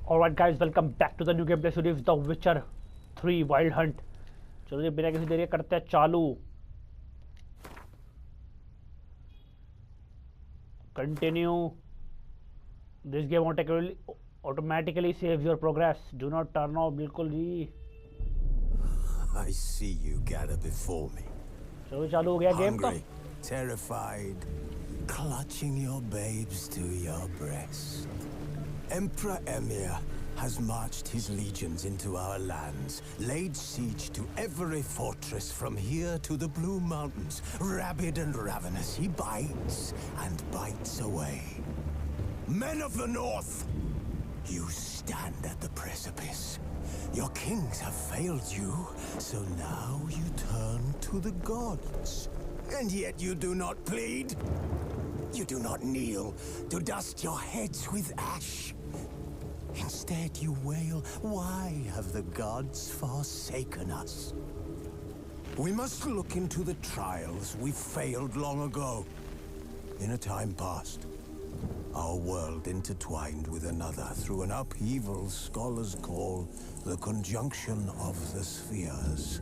Alright guys, welcome back to the new gameplay series The Witcher 3 Wild Hunt। चलो जी बिना किसी देरी के करते हैं चालू। Continue. This game automatically saves your progress. Do not turn off बिल्कुल जी। I see you gather before me. चलो चालू हो गया गेम का। Hungry, terrified, clutching your babes to your breast. Emperor Emir has marched his legions into our lands, laid siege to every fortress from here to the Blue Mountains. Rabid and ravenous, he bites and bites away. Men of the North, you stand at the precipice. Your kings have failed you, so now you turn to the gods. And yet you do not plead. You do not kneel to dust your heads with ash. Instead you wail, why have the gods forsaken us? We must look into the trials we failed long ago. In a time past, our world intertwined with another through an upheaval scholars call the conjunction of the spheres.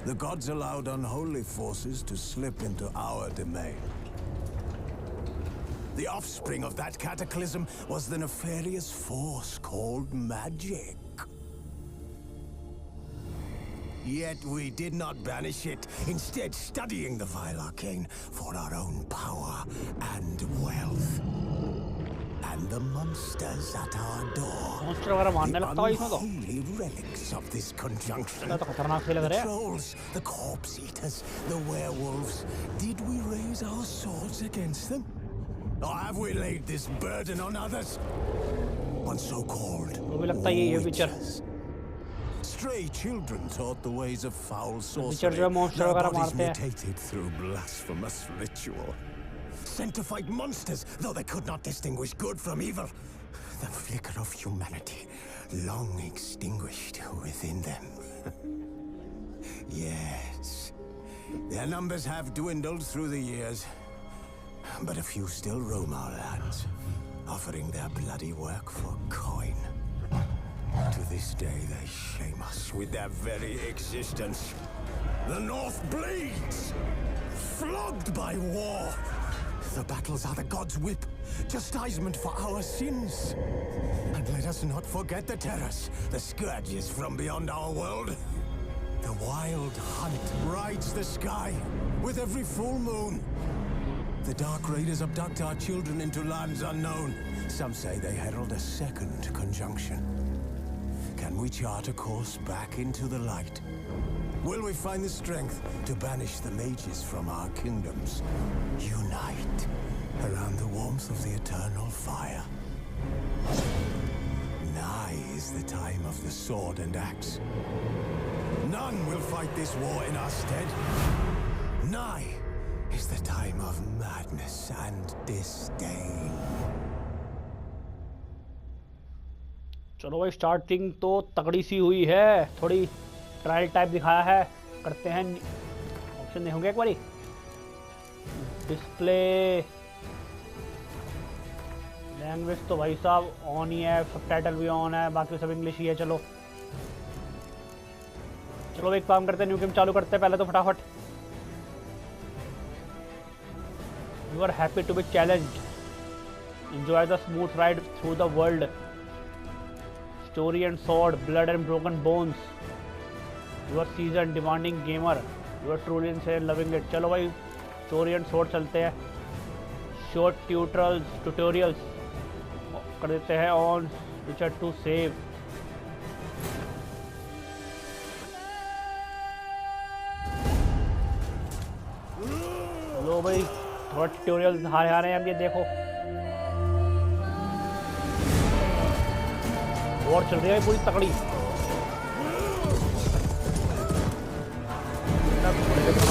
The gods allowed unholy forces to slip into our domain. The offspring of that cataclysm was the nefarious force called magic. Yet we did not banish it, instead studying the vile arcane for our own power and wealth. And the monsters at our door, the unholy relics of this conjunction. The trolls, the corpse eaters, the werewolves. Did we raise our swords against them? Or have we laid this burden on others? On so-called witches. Stray children taught the ways of foul sorcery. Their bodies mutated through blasphemous ritual. Sent to fight monsters, though they could not distinguish good from evil. The flicker of humanity, long extinguished within them. Yes, their numbers have dwindled through the years. But a few still roam our lands, offering their bloody work for coin. To this day they shame us with their very existence. The North bleeds, flogged by war. The battles are the gods' whip, chastisement for our sins. And let us not forget the terrors, the scourges from beyond our world. The wild hunt rides the sky with every full moon. The Dark Raiders abduct our children into lands unknown. Some say they herald a second conjunction. Can we chart a course back into the light? Will we find the strength to banish the mages from our kingdoms? Unite around the warmth of the eternal fire. Nigh is the time of the sword and axe. None will fight this war in our stead. Nigh is the time of madness and disdain. चलो भाई starting तो तगड़ी सी हुई है, थोड़ी trial type दिखाया है। करते हैं ऑप्शन होंगे एक बारी। डिस्प्ले लैंग्वेज तो भाई साहब ऑन ही है, सबटाइटल भी ऑन है, बाकी सब इंग्लिश ही है। चलो चलो एक काम करते हैं, न्यू गेम चालू करते हैं पहले तो फटाफट। You are happy to be challenged. Enjoy the smooth ride through the world. Story and sword, blood and broken bones. You are seasoned, demanding gamer. You are truly insane, loving it. चलो भाई story and sword चलते हैं। Short tutorials कर देते हैं on Witcher 2 save. लो भाई थोड़ा tutorial हारे आ रहे हैं। अब ये देखो वॉर चल रही है पूरी तकड़ी।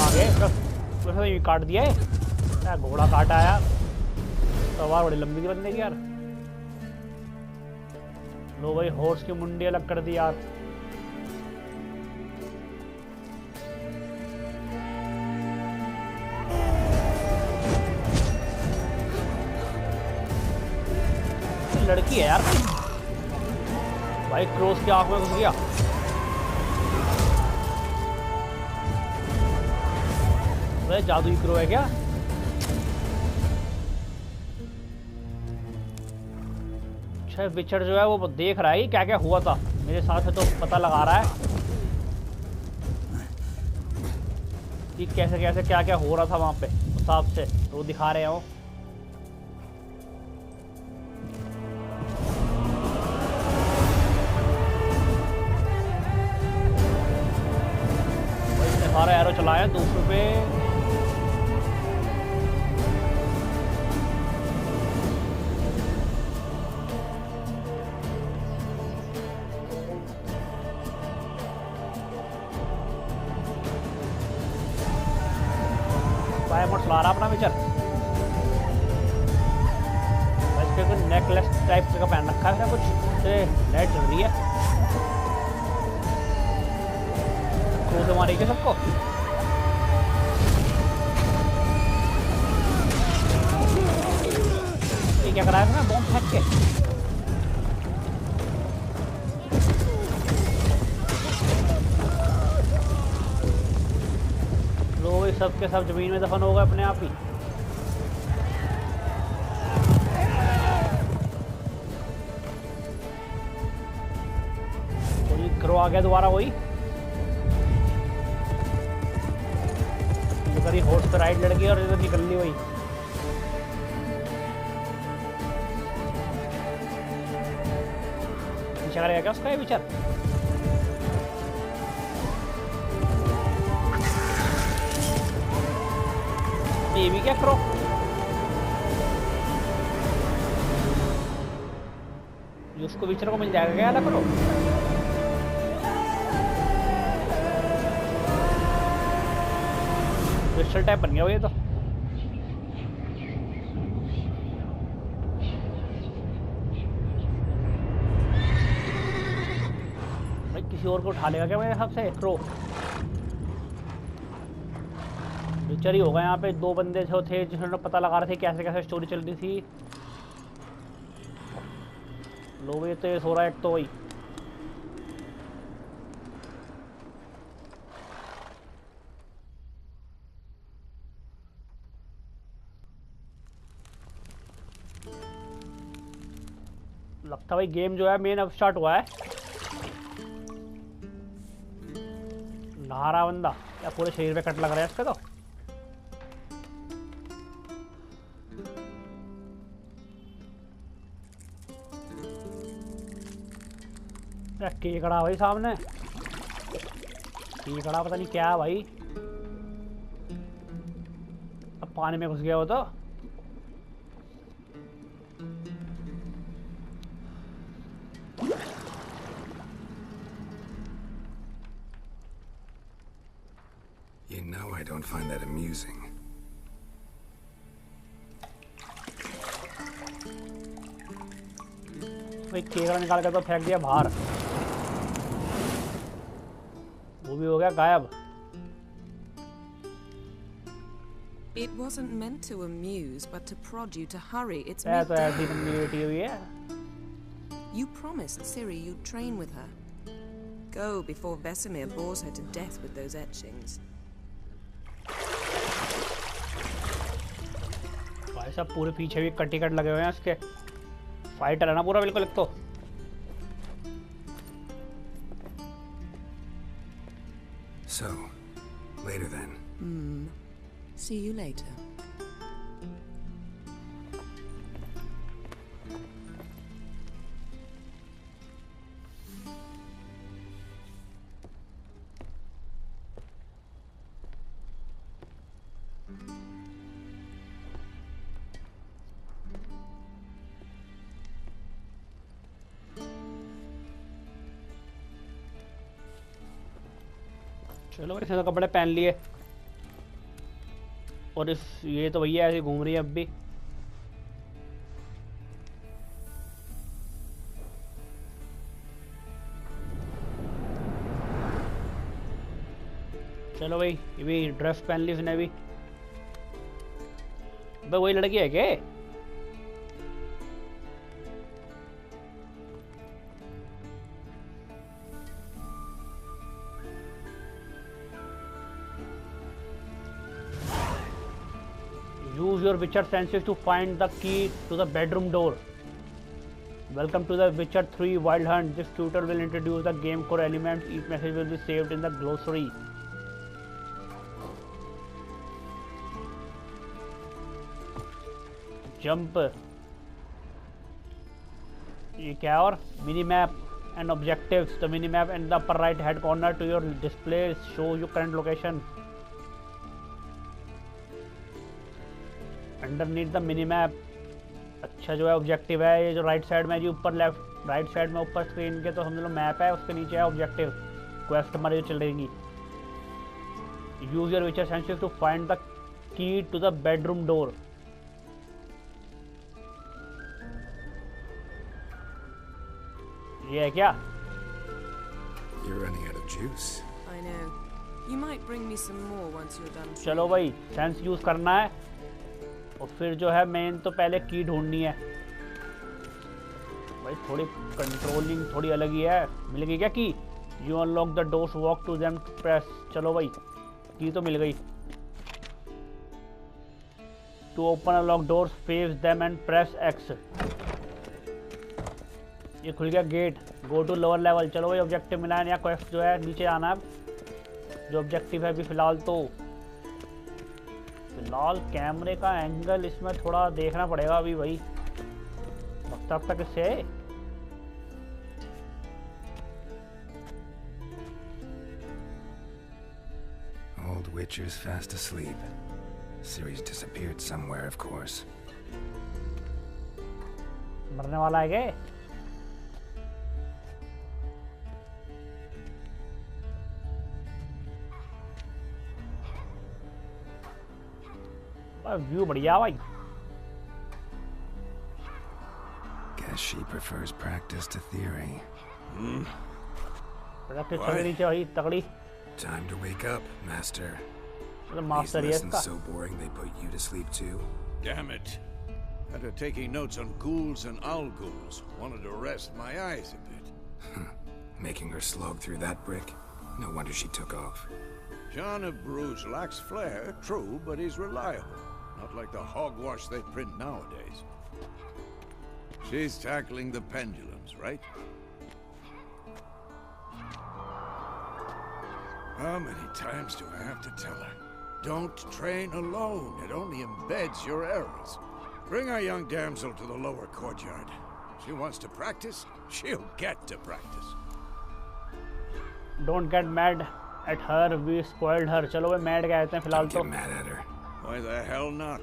आगे काट दिया है, घोड़ा काटा है यार। सवार बड़ी लंबी बनने की यार। लो भाई हॉर्स की मुंडी अलग कर दी यार। लड़की है यार। भाई क्रोस की आंख में घुस गया। जादुई क्रो है क्या? अच्छा विचर जो है वो देख रहा है क्या क्या हुआ था मेरे साथ है, तो पता लगा रहा है कि कैसे कैसे क्या क्या हो रहा था वहां पे, उस हिसाब से वो दिखा रहे हो। सारा एरो चलाया 200 पे। चला रहा अपना विचर। इसके कुछ नेकलेस टाइप का पहन रखा है कुछ से लाइट चल रही है। क्रू से मारेगी सबको। ये क्या कराया था बॉम्ब फेंक के। सब के सब जमीन में दफन हो गए अपने आप ही। करो आ गया दोबारा वही। इधर ही हॉर्स पे राइड लड़की और इधर निकल ली वही। पीछा करेगा क्या उसका ये विचार? ये भी क्या करो? उसको विचर को मिल जाएगा क्या? ना करो क्रिस्टल टाइप बन गया वो ये तो। भाई किसी और को उठा लेगा क्या मेरे हिसाब से? क्रो विचर ही होगा। यहाँ पे दो बंदे जो थे जिन्होंने पता लगा रहे थे कैसे कैसे स्टोरी चल रही थी। लो ये तो ये सो रहा है एक तो वही। लगता भाई गेम जो है मेन अब स्टार्ट हुआ है। नहा बंदा या पूरे शरीर पे कट लग रहा है इसका तो। केकड़ा भाई सामने। केकड़ा पता नहीं क्या है भाई। अब पानी में घुस गया हो तो। You know I don't find that amusing. भाई केकड़ा निकाल कर तो फेंक दिया बाहर। वो भी हो गया गायब। It wasn't meant to amuse, but to prod you to hurry. It's तो ऐसी midday. कम्युनिटी हुई है। You promised Ciri you'd train with her. Go before Vesemir bores her to death with those etchings. भाई साहब पूरे पीछे भी cut ticket लगे हुए हैं इसके। फाइटर है ना पूरा बिल्कुल एक तो। So, later then. See you later. चलो इसने तो कपड़े पहन लिए। और इस ये तो भैया ऐसे घूम रही है अब भी। चलो भाई ये भी ड्रेस पहन ली इसने भी। भाई वही लड़की है क्या? Use your Witcher senses to find the key to the bedroom door. Welcome to the Witcher 3 Wild Hunt. This tutorial will introduce the game core elements. Each message will be saved in the glossary. Jump. ये क्या और mini map and objectives. The mini map in the upper right hand corner to your display show your current location. Underneath the mini map. अच्छा जो है objective है ये जो right side में जी ऊपर लेफ्ट राइट साइड में ऊपर स्क्रीन के तो समझ लो मैप है उसके नीचे है ऑब्जेक्टिव क्वेस्ट हमारी जो चल रहेगी use your witcher senses to find the key to the bedroom door ये है क्या You're running out of juice. I know. You might bring me some more once you're done. चलो भाई सेंस यूज करना है और फिर जो है मेन तो पहले की ढूंढनी है भाई थोड़ी कंट्रोलिंग थोड़ी अलग ही है मिल गई क्या key you unlock the doors walk to them press चलो भाई की तो मिल गई to open unlock doors face them and press X ये खुल गया gate go to lower level चलो भाई ऑब्जेक्टिव मिला है या क्वेस्ट जो है नीचे आना है जो ऑब्जेक्टिव है अभी फिलहाल कैमरे का एंगल इसमें थोड़ा देखना पड़ेगा अभी भाई वक्त अब तक इससे Old Witcher's fast asleep. Ciri's disappeared somewhere, of course. मरने वाला है क्या व्यू बढ़िया भाई Guess she prefers practice to theory. Practice चल नीचे भाई तगड़ी Time to wake up, Master. मतलब These मास्टर ये lessons इसका so boring they put you to sleep too. Damn it. Had her taking notes on ghouls and owl ghouls. Wanted to rest my eyes a bit. Making her slog through that brick. No wonder she took off. John of Bruges lacks flair, true, but he's reliable. Not like the hogwash they print nowadays. She's tackling the pendulums, right? How many times do I have to tell her? Don't train alone. It only embeds your errors. Bring our young damsel to the lower courtyard. She wants to practice, she'll get to practice. Don't get mad at her, we spoiled her. चलो भाई mad कहते हैं फिलहाल Don't तो get mad at her. Why the hell not?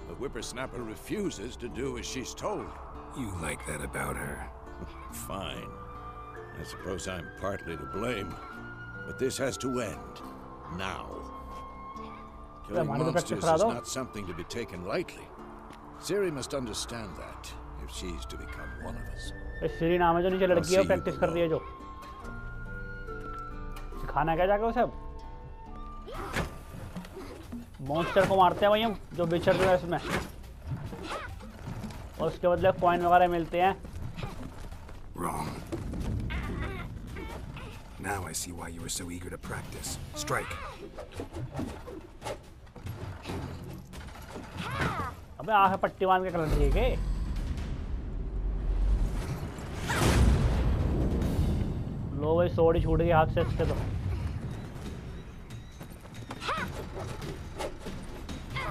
The whippersnapper refuses to do as she's told. You like that about her. Fine. I suppose I'm partly to blame. But this has to end. Now. Killing हमारे तो practice monsters करा is दो not something to be taken lightly. Ciri must understand that, if she's to become one of us. सीरी नाम है जो नीचे लड़की है see प्रैक्टिस you कर रही है जो सिखाना क्या जाके उसे अब मॉन्स्टर को मारते हैं भाई हम जो बिछड़ रहे हैं इसमें और उसके बदले कॉइन वगैरह मिलते हैं Wrong. Now I see why you were so eager to practice. Strike. अबे आंखें पट्टी बांध के कर रही है के लो भाई सोड़ी छूट गई हाथ से इसके तो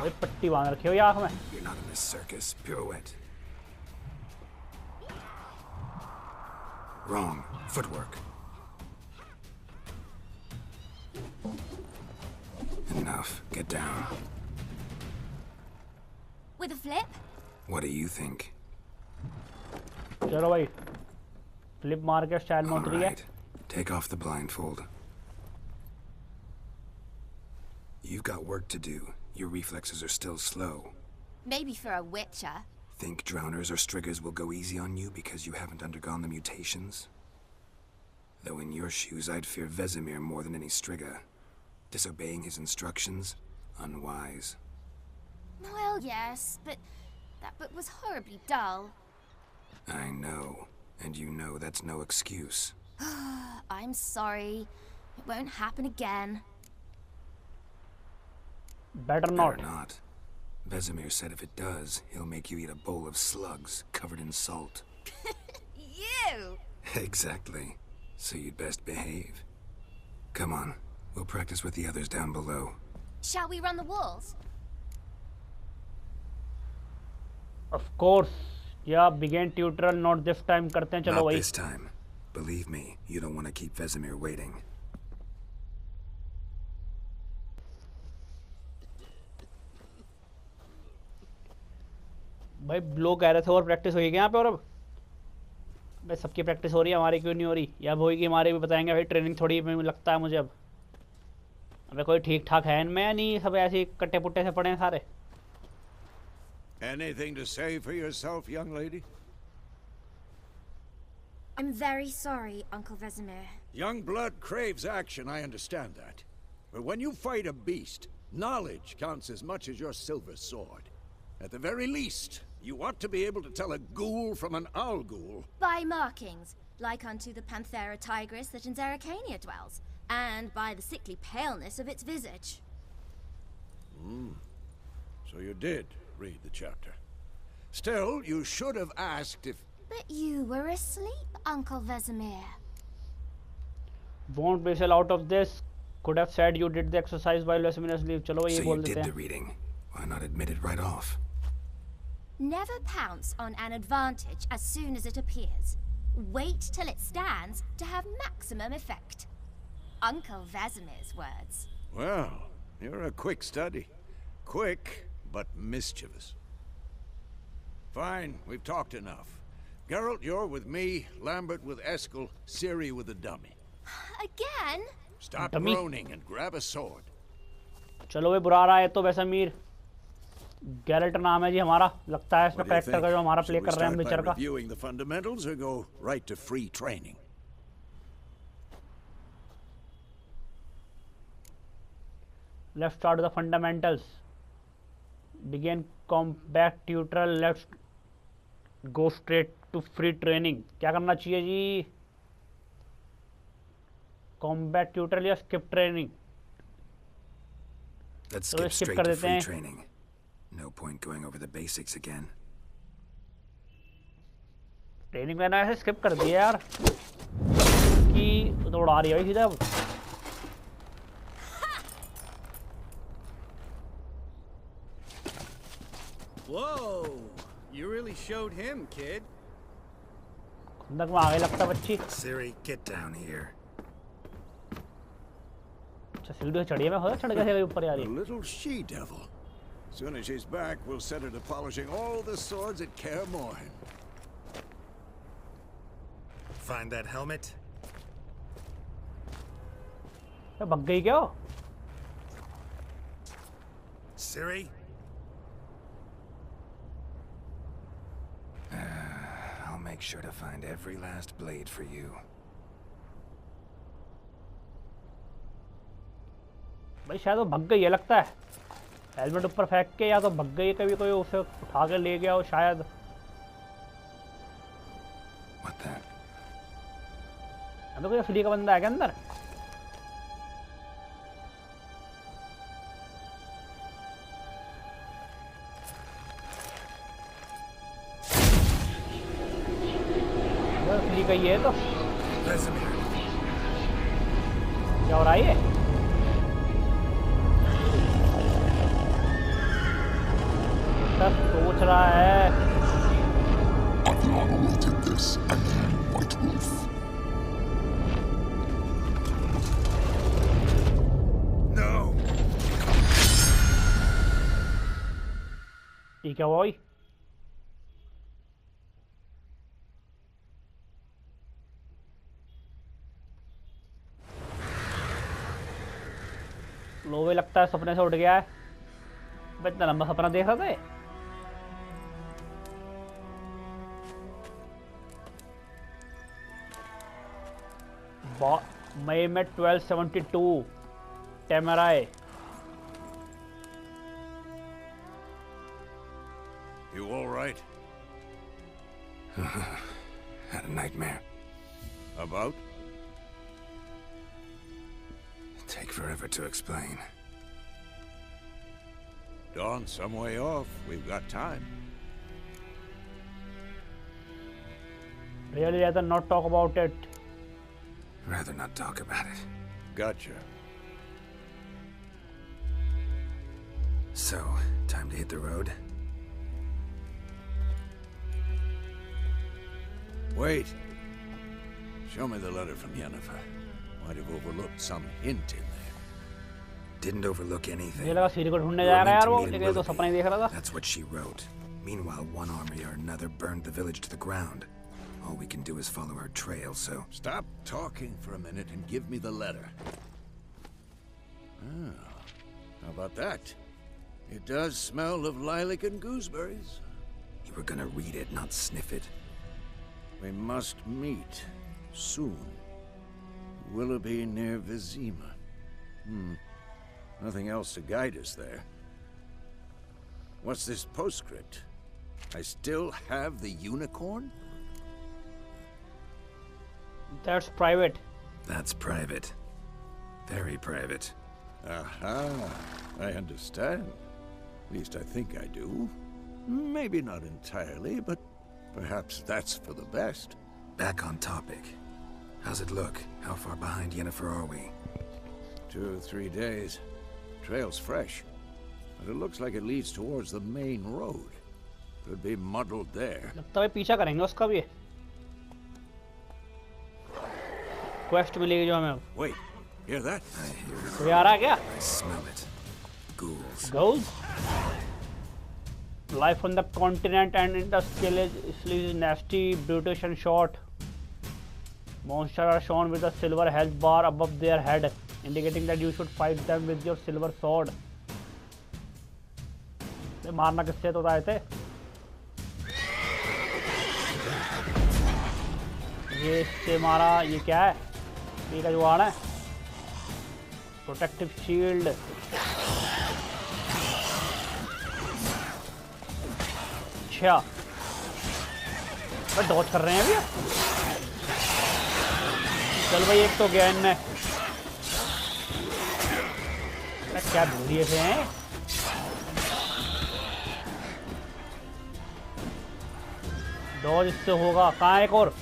भाई पट्टी बांध रखी हो ये आंख में You're not in this circus. Pirouette. Wrong. Footwork. Enough. Get down. With a flip? What do you think? चलो भाई फ्लिप मार के स्टाइल में All उतरी है right. Take off the blindfold. You've got work to do. Your reflexes are still slow. Maybe for a witcher. Think drowners or striggers will go easy on you because you haven't undergone the mutations? Though in your shoes, I'd fear Vesemir more than any strigger. Disobeying his instructions? Unwise. Well, yes, but that book was horribly dull. I know. And you know that's no excuse. I'm sorry. It won't happen again. better not Better not. Vesemir said if it does, he'll make you eat a bowl of slugs covered in salt. You! Exactly. So you'd best behave. Come on, we'll practice with the others down below. Shall we run the walls? Of course. Yeah, begin tutorial not this time करते हैं चलो Not भाई. this time. Believe me, you don't want to keep Vesemir waiting. भाई blow कह रहे थे और practice होगी क्या यहाँ पे और अब भाई सबकी प्रैक्टिस हो रही है हमारी क्यों नहीं हो रही या होगी हमारे भी बताएंगे भाई ट्रेनिंग थोड़ी में लगता है मुझे अब अबे कोई ठीक ठाक है इनमें या नहीं सब ऐसे ही कट्टे पुट्टे से पड़े हैं सारे. Anything to say for yourself, young lady? I'm very sorry, Uncle Vesemir. Young blood craves action, I understand that. But when you fight a beast, knowledge counts as much as your silver sword. At the very least, you ought to be able to tell a ghoul from an owl ghoul. By markings, like unto the Panthera tigris that in Zeracania dwells, and by the sickly paleness of its visage. So you did read the chapter. Still, you should have asked if... But you were asleep, Uncle Vesemir. Won't whistle out of this. Could have said you did the exercise while Vesemir asleep. चलो भाई ये So you बोल देते did the हैं. reading. Why not admit it right off? Never pounce on an advantage as soon as it appears. Wait till it stands to have maximum effect. Uncle Vesemir's words. Well, you're a quick study. Quick, but mischievous. Fine, we've talked enough. Geralt, you're with me, Lambert with Eskel, Ciri with the dummy. Again? Stop Dummy? groaning and grab a sword. चलो भाई बुरा रहा है तो वेसेमीर Garrett नाम है जी हमारा लगता है इसमें What do you कैरेक्टर का जो हमारा प्ले Should we कर रहे हैं हम start by विचर का. reviewing the fundamentals or go right to free training? Let's start with the fundamentals. Begin combat tutorial. Let's go straight to free training. क्या करना चाहिए जी? Combat tutorial या skip training? Let's So skip skip straight कर to देते free हैं. training. No point going over the basics again. Training मैंने ऐसे skip कर दिया यार कि तो उड़ा रही है भाई सीधा अब. Whoa! You really showed him, kid. खुंदक में आगे लगता बच्ची. Ciri, get down here. अच्छा सीढ़ी से चढ़ी है मैं खुद चढ़ गया ऊपर यार A ये. little she-devil. Soon as she's back, we'll set her to polishing all the swords at Kaer Morhen. Find that helmet? क्या भग गई क्या? Ciri? I'll make sure to find every last blade for you. भाई शायद वो भग गई है लगता है. हेलमेट ऊपर फेंक के या तो भग गई कभी कोई उसे उठा के ले गया हो शायद. What the? अबे कोई असली का बंदा है क्या अंदर? असली का ही है तो Vesemir. क्या हो रहा है ये? सब सोच रहा है. Adlan awaited this, and you, White Wolf. No! ठीक है भाई. लोवे लगता है सपने से उठ गया है. मैं इतना लंबा सपना देख रहा था. मई में 1272 टेमराए. You all right? Had a nightmare. About? Take forever to explain. Dawn's some way off. We've got time. Really rather not talk about it. Rather not talk about it. Gotcha. So, time to hit the road? Wait. Show me the letter from Yennefer. Might have overlooked some hint in there. Didn't overlook anything. मुझे लगा सीरी को ढूंढने We were जाएगा meant यार to वो, meet in लेकिन ये तो Willoughby. सपना ही देख रहा था. That's what she wrote. Meanwhile, one army or another burned the village to the ground. All we can do is follow her trail, so... Stop talking for a minute and give me the letter. Ah, how about that? It does smell of lilac and gooseberries. You were gonna read it, not sniff it. We must meet soon. Willoughby near Vizima. Nothing else to guide us there. What's this postscript? I still have the unicorn? That's private. That's private. Very private. Aha, I understand. At least I think I do. Maybe not entirely, but perhaps that's for the best. Back on topic. How's it look? How far behind Yennefer are we? 2 or 3 days. Trail's fresh, but it looks like it leads towards the main road. Could be muddled there. लगता है पीछा करेंगे उसका भी. Quest मिलेगी जो हमें. Wait, hear that? I hear it. कोई आ रहा है क्या? I smell it. Ghouls. Ghouls? Life on the continent and industriously nasty, brutish and short. Monsters are shown with a silver health bar above their head, indicating that you should fight them with your silver sword. ये मारना किससे तो आए थे? ये इससे मारा. ये क्या है? ये का जुगाड़ है. Protective shield. अच्छा. बस डॉज कर रहे हैं अभी. चल भाई एक तो गया इनमें. क्या दूरी से हैं. डॉज इससे होगा. कहाँ एक और.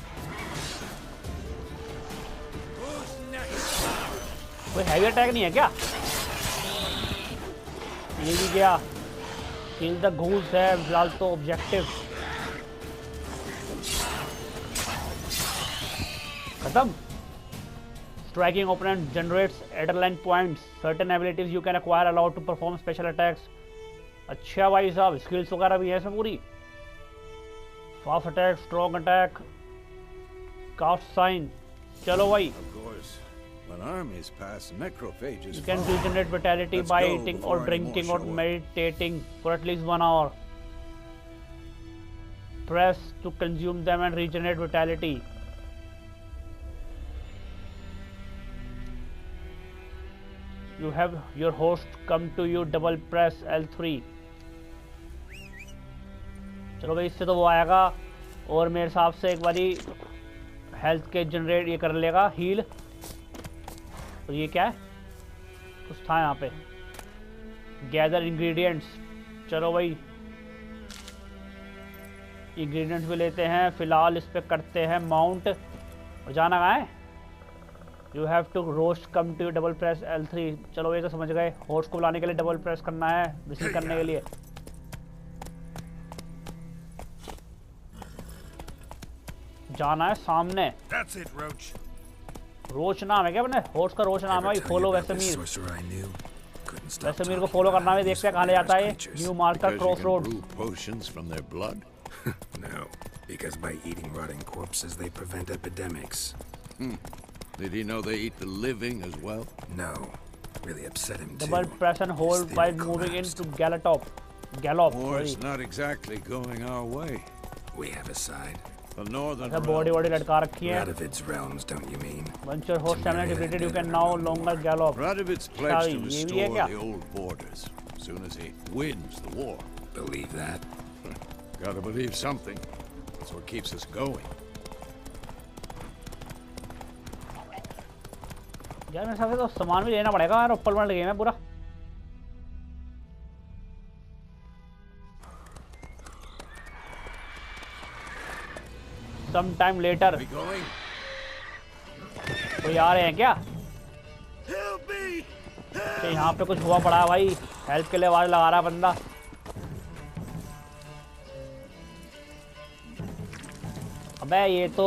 कोई हैवी अटैक नहीं है क्या? ये भी गया. किल द घूस है फिलहाल तो ऑब्जेक्टिव खत्म. Striking opponent generates adrenaline points. Certain abilities you can acquire allow to perform special attacks. अच्छा भाई साहब स्किल्स वगैरह भी है इसमें पूरी. Fast attack, strong attack, cast sign. चलो भाई. Of course, when armies pass necrophages, You can regenerate vitality Let's by go eating before or any drinking more or show up. meditating for at least 1 hour. Press to consume them and regenerate vitality. You have your host come to you. Double press L3. चलो भाई इससे तो वो आएगा और मेरे हिसाब से एक बारी हेल्थ के जनरेट ये कर लेगा हील. और ये क्या है? कुछ था यहाँ पे. Gather ingredients. चलो भाई इंग्रेडिएंट्स भी लेते हैं. फिलहाल इस पे करते हैं माउंट. और जाना कहाँ है? You have to Roach come to double press L3. चलो ये तो समझ गए. होस्ट को बुलाने के लिए डबल प्रेस करना है रिसीव करने के लिए. जाना है सामने. That's it, Roach. रोच नाम है क्या अपने होस्ट का? रोच नाम है. Ever tell follow you about this वैसमीर. sorcerer I knew? Couldn't stop वैसमीर को talking फॉलो about करना है. him देखते हैं and कहाँ ले जाता है. creatures. New marker Because you cross can road. brew potions from their blood? No, because by eating rotting corpses they prevent epidemics. Did he know they eat the living as well? No, really upset him too. Double press and hold His by theory moving in collapsed. To गैलोटॉप. Gallop. War's not exactly going our way. We have a side. The northern body realm. Body लटका रखी है. Radovid's realms, don't you mean? Once your host stamina depleted, you can now longer gallop. Radovid's pledged to ये भी है restore क्या? the old borders as soon as he wins the war. Believe that? Gotta believe something. That's what keeps us going. यार मेरे हिसाब से तो सामान भी लेना पड़ेगा यार. ऊपर बन गेम है पूरा. Some time later We going? कोई आ रहे हैं क्या? Help me! तो यहाँ पे कुछ हुआ पड़ा है भाई, हेल्प के लिए आवाज लगा रहा है बंदा। अबे ये तो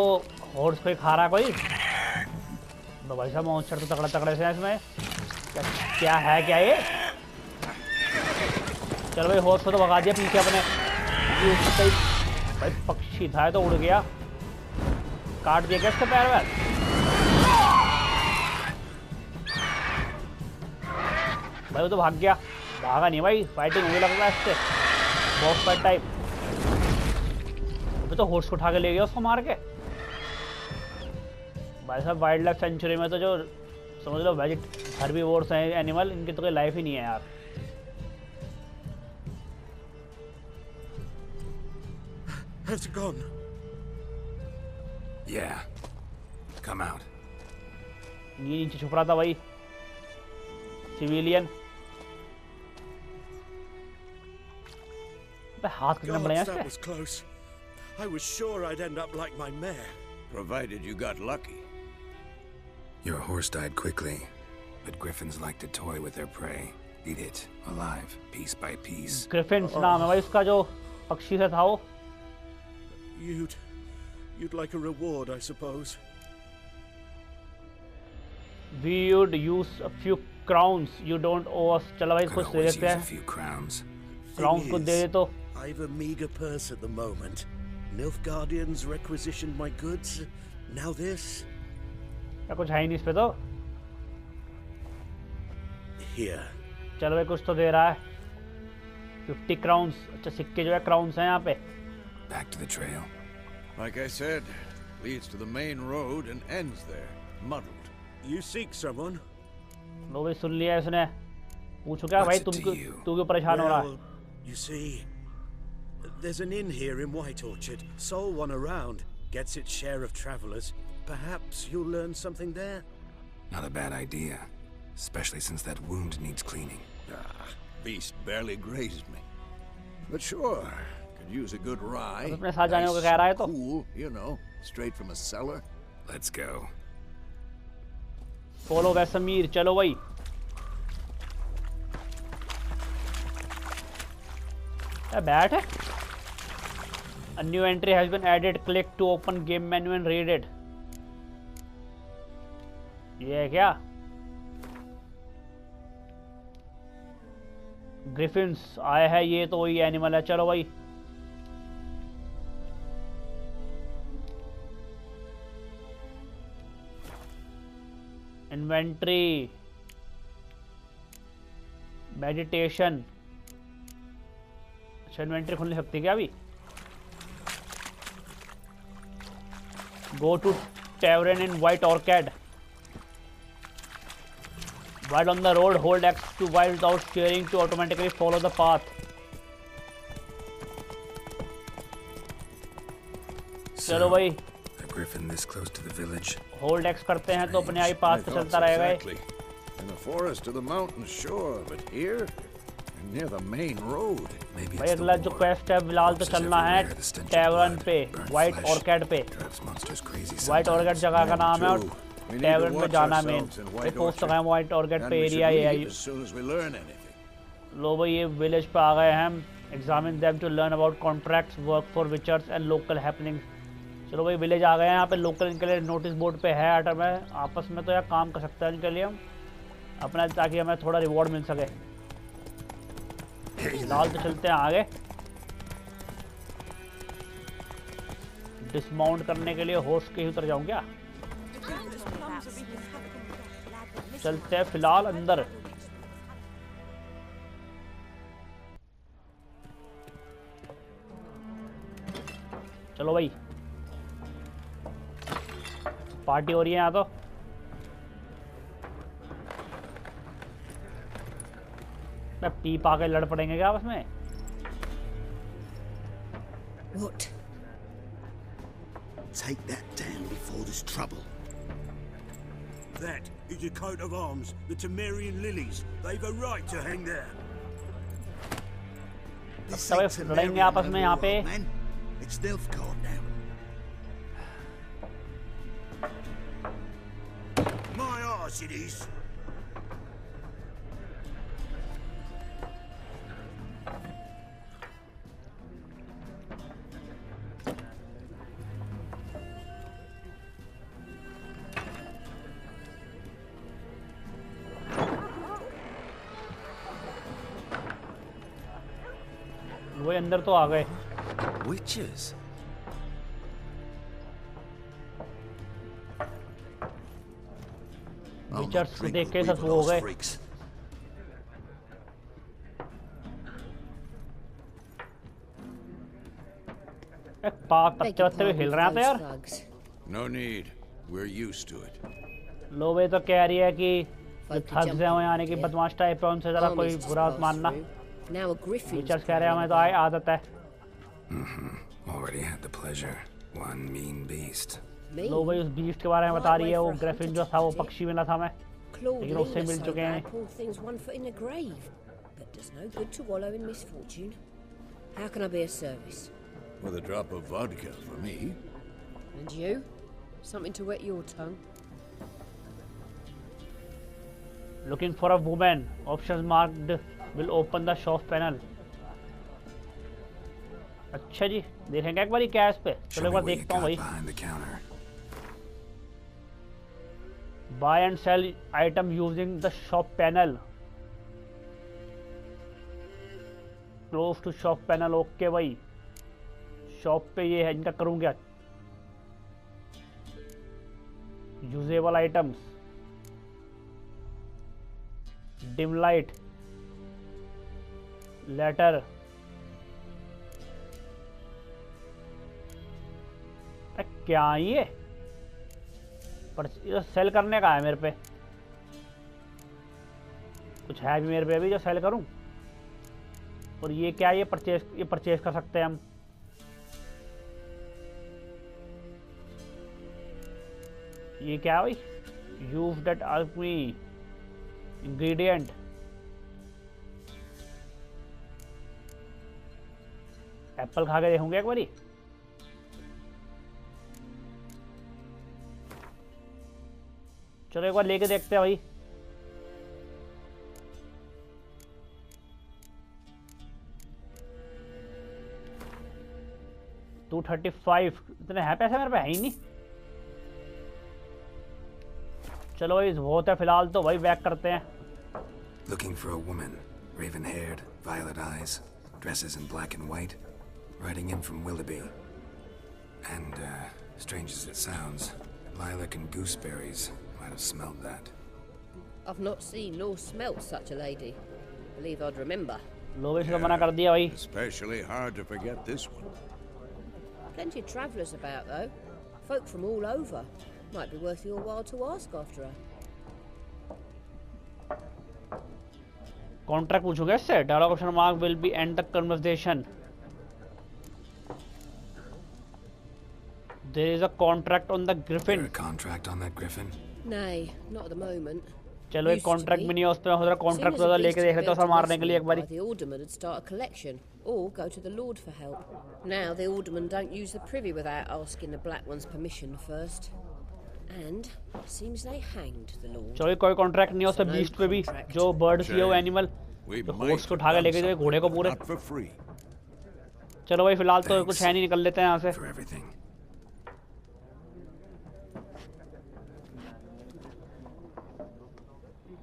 हॉर्स कोई खा रहा कोई। तो भाई साहब मॉन्स्टर तो तगड़ा तगड़े से है इसमें। क्या है क्या ये? चलो भाई हॉर्स को तो भगा दिया पीछे अपने। ये भाई पक्षी था तो उड़ गया, काट दिया क्या इसके पैर वैर? भाई वो तो भाग गया, भागा नहीं भाई, फाइटिंग मुझे लग रहा है इससे बॉस फाइट टाइप। अभी तो हॉर्स को उठा के ले गया उसको मार के। भाई साहब वाइल्ड लाइफ सेंचुरी में तो जो समझ लो हर्बीवोर्स हैं एनिमल, इनकी तो कोई लाइफ ही नहीं है यार। Has it gone? Yeah. Come out. ये नीचे छुप रहा था भाई सिविलियन। हाथ कितने बड़े हैं That इसके? was close. I was sure I'd end up like my mare. Provided you got lucky. Your horse died quickly, but griffins like to toy with their prey. Eat it, alive, piece by piece. Griffin's नाम है भाई उसका, जो पक्षी से था वो। You'd like a reward, I suppose. We would use a few crowns. You don't owe us. चलो भाई Could कुछ दे always देते use a हैं। few crowns. क्राउन को दे दे तो। I've a meager purse at the moment. Nilfgaardians requisitioned my goods. Now this. क्या कुछ है ही नहीं इस पे तो। Here. चलो भाई कुछ तो दे रहा है। 50 क्राउन्स। अच्छा सिक्के जो है क्राउन्स हैं यहाँ पे। Back to the trail. Like I said, leads to the main road and ends there, muddled. You seek someone? लो भाई सुन लिया इसने। पूछो क्या भाई, What's it to you? तू क्यों परेशान हो रहा है? Well, you see, there's an inn here in White Orchard. Sole one around. Gets its share of travelers. Perhaps you'll learn something there? Not a bad idea, especially since that wound needs cleaning. Ah, beast barely grazed me. But sure, could use a good rye. अपने साथ जाने को कह रहा है तो। Cool, you know, straight from a cellar. Let's go. Follow Vesemir, चलो भाई। बैठ है। A new entry has been added. Click to open game menu and read it. ये है क्या? ग्रिफिन्स आए हैं, ये तो वही एनिमल है। चलो भाई इन्वेंट्री, मेडिटेशन। अच्छा इन्वेंट्री खुल नहीं सकती क्या अभी? Go to tavern in White Orchard. While on the road, hold X to Y without steering to automatically follow the path. चलो भाई A griffin this close to the village. Hold x करते हैं तो अपने आप पाथ पे चलता रहेगा ये। Exactly. In the forest to the mountain shore, but here, near the main road. Maybe भाई it's the अगला जो war. क्वेस्ट है फिलहाल तो Corpses चलना है everywhere, the stench of tavern blood, पे, burnt व्हाइट flesh. ऑर्किड पे। Drives monsters crazy white orchid sometimes. जगह का नाम है और True. We need to tavern पे watch जाना मेन। ourselves in ये White पोस्ट Orchard. है व्हाइट ऑर्किड And पे we should एरिया ये है। leave as soon as we learn anything. लो भाई ये विलेज पे आ गए हैं हम। Examine them to learn about contracts, work for witchers and local happenings. चलो भाई विलेज आ गए हैं, यहाँ पे लोकल इनके लिए नोटिस बोर्ड पे है आइटम है। आपस में तो यार काम कर सकते हैं इनके लिए हम अपना, ताकि हमें थोड़ा रिवॉर्ड मिल सके। फिलहाल तो चलते हैं आगे। डिसमाउंट करने के लिए हॉर्स के ही उतर जाऊं क्या? चलते हैं फिलहाल अंदर। चलो भाई पार्टी हो रही है यहाँ तो। मैं पी पा के लड़ पड़ेंगे क्या आपस में? What? Take that down before there's trouble. That is a coat of arms, the Temerian lilies. They've a right to hang there. This सब ain't लड़ेंगे Temerian आपस में no यहाँ more, पे। old man. It's Nilfgaard now. course it is. वो अंदर तो आ गए। Witches? विचर्स देख के सब हो गए। पत्ते वत्ते भी हिल रहे हैं यार। No need. We're used to it. लो भाई तो कह रही है कि थक गए हो यानी कि बदमाश टाइप है, उनसे जरा कोई बुरा मानना। विचर्स कह रहे हैं हमें तो आदत है। Already had the pleasure. One mean beast. लो भाई उस बीस्ट के बारे में बता रही है, वो ग्रिफिन जो था वो पक्षी मिला था मैं, लेकिन उससे मिल चुके हैं। How can I be of service? With a drop of vodka for me. And you? Something to wet your tongue? Looking for a woman. Options marked will open the shop panel. अच्छा जी, देखेंगे एक बारी क्या है इस पे। चलो एक बार देखता हूँ भाई। Buy and sell item using the shop panel. Close to shop panel. Okay भाई, शॉप पे ये है, इनका करूँ क्या? Usable items, dim light, letter. क्या ये पर सेल करने का है मेरे पे? कुछ है भी मेरे पे अभी जो सेल करूं? और ये क्या, ये परचेज कर सकते हैं हम। ये क्या है भाई? Use that alchemy ingredient. Apple खा के देखूंगे एक बारी। चलो एक बार लेके देखते हैं भाई। $235 इतने हैं पैसे मेरे पे? है ही नहीं। चलो भाई बहुत है फिलहाल तो भाई, बैक करते हैं। Looking for a woman, raven-haired, violet eyes, dresses in black and white, riding in from Willoughby. And, strange as it sounds, lilac and gooseberries might have smelled that. I've not seen nor smelt such a lady. Believe I'd remember. लोग इसको मना कर दिया भाई। Especially hard to forget this one. Plenty of travellers about though. Folk from all over. Might be worth your while to ask after her. Contract पूछोगे इससे? Dialogue option mark will be end the conversation. There is a contract on the Griffin. Is there a contract on that Griffin? Nay, not at the moment. चलो एक contract भी नहीं है उस पे, उधर कॉन्ट्रैक्ट उधर लेके देख लेते हैं उसे मारने के लिए एक बारी। The alderman would start a collection or go to the lord for help. Now the alderman don't use the privy without asking the black one's permission first. And seems they hanged the lord. चलो कोई contract नहीं है उस पे beast पे भी, जो birds ये वो एनिमल हॉर्स को उठा के लेके जाए घोड़े को पूरे। चलो भाई फिलहाल तो कुछ है नहीं, निकल लेते हैं यहाँ से।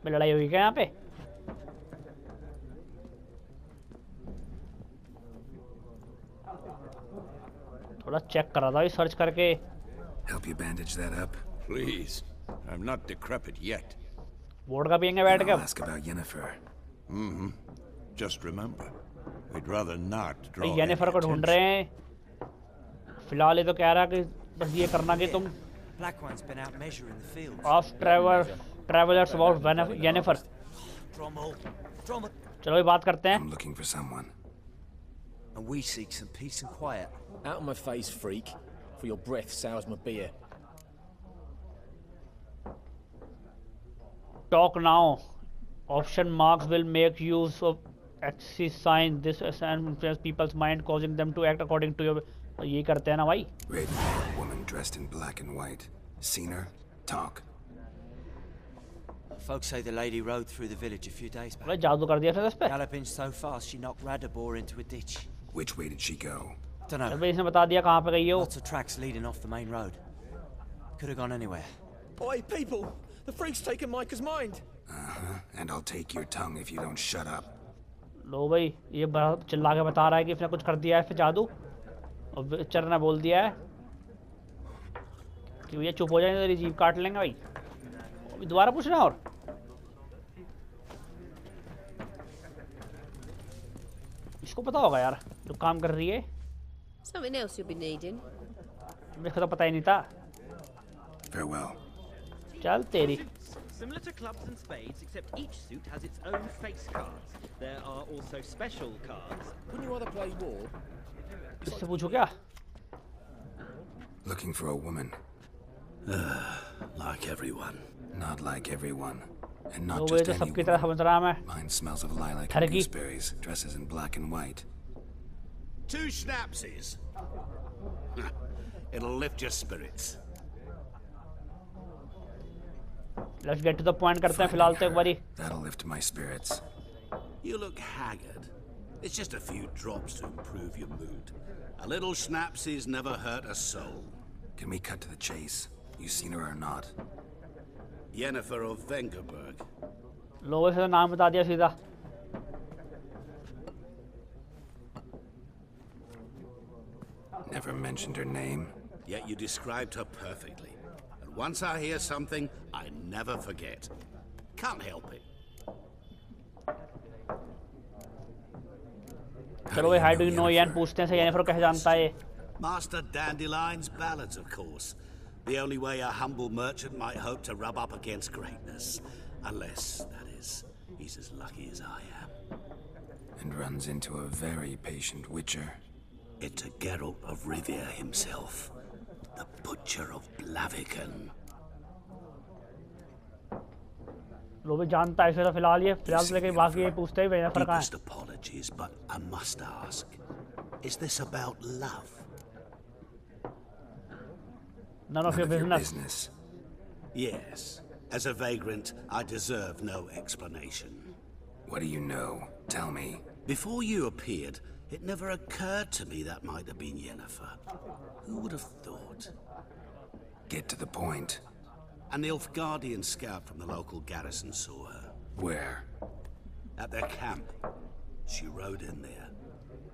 लड़ाई हुई क्या यहाँ पे? थोड़ा चेक करा था सर्च करके। Help you bandage that up? Please. I'm not decrepit yet. Vodka पियेंगे बैठ के। I'll ask about Yennefer. Just remember, we'd rather not draw Jennifer को ढूंढ रहे हैं। फिलहाल ये तो कह रहा कि बस ये करना कि तुम ऑफ ट्रैवलर्स अबाउट येनिफर। चलो ये बात करते हैं। I'm looking for someone. And we seek some peace and quiet. Out of my face, freak. For your breath sours my beer. Talk now. Option marks will make use of HC sign. This influence people's mind, causing them to act according to your. ये करते हैं ना भाई। Red-haired woman dressed in black and white. Seen her? Talk. Folks say the lady rode through the village a few days back. भाई जादू कर दिया इसने इस पे Galloping so fast she knocked Radabor into a ditch. Which way did she go? Dunno. भाई इसने बता दिया कहाँ पे गई है वो Lots of tracks leading off the main road. Could have gone anywhere. Oi, people! The freak's taken Micah's mind! And I'll take your tongue if you don't shut up. लो भाई ये चिल्ला के बता रहा है कि इसने कुछ कर दिया है फिर जादू और विचर ने बोल दिया है कि भैया चुप हो जाए तेरी जीभ काट लेंगे भाई अभी दोबारा पूछना और इसको पता होगा यार जो काम कर रही है Something else you'll be needing. मेरे को तो पता ही नहीं था Farewell. चल तेरी Similar to clubs and spades, except each suit has its own face cards. There are also special cards. Wouldn't you rather play war? इससे पूछो क्या Looking for a woman. Like everyone. Not like everyone. And low not भाई just तो any सबकी तरह woman. समझ रहा मैं Mine smells of lilac and Turkey. gooseberries, dresses in black and white. 2 schnapsies. It'll lift your spirits. Let's get to the point करते हैं फिलहाल तो एक बारी That'll lift my spirits. You look haggard. It's just a few drops to improve your mood. A little schnapsies never hurt a soul. Can we cut to the chase? You seen her or not? Yennefer of Vengerberg. लो भाई फिर नाम बता दिया सीधा Never mentioned her name. Yet you described her perfectly. And once I hear something, I never forget. Can't help it. चलो भाई high do you know यान पूछते हैं से येनिफर कैसे जानता है ये Master Dandelion's ballads, of course. The only way a humble merchant might hope to rub up against greatness. Unless, that is, he's as lucky as I am. And runs into a very patient witcher. It's a Geralt of Rivia himself. The Butcher of Blaviken. लो भाई जानता है इसे तो फिलहाल लेकिन बाकी ये पूछते हैं येनिफर कहाँ Deepest apologies, but I must ask. Is this about love? none of your business Yes. As a vagrant, I deserve no explanation. What do you know? Tell me. Before you appeared, it never occurred to me that might have been Yennefer. Who would have thought? Get to the point. An Nilfgaardian scout from the local garrison saw her. Where? At their camp. She rode in there.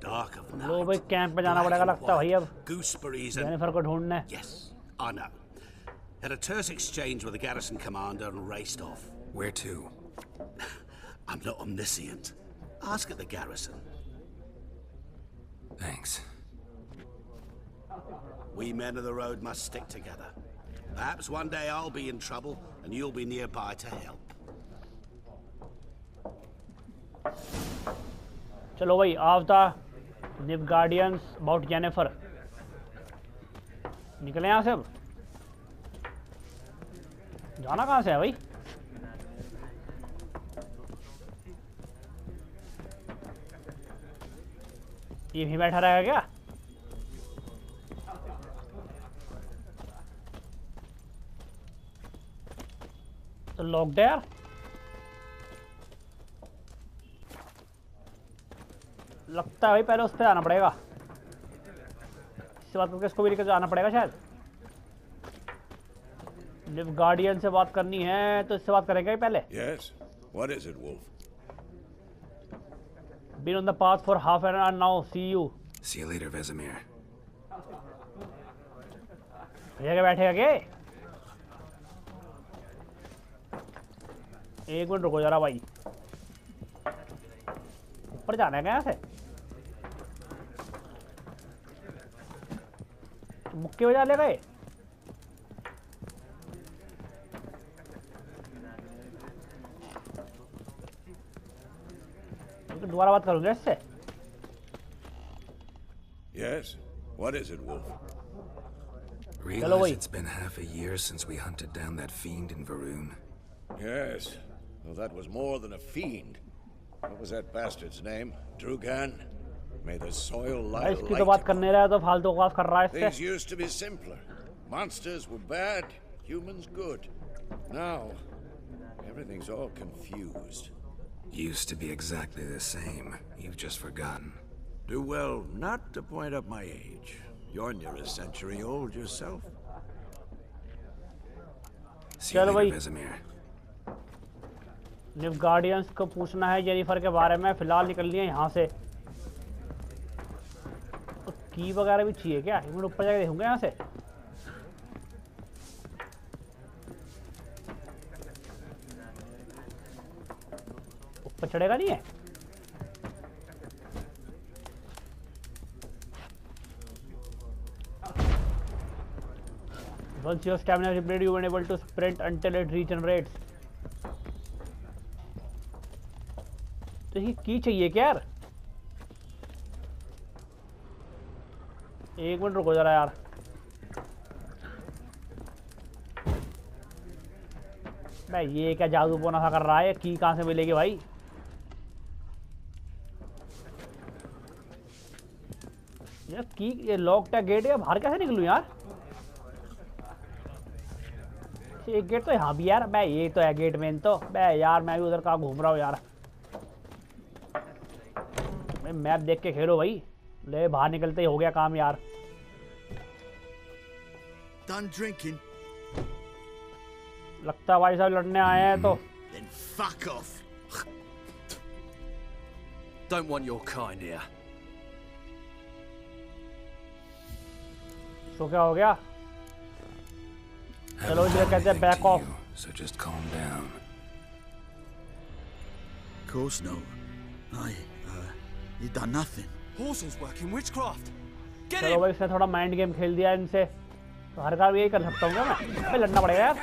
Dark of लो भाई night. Camp पे जाना पड़ेगा लगता है भाई अब Gooseberries and... Jennifer को ढूंढने Yes, I know. Had a terse exchange with the garrison commander and raced off. Where to? I'm not omniscient. Ask at the garrison. Thanks. We men of the road must stick together. Perhaps one day I'll be in trouble and you'll be nearby to help. चलो भाई of the निवगार्डियंस about Jennifer निकले यहाँ से अब जाना कहाँ से है भाई ये भी बैठा रहेगा क्या तो लॉक्ड है यार लगता है भाई पहले उस पर जाना पड़ेगा इससे बात करके इसको भी लेकर जाना पड़ेगा शायद लिव गार्डियन से बात करनी है तो इससे बात करेंगे पहले Yes. What is it, Wolf? Been on the path for half an hour now. See you. See you later, Vesemir. भैया के बैठेगा क्या एक मिनट रुको जरा भाई ऊपर जाना है क्या यहाँ से मुक्के बजा ले गए दोबारा बात करूंगा इससे Yes. What is it, Wolf? Realize it's been half a year since we hunted down that fiend in Varun. Yes. Well, that was more than a fiend. What was that bastard's name? Drugan? May the soil lie इसकी तो बात करने रहा है तो फालतू बात कर रहा है इससे Things used to be simpler. Monsters were bad, humans good. Now, Everything's all confused. Used to be exactly the same. You've just forgotten. Do well not to point up my age. You're near a century old yourself. See you later, Vesemir. निव guardians को पूछना है Jennifer के बारे में। फिलहाल निकल लिए यहाँ से। तो की वगैरह भी चाहिए क्या? एक मिनट ऊपर जाके देखूंगा यहाँ से। ऊपर चढ़ेगा नहीं है? Once your stamina is repleted, you are unable to sprint until it regenerates. तो ये की चाहिए क्या यार? एक मिनट रुको जरा यार। भाई ये क्या जादू पोना सा कर रहा है? की कहाँ से मिलेगी भाई? यार की ये लॉक्ड है गेट है, बाहर कैसे निकलूं यार? एक गेट तो यहाँ भी यार। बे ये तो है गेट मेन तो। बे यार मैं भी उधर कहाँ घूम रहा हूँ यार। मैप देख के खेलो भाई। ले बाहर निकलते ही हो गया काम यार। Done drinking? लगता है भाई साहब लड़ने आए हैं तो। Then fuck off. Don't want your kind here. तो क्या हो गया? चलो इधर कहते हैं back of. So just calm down. Of course no. You've done nothing. Horses working witchcraft. Get चलो भाई इसने थोड़ा माइंड गेम खेल दिया इनसे। तो हर बार यही कर सकता हूँ क्या मैं? अबे लड़ना पड़ेगा यार।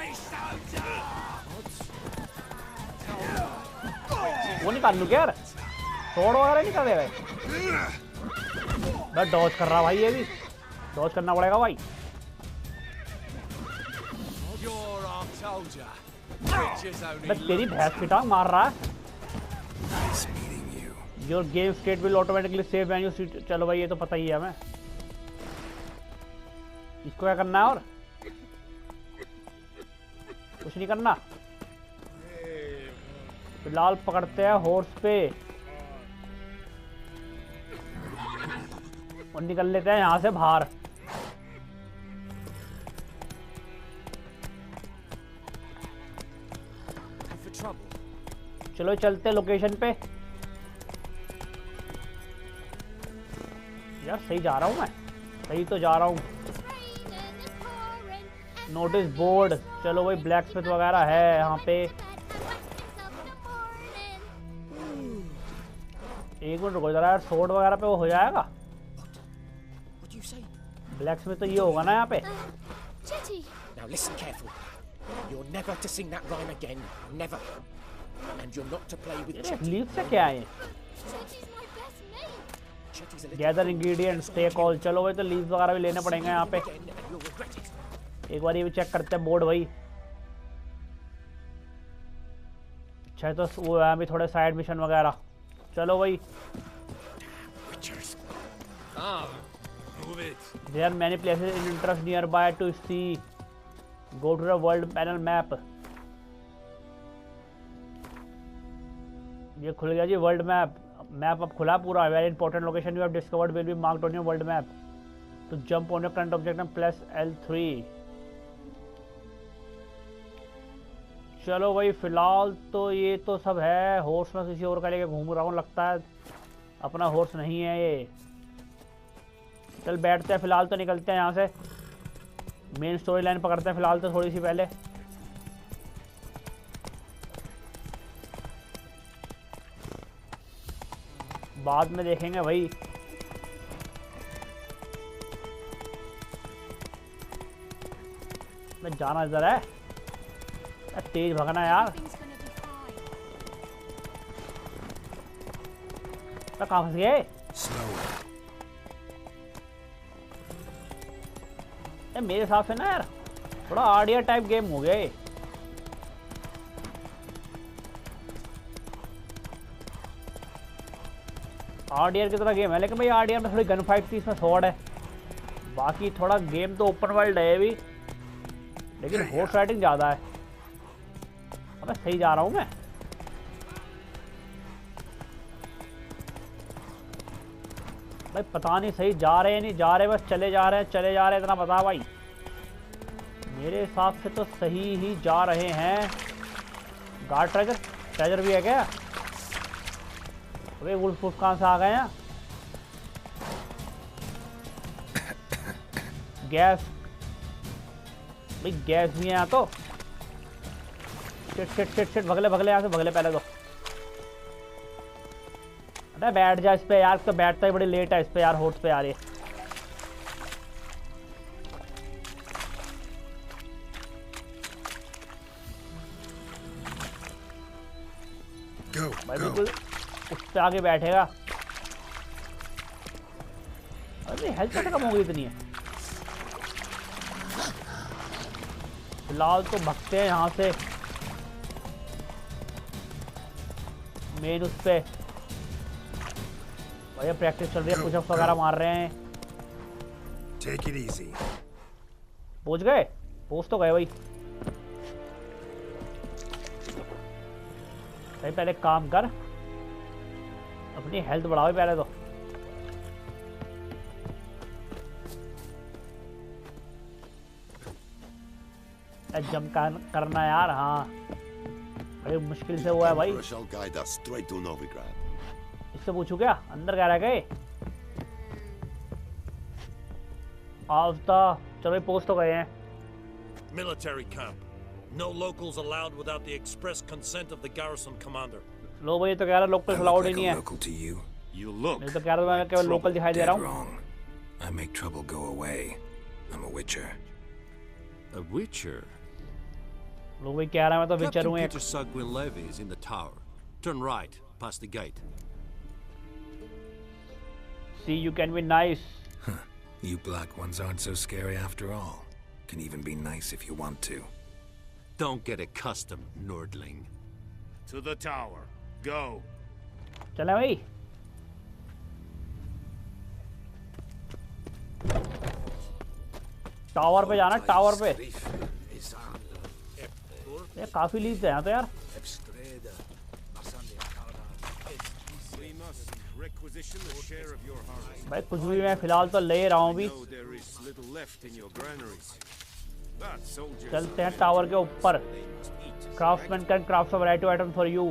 वो निकाल लूँ क्या यार? तोड़ वगैरह नहीं कर देगा। बस डॉज कर रहा भाई, ये भी डॉज करना पड़ेगा भाई। बस तेरी भैंस की टांग मार रहा है। Your game state will automatically save when you. चलो भाई ये तो पता ही है हमें। इसको क्या करना है? और कुछ नहीं करना। फिलहाल पकड़ते हैं हॉर्स पे और निकल लेते हैं यहाँ से बाहर। चलो चलते लोकेशन पे। यार सही जा रहा हूँ मैं? सही तो जा रहा हूँ। Notice board. चलो भाई ब्लैक स्मिथ वगैरह है यहाँ पे। एक मिनट रुको जरा यार। सोर्ड वगैरह पे वो हो जाएगा। ब्लैक स्मिथ तो ये होगा ना यहाँ पे। Now listen carefully. You're never to sing that rhyme again. Never. And you're not to play with Chetty. Leaf से क्या है? Gather ingredients, take all. चलो भाई तो लीव्स वगैरह भी लेने पड़ेंगे यहाँ पे। एक बार ये भी चेक करते हैं बोर्ड भाई। अच्छा तो वो यहाँ भी थोड़े साइड मिशन वगैरह। चलो भाई। There are many places in interest nearby to see. Go to the world panel map. ये खुल गया जी वर्ल्ड मैप। मैप अब खुला पूरा। Very important location you have discovered will be marked on your world map. तो jump on your current object and press L3। चलो भाई फिलहाल तो ये तो सब है। हॉर्स में किसी और का लेके घूम रहा हूँ। लगता है अपना हॉर्स नहीं है ये। चल बैठते हैं फिलहाल तो। निकलते हैं यहाँ से। मेन स्टोरी लाइन पकड़ते हैं फिलहाल तो थोड़ी सी पहले। बाद में देखेंगे भाई। मैं जाना इधर है। तेज भगना यार। कहाँ फंस गए? मेरे हिसाब से ना यार थोड़ा आरडीआर टाइप गेम हो गए। आरडीआर की तरह गेम है, लेकिन भाई आरडीआर में थोड़ी गन फाइट थी, इसमें स्वॉर्ड है। बाकी थोड़ा गेम तो ओपन वर्ल्ड है भी, लेकिन हॉर्स राइडिंग ज़्यादा है। अबे सही जा रहा हूँ मैं। भाई पता नहीं सही जा रहे हैं नहीं जा रहे, बस चले जा रहे हैं इतना पता भाई। मेरे हिसाब से तो सही ही जा रहे हैं। गार्ड ट्रेजर भी है क्या? अबे वुल्फ कहाँ से आ गए हैं? गैस भाई, गैस भी है यहाँ तो। शिट भगले यहाँ से, भगले पहले तो। अरे बैठ जा इस पे यार, तो बैठता ही बड़ी लेट है इस पे यार, होट्स पे आ रही है। भाई बिल्कुल उस पे आगे बैठेगा। अरे हेल्थ कैसे कम हो गई इतनी है? फिलहाल तो भगते हैं यहाँ से मेन उस पे। भैया प्रैक्टिस चल रही है, पुशअप्स वगैरह मार रहे हैं। Take it easy. पहुंच गए? पहुंच तो गए भाई। सही, पहले काम कर, अपनी हेल्थ बढ़ाओ पहले तो। जंप करना यार। हाँ भाई मुश्किल से हुआ है भाई। इससे पूछू क्या अंदर क्या रह गए? आवता चलो भाई, पोस्ट तो गए हैं। Military camp. No locals allowed without the express consent of the garrison commander. लो भाई, तो कह रहा लोकल अलाउड ही नहीं है। You look. नहीं तो कह रहा मैं केवल लोकल दिखाई दे रहा हूँ। I make trouble go away. I'm a witcher. A witcher? लो भाई कह रहा मैं तो विचर हूँ एक। Peter Sagwin Levy is in the tower. Turn right, past the gate. See, you can be nice. You black ones aren't so scary after all. Can even be nice if you want to. Don't get accustomed, Nordling. To the tower. Go. चले भाई। Tower पे जाना, tower पे। ये काफी lease है यहाँ तो यार। भाई कुछ भी मैं फिलहाल तो ले रहा हूँ भी। चलते हैं टावर के ऊपर। Craftsman can craft a variety item for you.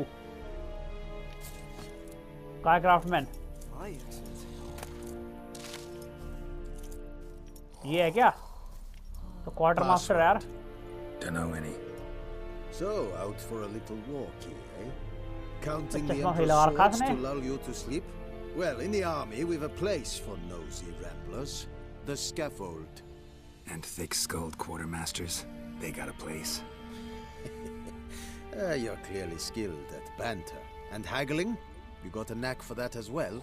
कहाँ है क्राफ्टमैन? ये है क्या? तो क्वार्टर मास्टर यार। Don't know any. So out for a little walk here, eh? Counting the चश्मा Emperor's हिला रखा swords है to lull you to sleep? Well, in the army we've a place for nosy ramblers. The scaffold. And thick-skulled quartermasters, they got a place. You're clearly skilled at banter. And haggling? You got a knack for that as well?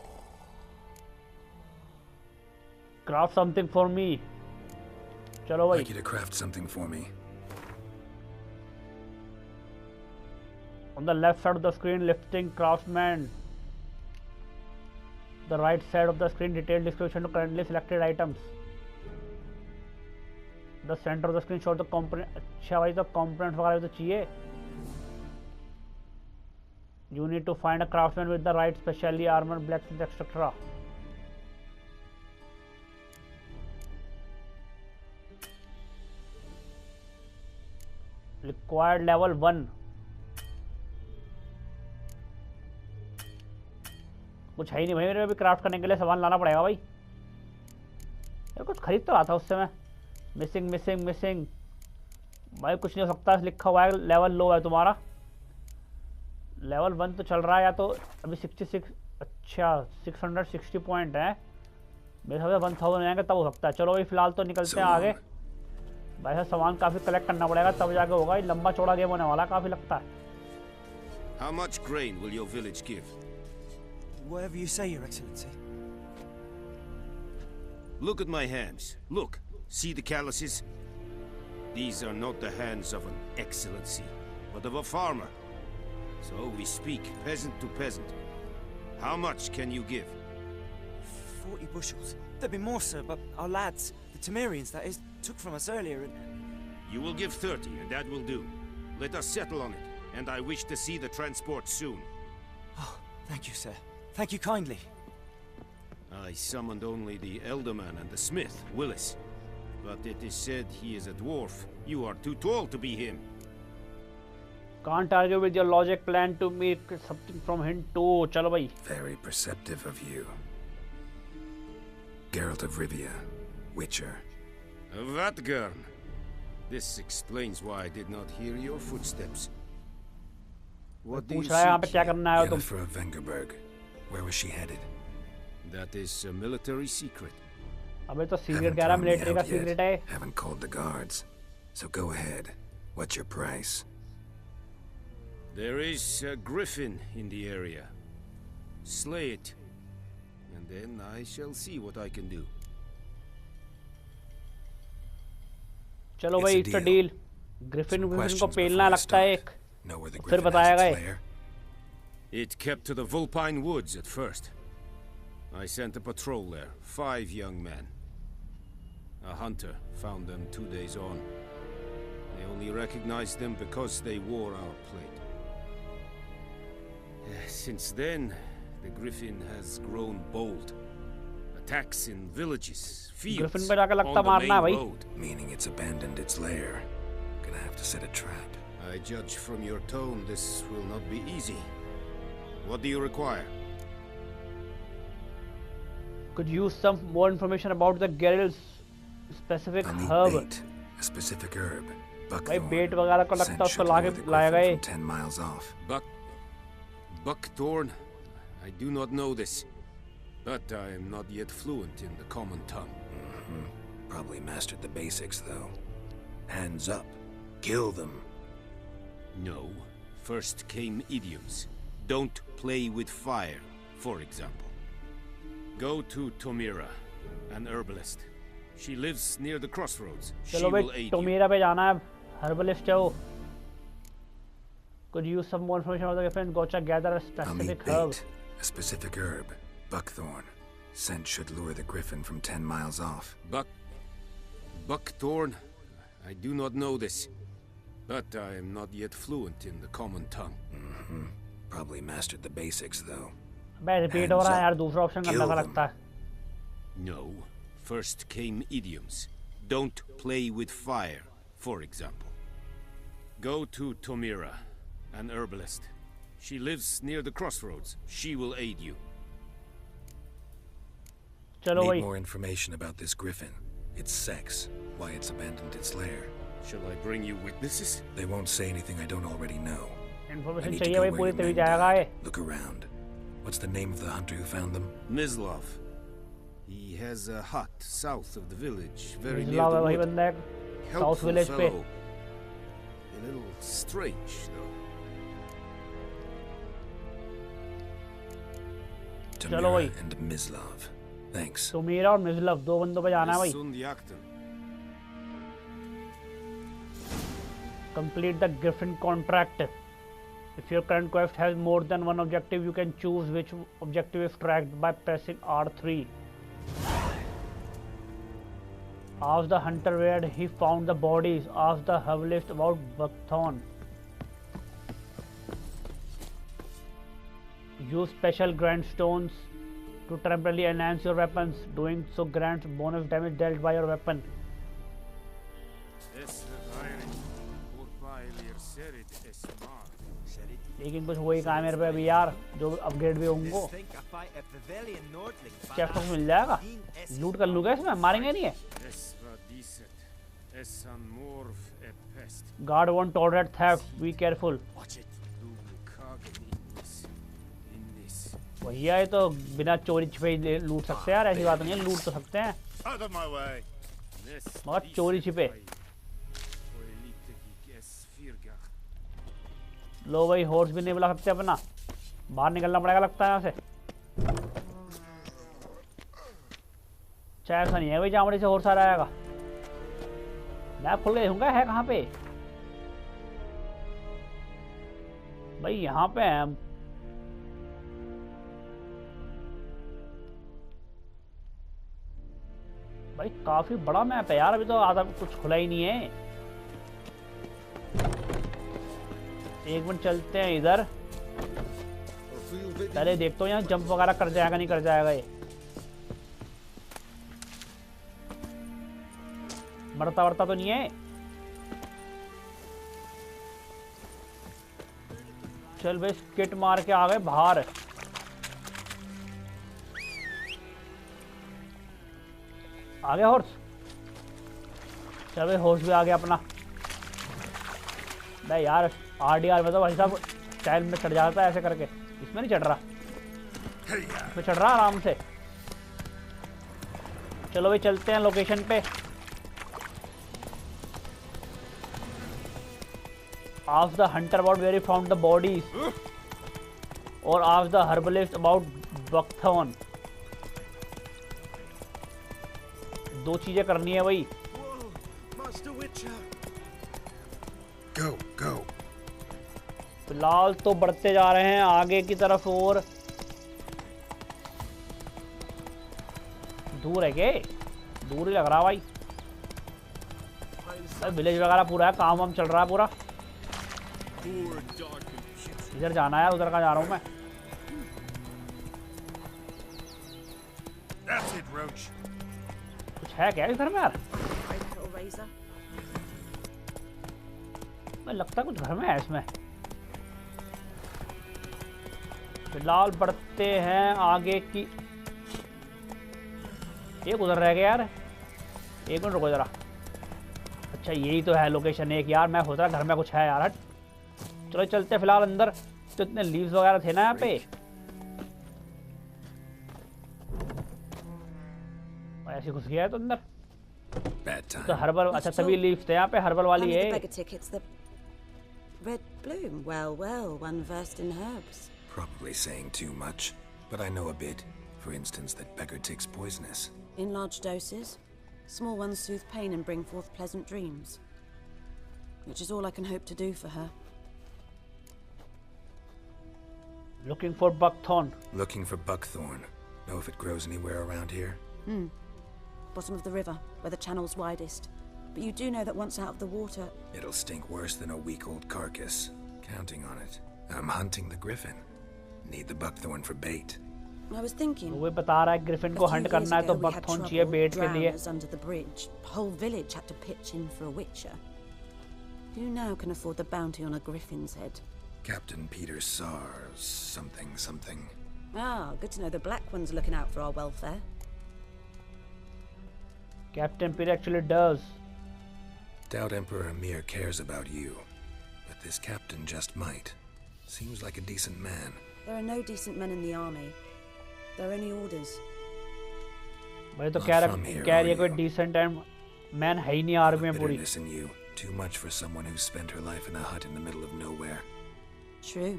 Craft something for me. चलो भाई। I'd like you to craft something for me. On the left side of the screen, lifting craftsman. The right side of the screen, detailed description of currently selected items. The center of the screen shows the component. अच्छा भाई तो components वगैरह तो चाहिए। You need to find a craftsman with the right specially armored blacksmith etc. Required level 1. कुछ है ही नहीं भाई मेरे में भी क्राफ्ट करने के लिए सामान लाना पड़ेगा भाई। यार कुछ खरीद तो रहा था उससे मैं। मिसिंग भाई कुछ नहीं हो सकता। लिखा हुआ है लेवल लो है तुम्हारा। लेवल 1 तो चल रहा है या तो अभी 66। अच्छा 660 पॉइंट है। मेरे हिसाब से 1000 आएंगे तब हो सकता है। चलो भाई फिलहाल तो निकलते हैं आगे। भाई साहब सामान काफ़ी कलेक्ट करना पड़ेगा तब जाके होगा। ये लंबा चौड़ा गेम होने वाला काफ़ी लगता है। How much grain will your village give? Whatever you say, Your Excellency. Look at my hands. Look. See the calluses? These are not the hands of an excellency, but of a farmer. So we speak peasant to peasant. How much can you give? 40 bushels. There'd be more, sir, but our lads, the Temerians, that is, took from us earlier and... You will give 30, and that will do. Let us settle on it. and I wish to see the transport soon. Oh, thank you, sir. Thank you kindly. I summoned only the Elderman and the smith, Willis. But it is said he is a dwarf. You are too tall to be him. Can't argue with your logic. Plan to make something from him too. Chalo bhai. Very perceptive of you. Geralt of Rivia, Witcher. Vatgern. This explains why I did not hear your footsteps. What do you seek? Yennefer of Vengerberg. Where was she headed? That is a military secret. अबे तो secret कह रहा military का secret है. Haven't called the guards. So go ahead. What's your price? There is a griffin in the area. Slay it, and then I shall see what I can do. चलो भाई, it's a deal. Griffin को पेलना लगता है एक. फिर बताएगा ये. It kept to the Vulpine Woods at first. I sent a patrol there, 5 young men. A hunter found them 2 days on. I only recognized them because they wore our plate. Since then, the griffin has grown bold. Attacks in villages, fields, on the main road. Meaning it's abandoned its lair. Gonna have to set a trap. I judge from your tone this will not be easy. What do you require? Could use some more information about the Geralt's specific herb. Bait, a specific herb. भाई bait वगैरह को लगता है उसको लाएगा ये. 10 miles off. Buckthorn? I do not know this, but I am not yet fluent in the common tongue. Probably mastered the basics, though. Hands up. Kill them. No. First came idioms. Don't play with fire, for example. Go to Tomira, an herbalist. She lives near the crossroads. She will aid you. Tomira पे जाना है, herbalist है वो. Could you use some more information about the different gotcha? Gather a specific herb. A specific herb, buckthorn. Scent should lure the griffin from 10 miles off. Buckthorn? I do not know this, but I am not yet fluent in the common tongue. Probably mastered the basics, though. Bay repeat हो रहा है यार, दूसरा option करने का लगता है. No. First came idioms. Don't play with fire, for example. Go to Tomira, an herbalist. She lives near the crossroads. She will aid you. Need more information about this griffin. Its sex, why it's abandoned its lair. Shall I bring you witnesses? They won't say anything I don't already know. Information चाहिए भाई, पूरी तभी जाएगा ये. Look around. What's the name of the hunter who found them? Mislav. He has a hut south of the village, very near Mislav the है वही wood. बंदा है, south village पे. A little strange, though. Tomira and Mislav. Thanks. Tomira और Mislav, दो बंदों पे जाना है भाई. Complete the Griffin contract. If your current quest has more than one objective, you can choose which objective is tracked by pressing R3. Ask the hunter where he found the bodies. Ask the herbalist about buckthorn. Use special grindstones to temporarily enhance your weapons. Doing so grants bonus damage dealt by your weapon. लेकिन कुछ वही काम है मेरे पे अभी यार, जो अपग्रेड भी होंगे. चेस्ट बॉक्स मिल जाएगा, लूट कर लूँगा इसमें, मारेंगे नहीं है. Guard won't tolerate theft, be careful. भैया ये तो बिना चोरी छिपे लूट सकते हैं यार, ऐसी बात नहीं है, लूट तो सकते हैं मगर चोरी छिपे. लो भाई, हॉर्स भी नहीं बुला सकते अपना, बाहर निकलना पड़ेगा लगता है यहाँ से. चाहे ऐसा नहीं है भाई जामड़ी से हॉर्स आ जाएगा. मैप खुल गए होंगे, है कहाँ पे भाई? यहाँ पे है हम. भाई काफी बड़ा मैप है यार, अभी तो आधा कुछ खुला ही नहीं है. एक मिनट चलते हैं इधर, पहले देखता हूँ यहाँ जंप वगैरह कर जाएगा नहीं कर जाएगा ये। मरता वरता तो नहीं है। चल भाई स्किट मार के आ गए बाहर। आ गया हॉर्स। चल भाई हॉर्स भी आ गया अपना। नहीं यार RDR में तो भाई साहब स्टाइल में चढ़ जाता है ऐसे करके, इसमें नहीं चढ़ रहा, इसमें चढ़ रहा आराम से। चलो भाई चलते हैं लोकेशन पे। Ask the hunter about where he found the bodies, or ask the herbalist about buckthorn. दो चीजें करनी है भाई। Go, go. फिलहाल तो बढ़ते जा रहे हैं आगे की तरफ। और दूर है के? दूर ही लग रहा भाई। विलेज वगैरह पूरा है, काम वाम चल रहा है पूरा। इधर जाना है, उधर का जा रहा हूँ मैं। कुछ है क्या इधर में यार? मैं लगता कुछ घर में है इसमें। फिलहाल बढ़ते हैं आगे की। एक उधर रह गया यार, एक मिनट रुको जरा। अच्छा यही तो है लोकेशन एक यार, मैं सोच रहा घर में कुछ है यार। हट चलो चलते फिलहाल अंदर। तो इतने लीव्स वगैरह थे ना यहाँ पे, ऐसे घुस गया है तो अंदर। तो हर्बल, अच्छा तभी लीव्स थे यहाँ पे, हर्बल वाली है। Red bloom. Well, well, one versed in herbs. Probably saying too much, but I know a bit. For instance, that beggar tick's poisonous. In large doses, small ones soothe pain and bring forth pleasant dreams. Which is all I can hope to do for her. Looking for buckthorn. Looking for buckthorn. Know if it grows anywhere around here? Bottom of the river, where the channel's widest. But you do know that once out of the water... It'll stink worse than a week-old carcass. Counting on it. I'm hunting the griffin. Need the buckthorn for bait. I was thinking... वो बता रहा है Griffin को Hunt करना है तो buckthorn चाहिए बेट के लिए। Under the bridge. The whole village had to pitch in for a witcher. Who now can afford the bounty on a griffin's head? Captain Peter Sars, something. Ah, good to know the Black One's looking out for our welfare. Captain Peter actually does. Doubt Emperor Amir cares about you, but this captain just might. Seems like a decent man. There are no decent men in the army. There are only orders. भाई तो कह रही है कोई decent man है ही नहीं army में पूरी। Bitterness in you, too much for someone who spent her life in a hut in the middle of nowhere. True.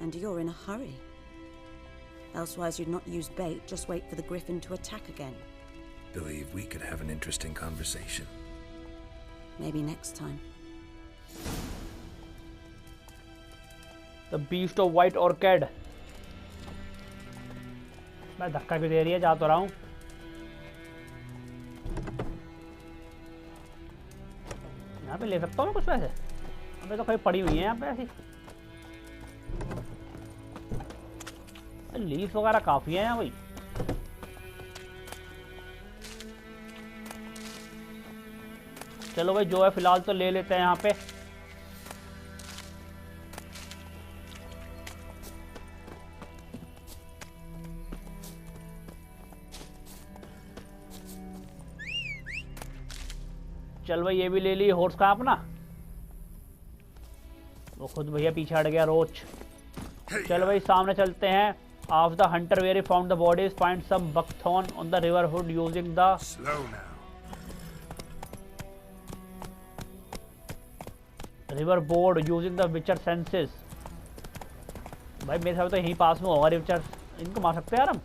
And you're in a hurry. Elsewise you'd not use bait, just wait for the griffin to attack again. Believe we could have an interesting conversation. Maybe next time. The beast of white orchid. मैं धक्का क्यों दे रही है, जा तो रहा हूँ। यहाँ पे ले सकता हूँ कुछ पैसे? अबे तो कहीं पड़ी हुई है यहाँ पे ऐसी। लीफ वगैरह काफी है यहाँ भाई। चलो भाई जो है फिलहाल तो ले लेते हैं यहाँ पे। चल भाई ये भी ले ली। हॉर्स कहाँ अपना? वो खुद भैया पीछे हट गया रोच। चल भाई सामने चलते हैं। Of the hunter where he found the bodies, find some buckthorn on the river hood using the river board using the witcher senses. भाई मेरे साथ तो यहीं पास में होगा रिवर। इनको मार सकते हैं यार हम।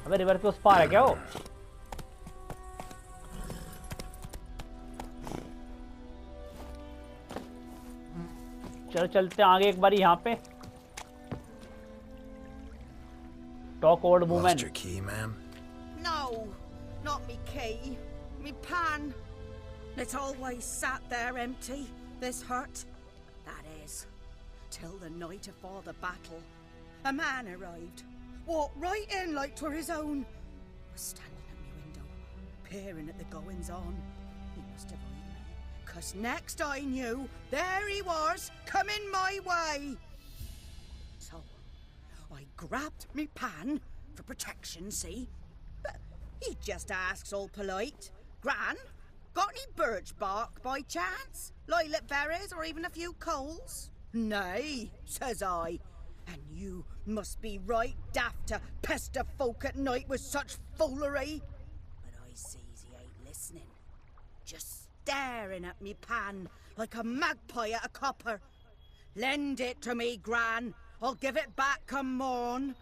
अबे रिवर के उस पार है क्या वो? चलो चलते हैं आगे एक बार यहाँ पे। Talk old woman. Lost your key, ma'am? No, not me key. Me pan. It's always sat there empty, this hut. That is, till the night afore the battle. A man arrived, walked right in like 'twere his own. Was standing at me window, peering at the goings-on. He must have eyed me, 'cause next I knew, there he was, coming my way. So, I grabbed me pan, for protection, see? But he just asks all polite, Gran, got any birch bark by chance? Lilac berries or even a few coals? Nay, says I. And you must be right daft to pester folk at night with such foolery. But I sees he ain't listening. Just staring at me pan like a magpie at a copper. Lend it to me, Gran. I'll give it back come morn.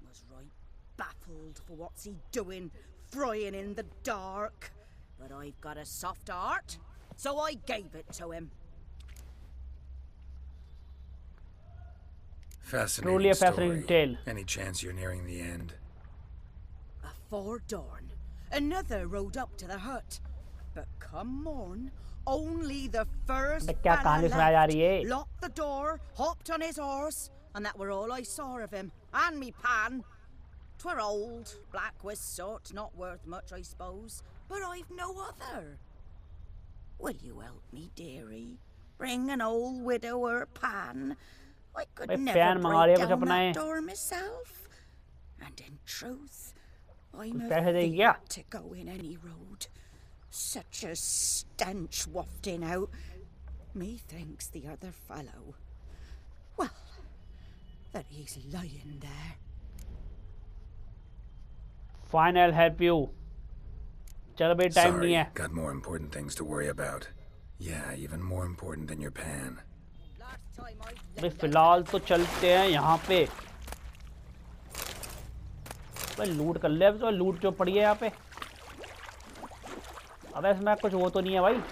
Was right baffled for what's he doing, frying in the dark. But I've got a soft heart, so I gave it to him. Fascinating Truly a fascinating story. tale. Any chance you're nearing the end? Afore dawn, another rode up to the hut. But come morn, only the first क्या कहानी सुनाई जा रही है? locked the door, hopped on his horse, and that were all I saw of him. And me pan. 'Twere old, black with soot, not worth much, I suppose. But I've no other. Will you help me, dearie? Bring an old widower pan. I could never break down that door myself. And in truth, I'm afraid to go in any road. Such a stench wafting out. Methinks the other fellow, well, that he's lying there. Fine, I'll help you. चलो भाई time नहीं है. Got more important things to worry about. Yeah, even more important than your pan. भाई फिलहाल तो चलते हैं यहाँ पे. भाई लूट कर ले. अब तो लूट जो पड़ी है यहाँ पे. अब इसमें कुछ वो तो नहीं है भाई.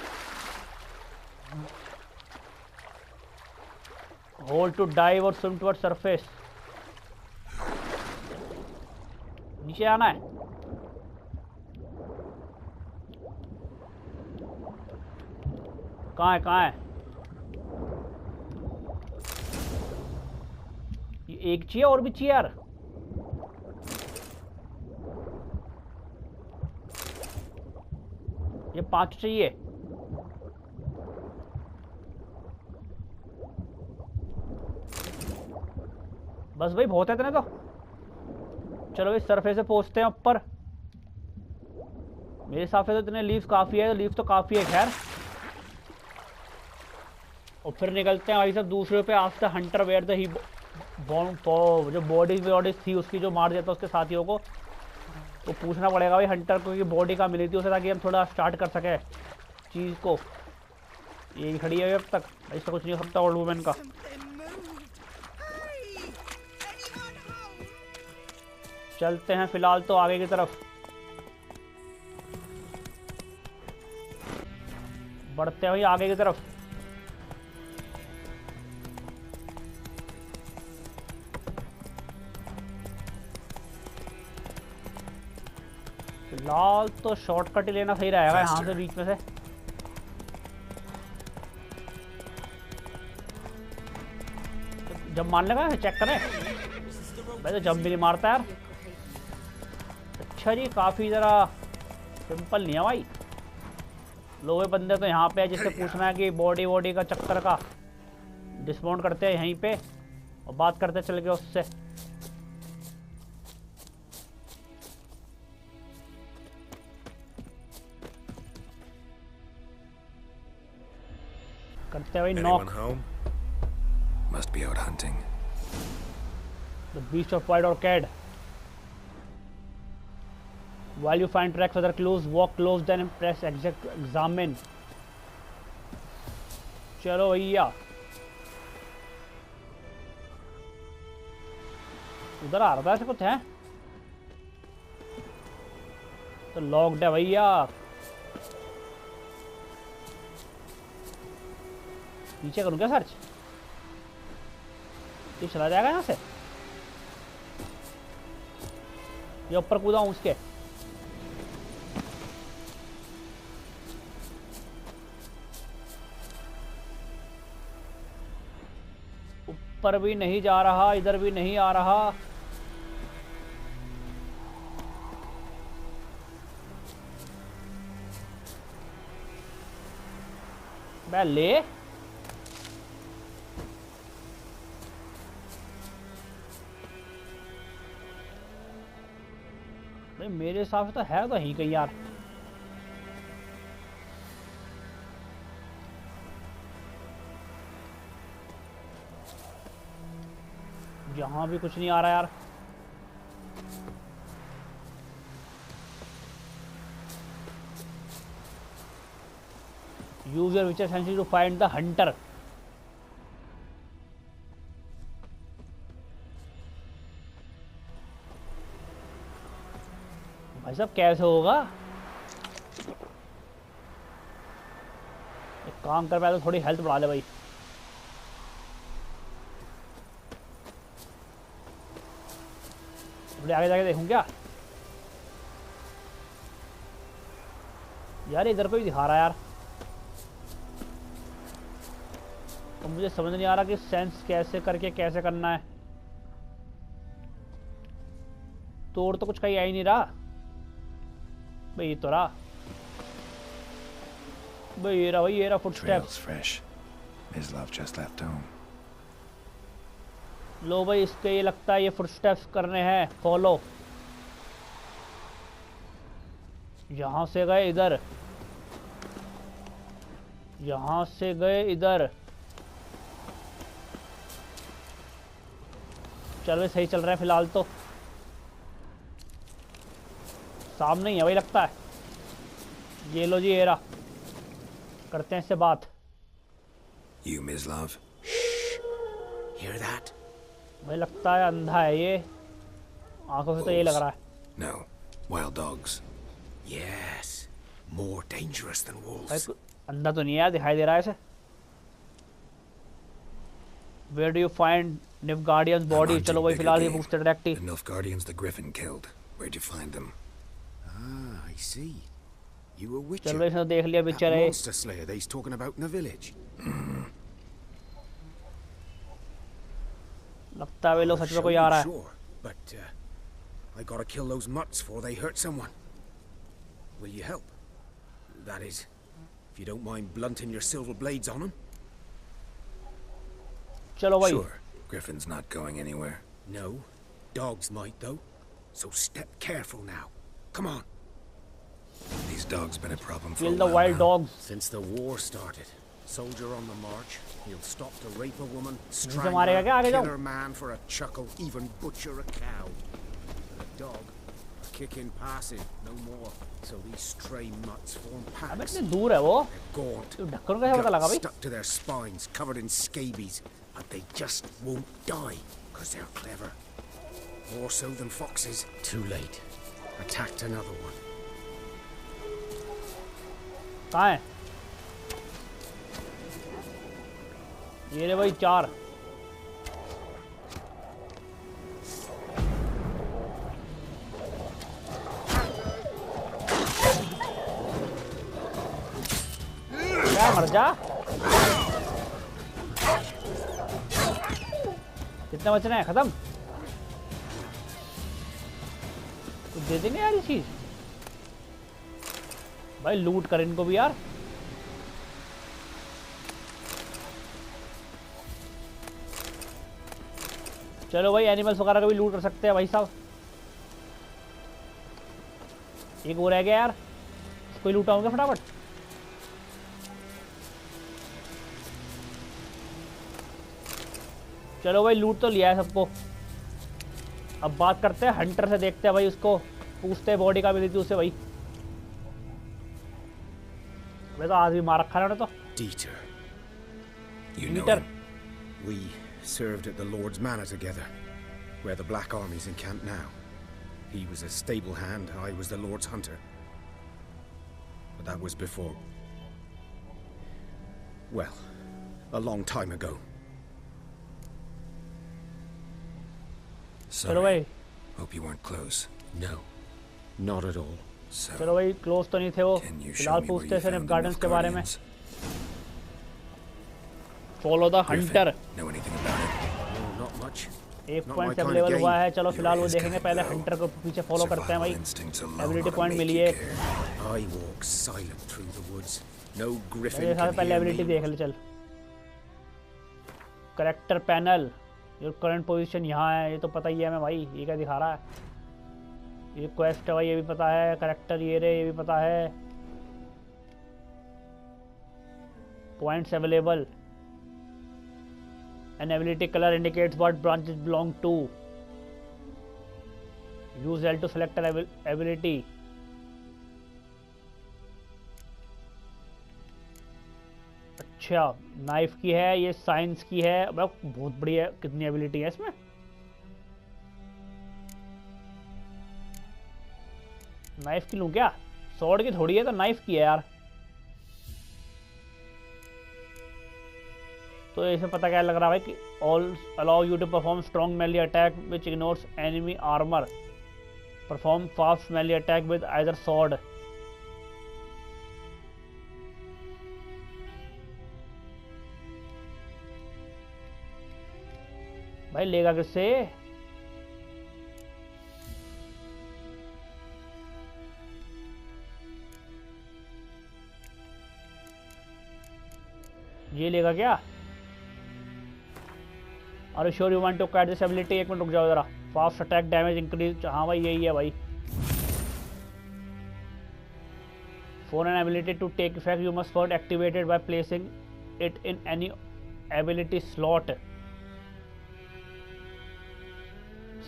Hold to dive or swim towards surface. नीचे आना है. कहाँ है कहाँ है? ये एक चाहिए और भी चाहिए यार. ये 5 चाहिए. बस भाई बहुत है इतने तो. चलो इस सरफेस से पहुंचते हैं ऊपर. मेरे हिसाब से तो इतने लीव्स काफ़ी है. लीव्स तो काफ़ी है खैर. और फिर निकलते हैं भाई सब दूसरे पे. आफ्टर हंटर वेयर द ही जो बॉडीज थी उसकी जो मार दिया था उसके साथियों को. तो पूछना पड़ेगा भाई हंटर को कि बॉडी कहाँ मिली थी उसे, ताकि हम थोड़ा स्टार्ट कर सके चीज़ को. यही खड़ी है अब तक. ऐसा कुछ नहीं हो सकता ओल्ड वुमेन का. चलते हैं फिलहाल तो आगे की तरफ. बढ़ते हैं भाई आगे की तरफ. फिलहाल तो शॉर्टकट ही लेना सही रहेगा यहाँ से बीच में से. जब मान लगा चेक करें. भाई तो जंप भी नहीं मारता यार. अच्छा जी काफ़ी ज़रा सिंपल नहीं है भाई. लोहे बंदे तो यहाँ पे है जिससे पूछना है कि बॉडी का चक्कर का. डिस्माउंट करते हैं यहीं पे और बात करते चल गए उससे. करते हैं भाई knock. Must be out hunting. The beast of white orchid. While you find tracks other clues, walk close then press examine. चलो भैया. उधर आ रहा था ऐसे कुछ है तो लॉक्ड है भैया. नीचे करूँ क्या सर्च? ये चला जाएगा यहाँ से. ये ऊपर कूदा हूँ उसके. ऊपर भी नहीं जा रहा, इधर भी नहीं आ रहा। बे ले। भाई मेरे हिसाब से तो है तो यहीं कहीं यार। यहाँ भी कुछ नहीं आ रहा यार। Use your witcher senses to find the hunter. भाई साहब कैसे होगा? एक काम कर, पहले थोड़ी हेल्थ बढ़ा ले भाई। थोड़ी आगे जाके देखूं क्या? यार इधर को ही दिखा रहा है यार। तो मुझे समझ नहीं आ रहा कि सेंस कैसे करके कैसे करना है। तोड़ तो कुछ कहीं आ ही नहीं रहा भाई। ये तो रहा भाई, ये रहा भाई, ये रहा फुटस्टेप्स। लो भाई, इसके ये लगता है ये फुटस्टेप्स करने हैं फॉलो। यहां से गए इधर, यहां से गए इधर। चल भाई सही चल रहा है फिलहाल तो। सामने ही है भाई लगता है। ये लो जी, ये रहा। करते हैं इससे बात। You, Mislav? Hear that? भाई लगता है अंधा है ये, आंखों से तो ये लग रहा है। No, wild dogs. Yes, more dangerous than wolves. अंधा तो नहीं है, दिखाई दे रहा है इसे। Where do you find Nilfgaardion's body? चलो भाई फिलहाल ये पूछते directly. The Nilfgaardians the Griffin killed. Where'd you find them? Ah, I see. You were witcher. चलो इसने देख लिया बेचारा। That monster slayer that he's talking about in the village. लगता है वे लोग सच में कोई आ रहा है। Sure, but I gotta kill those mutts before they hurt someone. Will you help? That is, if you don't mind blunting your silver blades on them. चलो भाई। Sure. Griffin's not going anywhere. No, dogs might though. So step careful now. Come on. These dogs been a problem for Kill a the while wild now. dogs. Since the war started, soldier on the march, he'll stop to rape a woman, मारेगा strangle क्या? आगे her, जाओ। kill her man for a chuckle, even butcher a cow. And a dog, a kick in passing, no more. So these stray mutts form अब packs. इतनी दूर है वो। They're gaunt, ढक्कन कैसे पता लगा भाई? stuck to their spines, covered in scabies, but they just won't die, because they're clever. More so than foxes. Too late. Attacked another one. कहाँ है? ये रे भाई 4। क्या मर जा? कितने बचने हैं? खत्म? कुछ दे देंगे यार ये चीज। भाई लूट कर इनको भी यार। चलो भाई एनिमल्स वगैरह का भी लूट कर सकते हैं भाई साहब। एक वो रह गया यार, इसको ही लूटाऊंगा फटाफट। चलो भाई लूट तो लिया है सबको। अब बात करते हैं हंटर से, देखते हैं भाई उसको पूछते हैं बॉडी का भी देती उससे भाई। मैं तो आज भी मार रखा है तो। Dieter. You know Dieter. him? We served at the Lord's Manor together, where the Black Army's encamped now. He was a stable hand, I was the Lord's hunter. But that was before... well, a long time ago. चलो भाई। Hope you weren't close. No, not at all. So, चलो भाई close तो नहीं थे वो। can you show फिलहाल me where पूछते you हैं found the गार्डन्स के बारे में। Nilfgaardians? Follow the Griffin, Hunter. know anything about it? not much. एक Not पॉइंट my से kind of अवेलेबल game. हुआ है, चलो Your फिलहाल वो ears देखेंगे, can't पहले go. हंटर को पीछे फॉलो करते हैं भाई। Survival instincts alone ability ought to point make मिली you है। care. I walk silent through the woods. No griffin मेरे साथ can पहले hear एबिलिटी me. देख ले चल। Character panel, your current position यहाँ है, ये तो पता ही है हमें भाई। ये क्या दिखा रहा है? ये क्वेस्ट है भाई, ये भी पता है। करेक्टर ये रे, ये भी पता है। Points available. An ability color indicates what branches belong to. Use L to select an ability. अच्छा, नाइफ की है, ये साइंस की है। बहुत बड़ी है। कितनी एबिलिटी है इसमें? नाइफ की लूं क्या? स्वॉर्ड की थोड़ी है, तो नाइफ की है यार। तो इसमें पता क्या लग रहा है कि all allow you to perform strong melee attack which ignores enemy armour, perform fast melee attack with either sword. भाई लेगा किससे? ये लेगा क्या? Are you sure you want to acquire this ability? एक मिनट रुक जाओ जरा। फास्ट अटैक डैमेज इंक्रीज, हाँ भाई यही है भाई। For an ability to take effect, you must first activate it by placing it in any ability slot.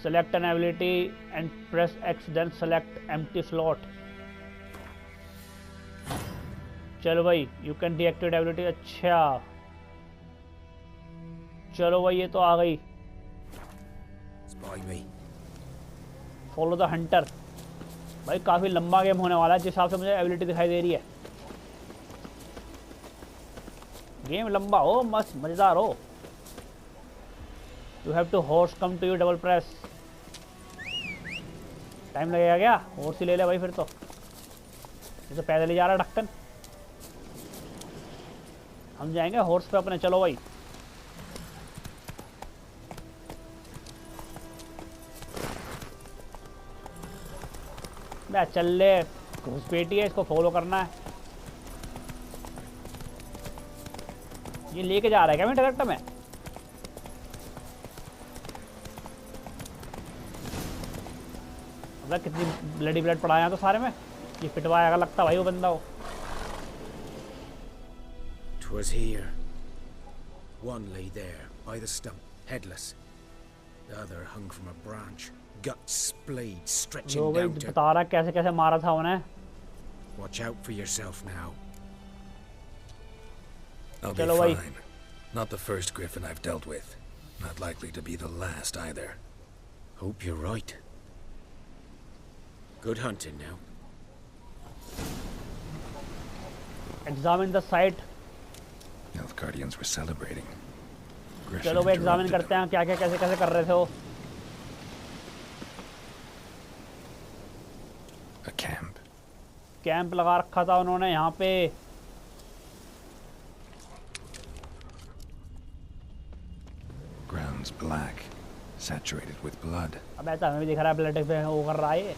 Select an ability and press X, then select empty slot. चलो भाई, you can deactivate ability। अच्छा चलो भाई, ये तो आ गई। Follow the Hunter. भाई काफी लंबा गेम होने वाला है जिस हिसाब से मुझे एबिलिटी दिखाई दे रही है। गेम लंबा हो, मस्त मजेदार हो। You have to horse come to you, double press. Time लगेगा क्या? हॉर्स ही ले ले भाई फिर तो। ये तो पैदल ही जा रहा है ढक्कन। हम जाएंगे हॉर्स पे अपने। चलो भाई। चल ले, घुसपैठी है, इसको फॉलो करना है। ये लेके जा रहा है क्या मैं डायरेक्ट में? मतलब कितनी ब्लडी ब्लड पड़ा है तो सारे में। ये पिटवाएगा लगता भाई वो बंदा हो। Twas here. One lay there by the stump, headless. The other hung from a branch, guts splayed, stretching down to... बता रहा कैसे कैसे मारा था उन्हें। Watch out for yourself now. I'll be fine. Not the first griffin I've dealt with. Not likely to be the last either. Hope you're right. Good hunting now. Examine the site. Elf Guardians were celebrating. चलो भाई examine करते हैं क्या क्या कैसे कैसे कर रहे थे वो। A camp. कैंप लगा रखा था उन्होंने यहाँ पे। Ground's black, saturated with blood. अब ऐसा हमें भी दिख रहा है ब्लड पे वो कर रहा है ये।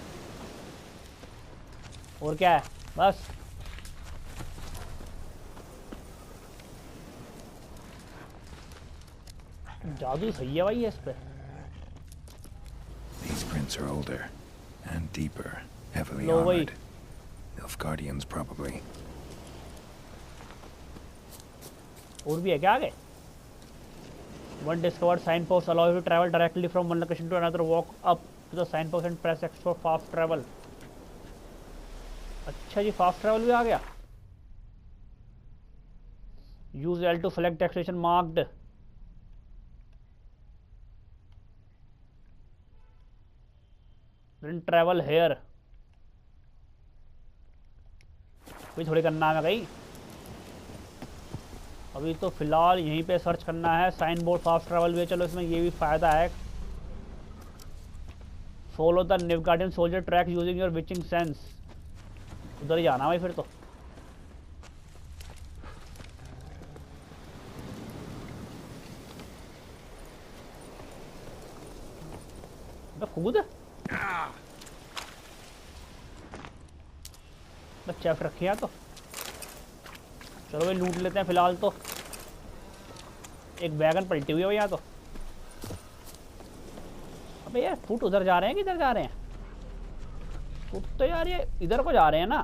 और क्या है? बस जादू सही है भाई इस पे। These prints are older and deeper, heavily लो भाई। armored. Elf Guardians probably. और भी है क्या आगे? One discovered signpost allows you to travel directly from one location to another. Walk up to the signpost and press X for fast travel. अच्छा जी, fast travel भी आ गया। Use L to select destination marked. Then travel here. कोई थोड़ी करना है कहीं। अभी तो फिलहाल यहीं पे सर्च करना है। साइन बोर्ड फास्ट ट्रैवल भी है। चलो इसमें ये भी फायदा है। Follow the Nilfgaardian soldier track using your witching sense. उधर ही जाना भाई फिर तो। कूद चेफ रखिए तो चलो भाई लूट लेते हैं फिलहाल तो। एक वैगन पलटी हुई है यहाँ तो। अबे यार फुट उधर जा रहे हैं किधर जा रहे हैं? फुट तो यार ये इधर को जा रहे हैं ना।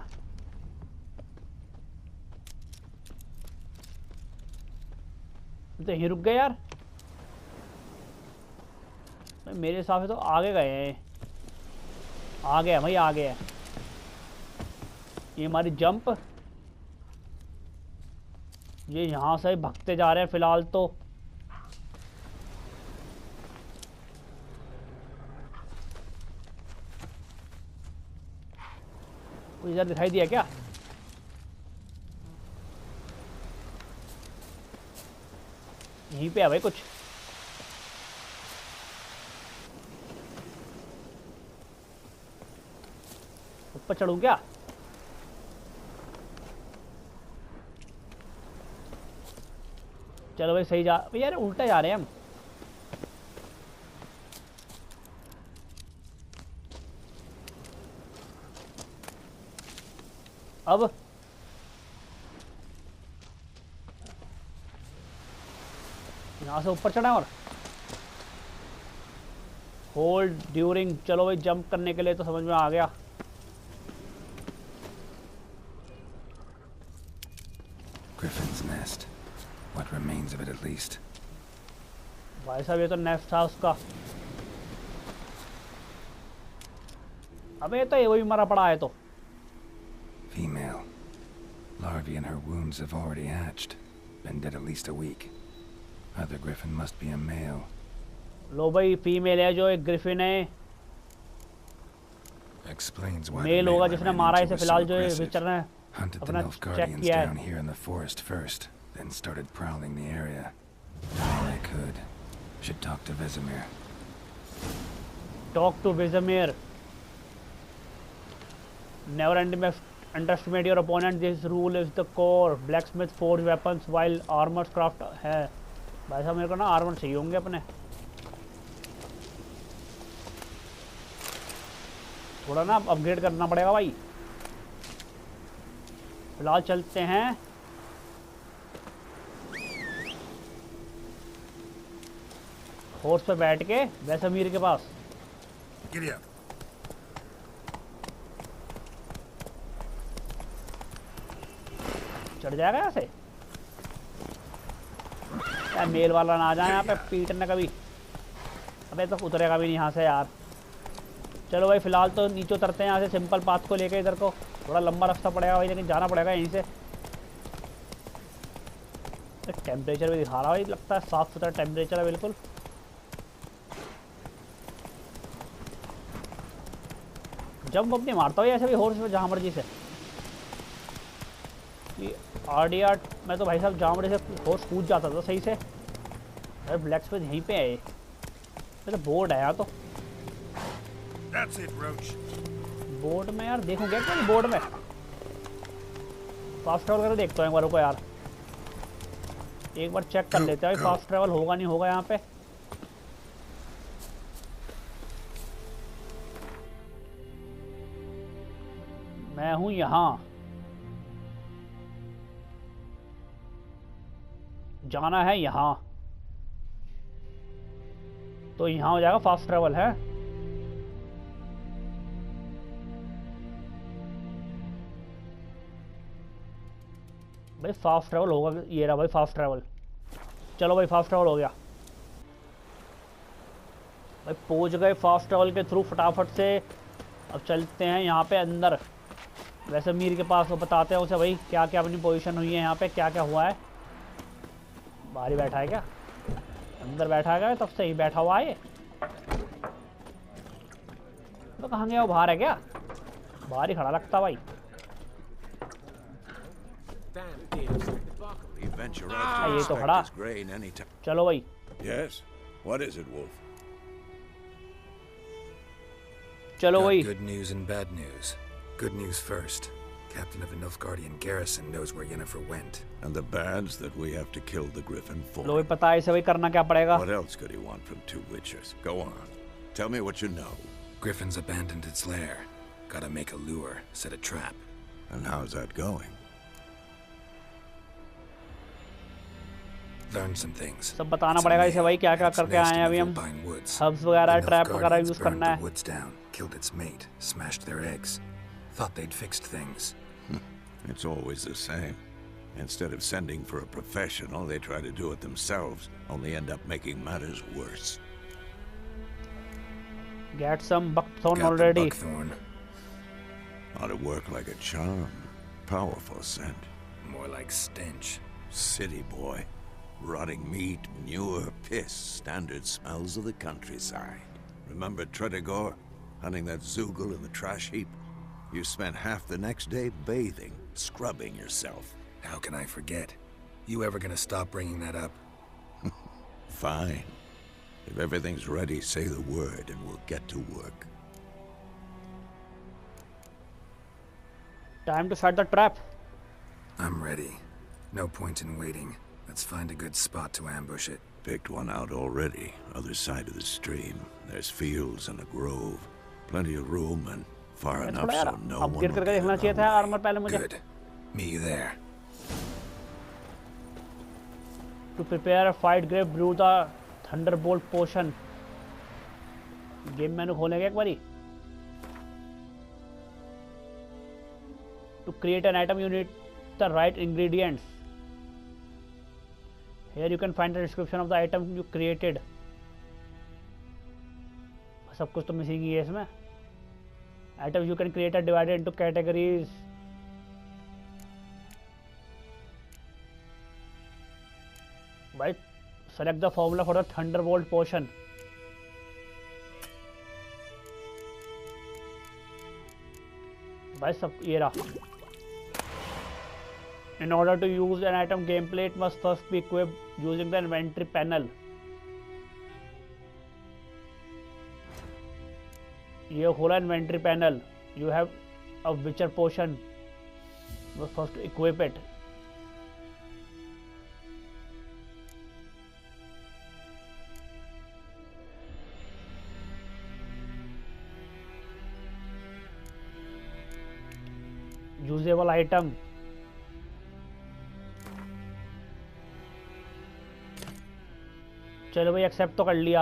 तो यहीं रुक गए यार। मेरे हिसाब से तो आगे गए हैं। आ गया भाई आ गया। ये हमारी जंप। ये यहाँ से भागते जा रहे हैं फिलहाल तो। कोई इधर दिखाई दिया क्या? यहीं पे है भाई कुछ। ऊपर चढ़ूं क्या? चलो भाई सही जा यार उल्टा जा रहे हैं हम। अब यहाँ से ऊपर चढ़ा और होल्ड ड्यूरिंग। चलो भाई जंप करने के लिए तो समझ में आ गया। Griffin's nest. What remains of it at least. भाई साहब ये तो नेस्ट था उसका। अबे ये तो ये वही मरा पड़ा है तो। Female. Larvae in her wombs have already hatched. Been dead at least a week. Other griffin must be a male. लो भाई फीमेल है जो एक ग्रिफिन है। Explains why मेल होगा जिसने मारा इसे फिलहाल जो विचर रहे हैं। Hunted the अपना Nilfgaardians किया है। down here in the forest first, then started prowling the area. All I could. Should talk to Vesemir. Talk to Vesemir. Never underestimate your opponent. This rule is the core. Blacksmith forge weapons while armor craft है। भाई साहब मेरे को ना armour चाहिए होंगे अपने। थोड़ा ना अपग्रेड करना पड़ेगा भाई। फिलहाल चलते हैं। हॉर्स पे बैठ के वैसमीर के पास। चढ़ जाएगा यहाँ से। यार मेल वाला ना आ जाए यहाँ पे पीटने कभी। अबे तो उतरेगा भी नहीं यहाँ से यार। चलो भाई फिलहाल तो नीचे उतरते हैं यहाँ से सिंपल पाथ को लेके। इधर को थोड़ा लंबा रास्ता पड़ेगा भाई लेकिन जाना पड़ेगा यहीं से। टेम्परेचर भी दिखा रहा भाई लगता है साफ सुथरा टेम्परेचर है बिल्कुल। जंप अपनी मारता हूँ ऐसे भी हॉर्स में जहाँ मर्जी से। RDR मैं तो भाई साहब जहाँ मर्जी से हॉर्स कूद जाता था सही से। अरे ब्लैक स्मिथ यहीं पे है। तो बोर्ड है यार तो। That's it, Roach. बोर्ड में यार देखूंगा क्या बोर्ड में। फास्ट ट्रैवल करके देखता हूँ एक बार को यार। एक बार चेक कर लेते हैं फास्ट ट्रैवल होगा नहीं होगा यहाँ पे। मैं हूँ यहाँ। जाना है यहाँ तो यहाँ हो जाएगा फास्ट ट्रैवल है। भाई फास्ट ट्रैवल होगा। ये रहा भाई फास्ट ट्रैवल। चलो भाई फास्ट ट्रैवल हो गया भाई। पहुंच गए फास्ट ट्रैवल के थ्रू फटाफट से। अब चलते हैं यहाँ पे अंदर वैसे मीर के पास। वो बताते हैं उसे भाई क्या क्या अपनी पोजीशन हुई है यहाँ पे क्या क्या हुआ है। बाहर ही बैठा है क्या? अंदर बैठा है तब से ही बैठा हुआ है। तो कहाँ गया वो? बाहर है क्या? बाहर ही खड़ा लगता भाई। ये तो खड़ा। चलो भाई। Yes. What is it, Wolf? चलो भाई। Good news and bad news. Good news first. Captain of the Nilfgaardian garrison knows where Yennefer went. And the bad's that we have to kill the Griffin for. लो भाई पता है इसे भाई करना क्या पड़ेगा। What else could he want from two witchers? Go on. Tell me what you know. Griffin's abandoned its lair. Gotta make a lure, set a trap. And how's that going? Learn some things. सब बताना पड़ेगा इसे भाई क्या क्या करके आए हैं अभी हम हब्स वगैरह ट्रैप वगैरह यूज करना है. Woods down, killed its mate, smashed their eggs. Thought they'd fixed things. It's always the same. Instead of sending for a professional, they try to do it themselves, only end up making matters worse. Get some buckthorn Got the already. buckthorn. Ought to work like a charm. Powerful scent. More like stench. City boy. Rotting meat, manure, piss. Standard smells of the countryside. Remember Tredegor? Hunting that zoogle in the trash heap? You spent half the next day bathing, scrubbing yourself. How can I forget? You ever gonna stop bringing that up? Fine. If everything's ready, say the word and we'll get to work. Time to set the trap. I'm ready. No point in waiting. Let's find a good spot to ambush it. Picked one out already. Other side of the stream. There's fields and a grove. Plenty of room and far enough so no one will get in our way. Good. Meet you there. To prepare a fight grave, brew the Thunderbolt potion. Game menu खोलेंगे एक बारी. To create an item, you need the right ingredients. Here you can find the description of the item you created. सब कुछ तो missing ही है इसमें. Items you can create are divided into categories. Right. Select the formula for the Thunderbolt potion. भाई सब ये रहा. In order to use an item gameplay, it must first be equipped using the inventory panel. ये खोला inventory panel. You have a Witcher potion. You must first equip it. Usable item. चलो भाई accept तो कर लिया.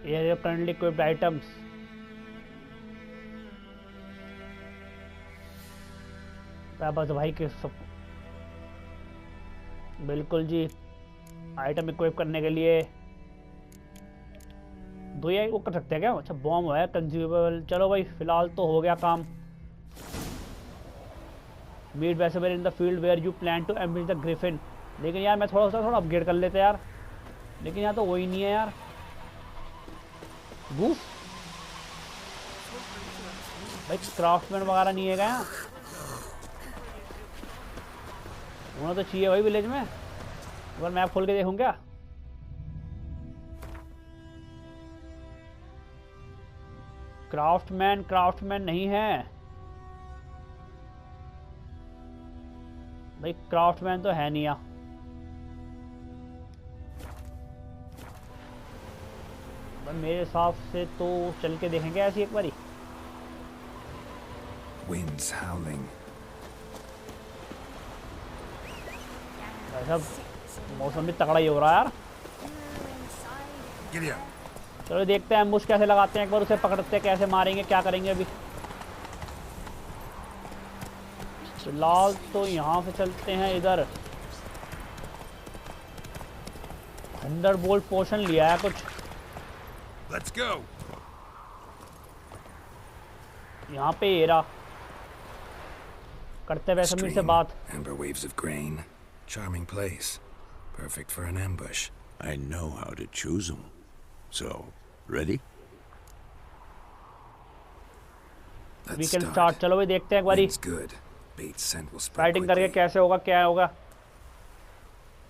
ये currently equipped items. बस भाई के सब बिल्कुल जी. आइटम इक्विप करने के लिए दो ही वो कर सकते हैं क्या? अच्छा बॉम्ब है कंज्यूमेबल. चलो भाई फिलहाल तो हो गया काम. Meet Vesemir in the field where you plan to ambush the griffin. लेकिन यार मैं थोड़ा अपग्रेड कर लेते यार. लेकिन यहाँ तो वही नहीं है यार. गूफ भाई क्राफ्टमैन वगैरह नहीं है क्या? होना तो चाहिए भाई विलेज में. एक बार मैप खोल के देखूँ क्या? क्राफ्टमैन नहीं है भाई. क्राफ्टमैन तो है नहीं यहाँ. मेरे हिसाब से तो चल के देखेंगे ऐसी एक बारी. Winds howling. ऐसा मौसम भी तगड़ा ही हो रहा है यार. चलो देखते हैं एम्बुश कैसे लगाते हैं. एक बार उसे पकड़ते हैं, कैसे मारेंगे, क्या करेंगे अभी. फिलहाल तो यहाँ से चलते हैं इधर. थंडरबोल्ट पोशन लिया है कुछ. Let's go. यहाँ पे एरा करते हैं वैसे से बात. Amber waves of grain. Charming place. Perfect for an ambush. I know how to choose them. So, ready? We can start. चलो भाई देखते हैं एक बारी. Good. Bait scent will spread fighting करके कैसे होगा, क्या होगा.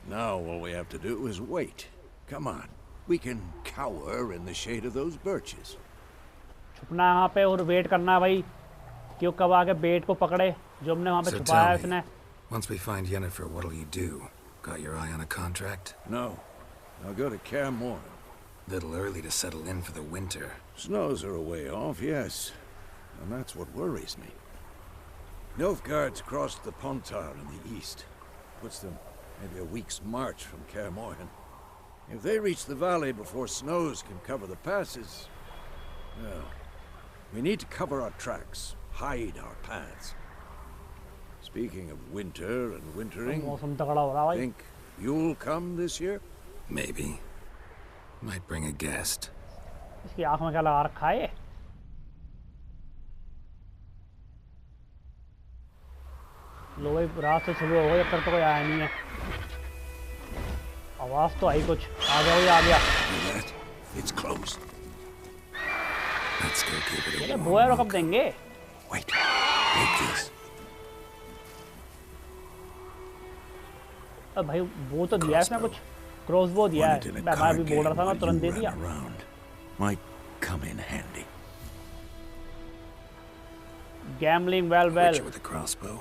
Now all we have to do is wait. Come on. We can cower in the shade of those birches. छुपना यहाँ पे और वेट करना भाई कि वो कब आके बेट को पकड़े जो हमने वहाँ पे छुपाया है उसने. Once we find Yennefer, what'll you do? Got your eye on a contract? No. I'll go to Kaer Morhen. Little early to settle in for the winter. Snows are a way off, yes. And that's what worries me. Nilfgaard's crossed the Pontar in the east. Puts them maybe a week's march from Kaer Morhen. If they reach the valley before snows can cover the passes, well, we need to cover our tracks, hide our paths. Speaking of winter and wintering, think you'll come this year? Maybe. Might bring a guest. इसकी आँख में क्या लगा रखा है? लो भाई रात से सुबह हो गई अब तक तो कोई आया नहीं है. आवाज तो आई कुछ. आ गया वही आ गया. It's close. Let's go give it a ये बोया कब देंगे? Wait. Take this. अब भाई वो तो दिया है इसमें कुछ. क्रॉसबो दिया है. मैं भी बोल रहा था ना तुरंत दे दिया. Might come in handy. Gambling well. With a crossbow.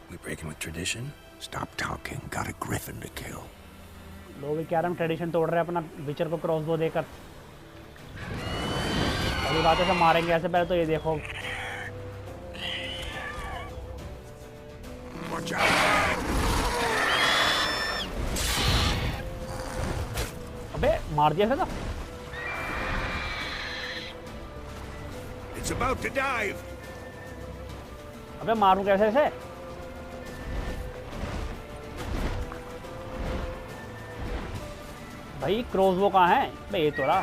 We breaking with tradition? Stop talking. Got a griffin to kill. लोग क्या रहे हैं ट्रेडिशन तोड़ रहे हैं अपना विचर को क्रॉसबो देकर. अभी बात ऐसे मारेंगे ऐसे पहले तो ये देखो. Watch out. अबे मार दिया था. It's about to dive. अबे मारूं कैसे ऐसे? भाई क्रॉसबो कहाँ है? भाई ये तो रहा.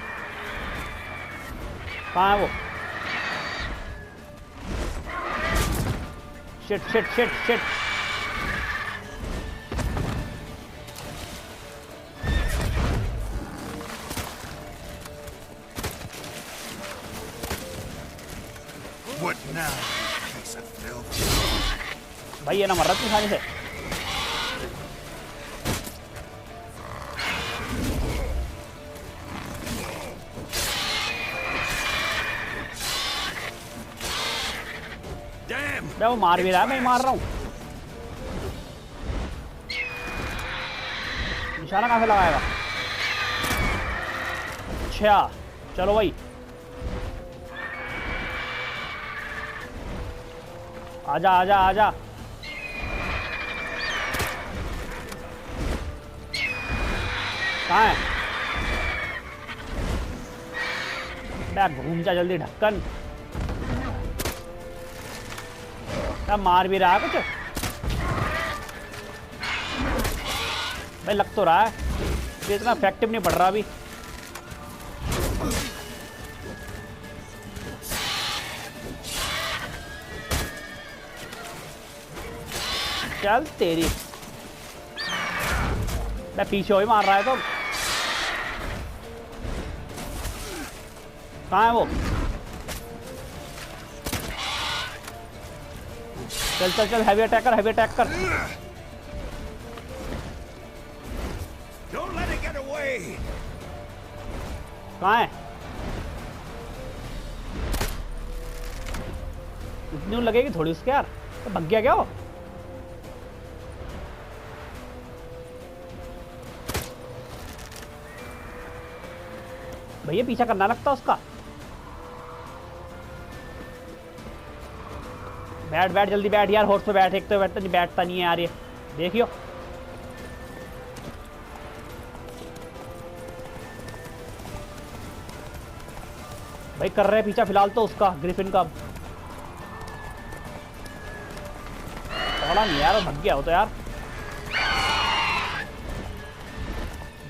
कहाँ है वो? Shit. What now? Piece of filth. भाई ये ना मर रहा तू खाने से. मैं वो मार भी रहा है. मैं मार रहा हूँ. निशाना कहाँ से लगाएगा? अच्छा चलो भाई. आजा. कहाँ है? मैं घूम जा जल्दी ढक्कन. क्या मार भी रहा है कुछ? भाई लग तो रहा है ये इतना इफेक्टिव नहीं पड़ रहा अभी. चल तेरी. मैं पीछे ही मार रहा है तो. कहाँ है वो? चल हैवी अटैक कर. Don't let it get away. कहाँ है? इतनी लगेगी थोड़ी उसके यार. तो भग गया क्या वो? भैया पीछा करना लगता उसका. बैठ जल्दी बैठ यार. हॉर्स पे बैठ. एक तो बैठता नहीं है यार ये. देखियो भाई कर रहे हैं पीछा फिलहाल तो उसका ग्रिफिन का. पकड़ा नहीं यार. भग गया हो तो यार.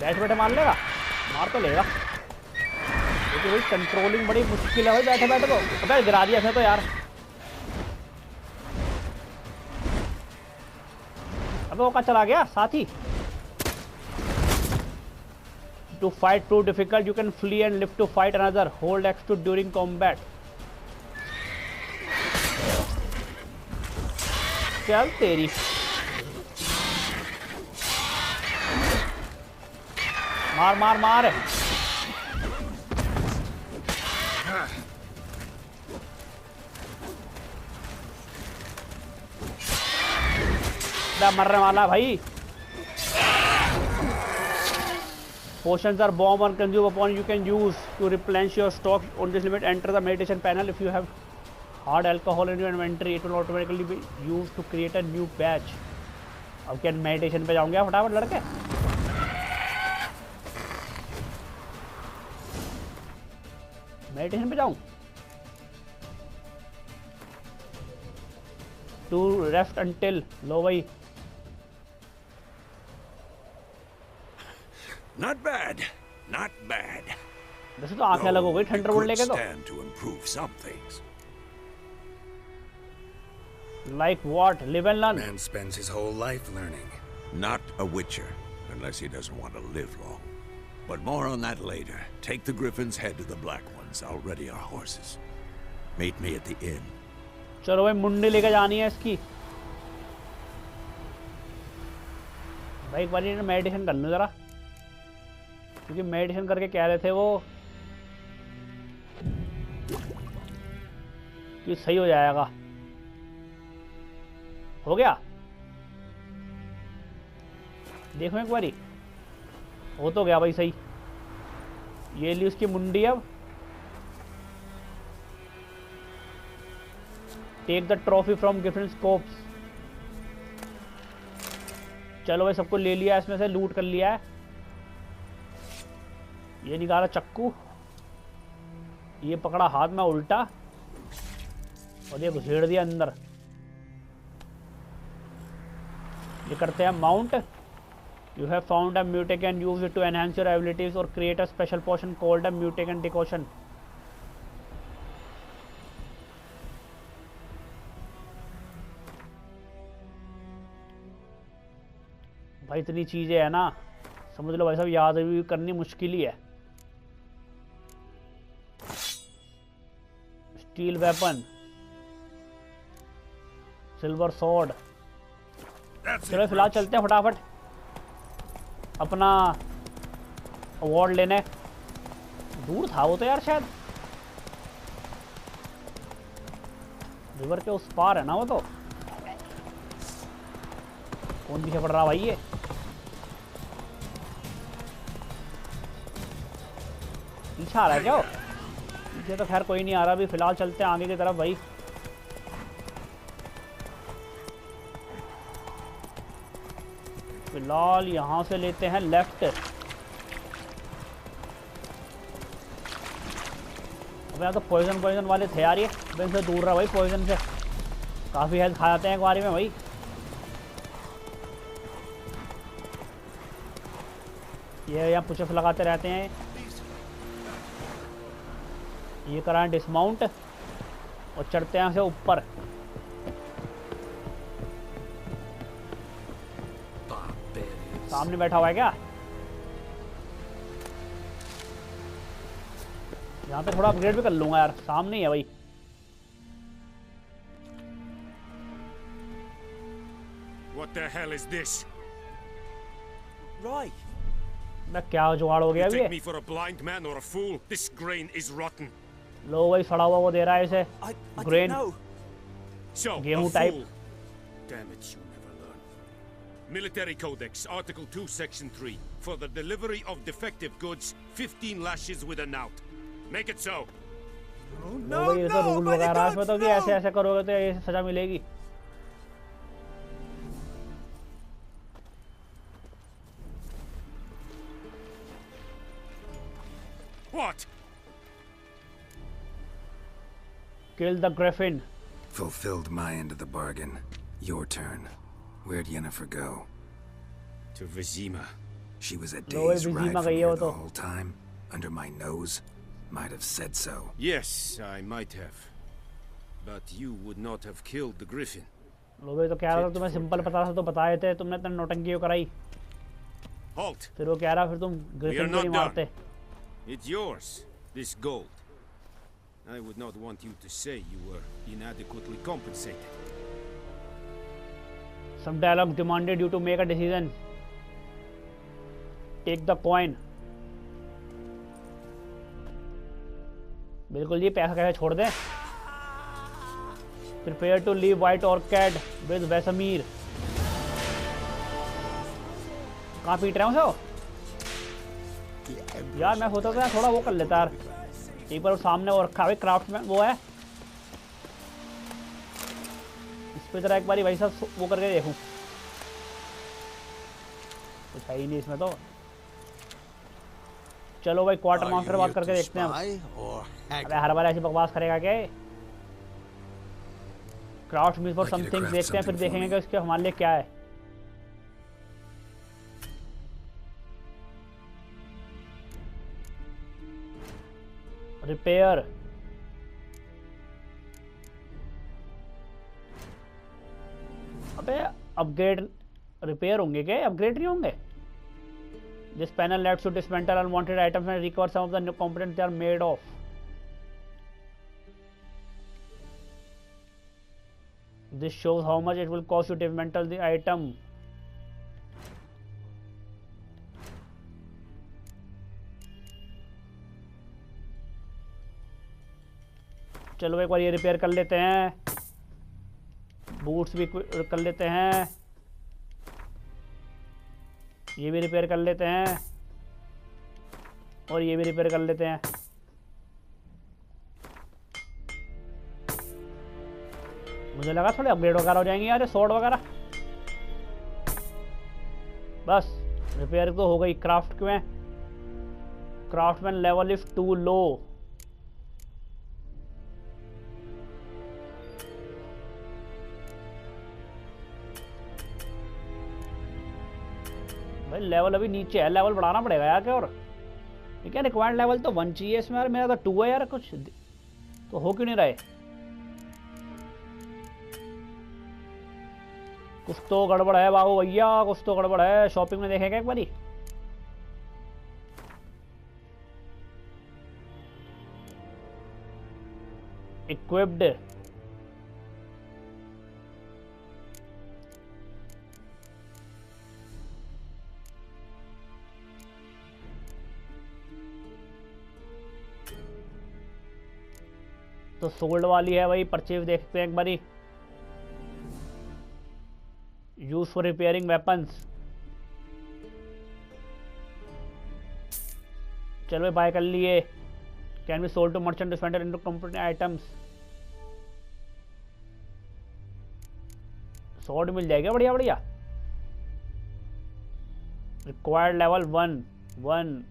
बैठे मार लेगा. मार तो लेगा क्योंकि भाई कंट्रोलिंग बड़ी मुश्किल है भाई. बैठे तो अबे गिरा दिया तो यार. अबे वो कहाँ चला गया साथी? To fight too difficult, you can flee and live to fight another. Hold X2 during combat. चल तेरी. मार. मरने वाला भाई. Potions are bomb or consume upon you can use to replenish your stock on this limit. Enter the meditation panel. If you have hard alcohol in your inventory, it will automatically be used to create a new batch. अब क्या meditation पे जाऊंगे फटाफट लड़के? Meditation पे जाऊं? To rest until लो भाई. Not bad, not bad. वैसे तो आंखें अलग हो गई थंडरबोल्ट लेके तो. Stand to improve some things. Like what? Live and learn. Man spends his whole life learning. Not a witcher, unless he doesn't want to live long. But more on that later. Take the Griffin's head to the Black Ones. I'll ready our horses. Meet me at the inn. चलो भाई मुंडी लेके जानी है इसकी. भाई एक बार meditation कर लो जरा, क्योंकि मेडिटेशन करके कह रहे थे वो कि सही हो जाएगा. हो गया? देखो एक बारी. हो तो गया भाई सही. ये ली उसकी मुंडी. अब take the trophy from gift scopes. चलो भाई सबको ले लिया, इसमें से लूट कर लिया है. ये निकाला चक्कू, ये पकड़ा हाथ में उल्टा और ये घुसेड़ दिया अंदर. ये करते हैं mount. You have found a mutagen and use it to enhance your abilities और create a special potion called a mutagen and decoction. भाई इतनी चीजें है ना, समझ लो भाई साहब याद भी करनी मुश्किल ही है. Steel weapon, silver sword. चलो फिलहाल चलते हैं फटाफट अपना अवार्ड लेने. दूर था वो तो यार, शायद रिवर के उस पार है ना वो तो. कौन पीछे पड़ रहा भाई? ये पीछे आ रहा है क्या? पीछे तो खैर कोई नहीं आ रहा. अभी फिलहाल चलते हैं आगे की तरफ भाई. फिलहाल यहाँ से लेते हैं लेफ्ट. अब यहाँ तो पॉइजन वाले थे यार. ये इनसे दूर रहा भाई, पॉइजन से काफ़ी हेल्थ खा जाते हैं एक बारी में भाई. ये यहाँ पुशअप लगाते रहते हैं. ये कराएं डिसमाउंट और चढ़ते हैं से ऊपर. सामने बैठा हुआ है क्या? यहाँ पे थोड़ा अपग्रेड भी कर लूंगा यार. सामने ही है भाई. What the hell is this? Right. मैं क्या जुगाड़ हो गया You अभी? take me for a blind man or a fool? This grain is rotten. लो भाई सड़ा हुआ वो दे रहा है इसे. ग्रेन, So, गेहूं a type. fool. Damn it, you never learn. Military Codex, Article 2, Section 3. For the delivery of defective goods, 15 lashes with a knout. Make it so. लो भाई ये तो रूल वगैरह है इसमें तो कि ऐसे ऐसे करोगे तो ये सजा मिलेगी. What? Kill the Griffin. Fulfilled my end of the bargain. Your turn. Where'd Yennefer go? To Vizima. She was a लो भाई day's ride विजीमा from गई है here वो the तो. whole time? Under my nose? Might have said so. Yes, I might have. But you would not have killed the griffin. लो भाई तो कह रहा था तुम्हें सिंपल पता था तो बताए थे. तुमने इतना नौटंकी क्यों कराई? Halt! फिर वो कह रहा फिर तुम We are ग्रिफिन को not नहीं done. मारते. It's yours, this gold. I would not want you to say you were inadequately compensated. Some dialogue demanded you to make a decision. Take the coin. बिल्कुल जी, पैसा कैसे छोड़ दें. Prepare to leave White Orchid with Vesemir. कहाँ पीट रहे हो उसे? यार मैं सोचा था थोड़ा वो कर लेता यार, एक बार सामने वो रखा है क्राफ्ट में वो है, इस पे जरा एक बार भाई साहब वो करके देखूं। कुछ है ही नहीं इसमें तो। चलो भाई क्वार्टर मास्टर बात करके देखते हैं। अबे हर बार ऐसी बकवास करेगा क्या? क्राफ्ट मीट फॉर समथिंग देखते हैं, फिर देखेंगे कि उसके हमारे लिए क्या है। रिपेयर, अबे अपग्रेड, रिपेयर होंगे क्या? अपग्रेड नहीं होंगे? This panel lets you dismantle unwanted items and recover some of the components they are made of. This shows how much it will cost you dismantle the item. चलो एक बार ये repair कर लेते हैं, बूट्स भी कर लेते हैं, ये भी रिपेयर कर लेते हैं और ये भी रिपेयर कर लेते हैं। मुझे लगा थोड़े अपग्रेड वगैरह हो जाएंगे यार, स्वॉर्ड वगैरह। बस रिपेयर तो हो गई। क्राफ्ट में craftsman level is to low. भाई लेवल अभी नीचे है, लेवल बढ़ाना पड़ेगा यार। क्या और ये क्या रिक्वायर्ड लेवल तो 1 चाहिए इसमें यार, मेरा तो 2 है यार। कुछ तो हो क्यों नहीं रहे? कुछ तो गड़बड़ है बाबू भैया, कुछ तो गड़बड़ है। शॉपिंग में देखेगा एक बारी। इक्विप्ड, तो सोल्ड वाली है भाई, परचेज देखते हैं एक बारी। यूज फॉर रिपेयरिंग वेपन्स, चलो बाय कर लिए। Can be sold to merchant dismantled into complete items. Sword मिल जाएगा, बढ़िया बढ़िया। Required level 1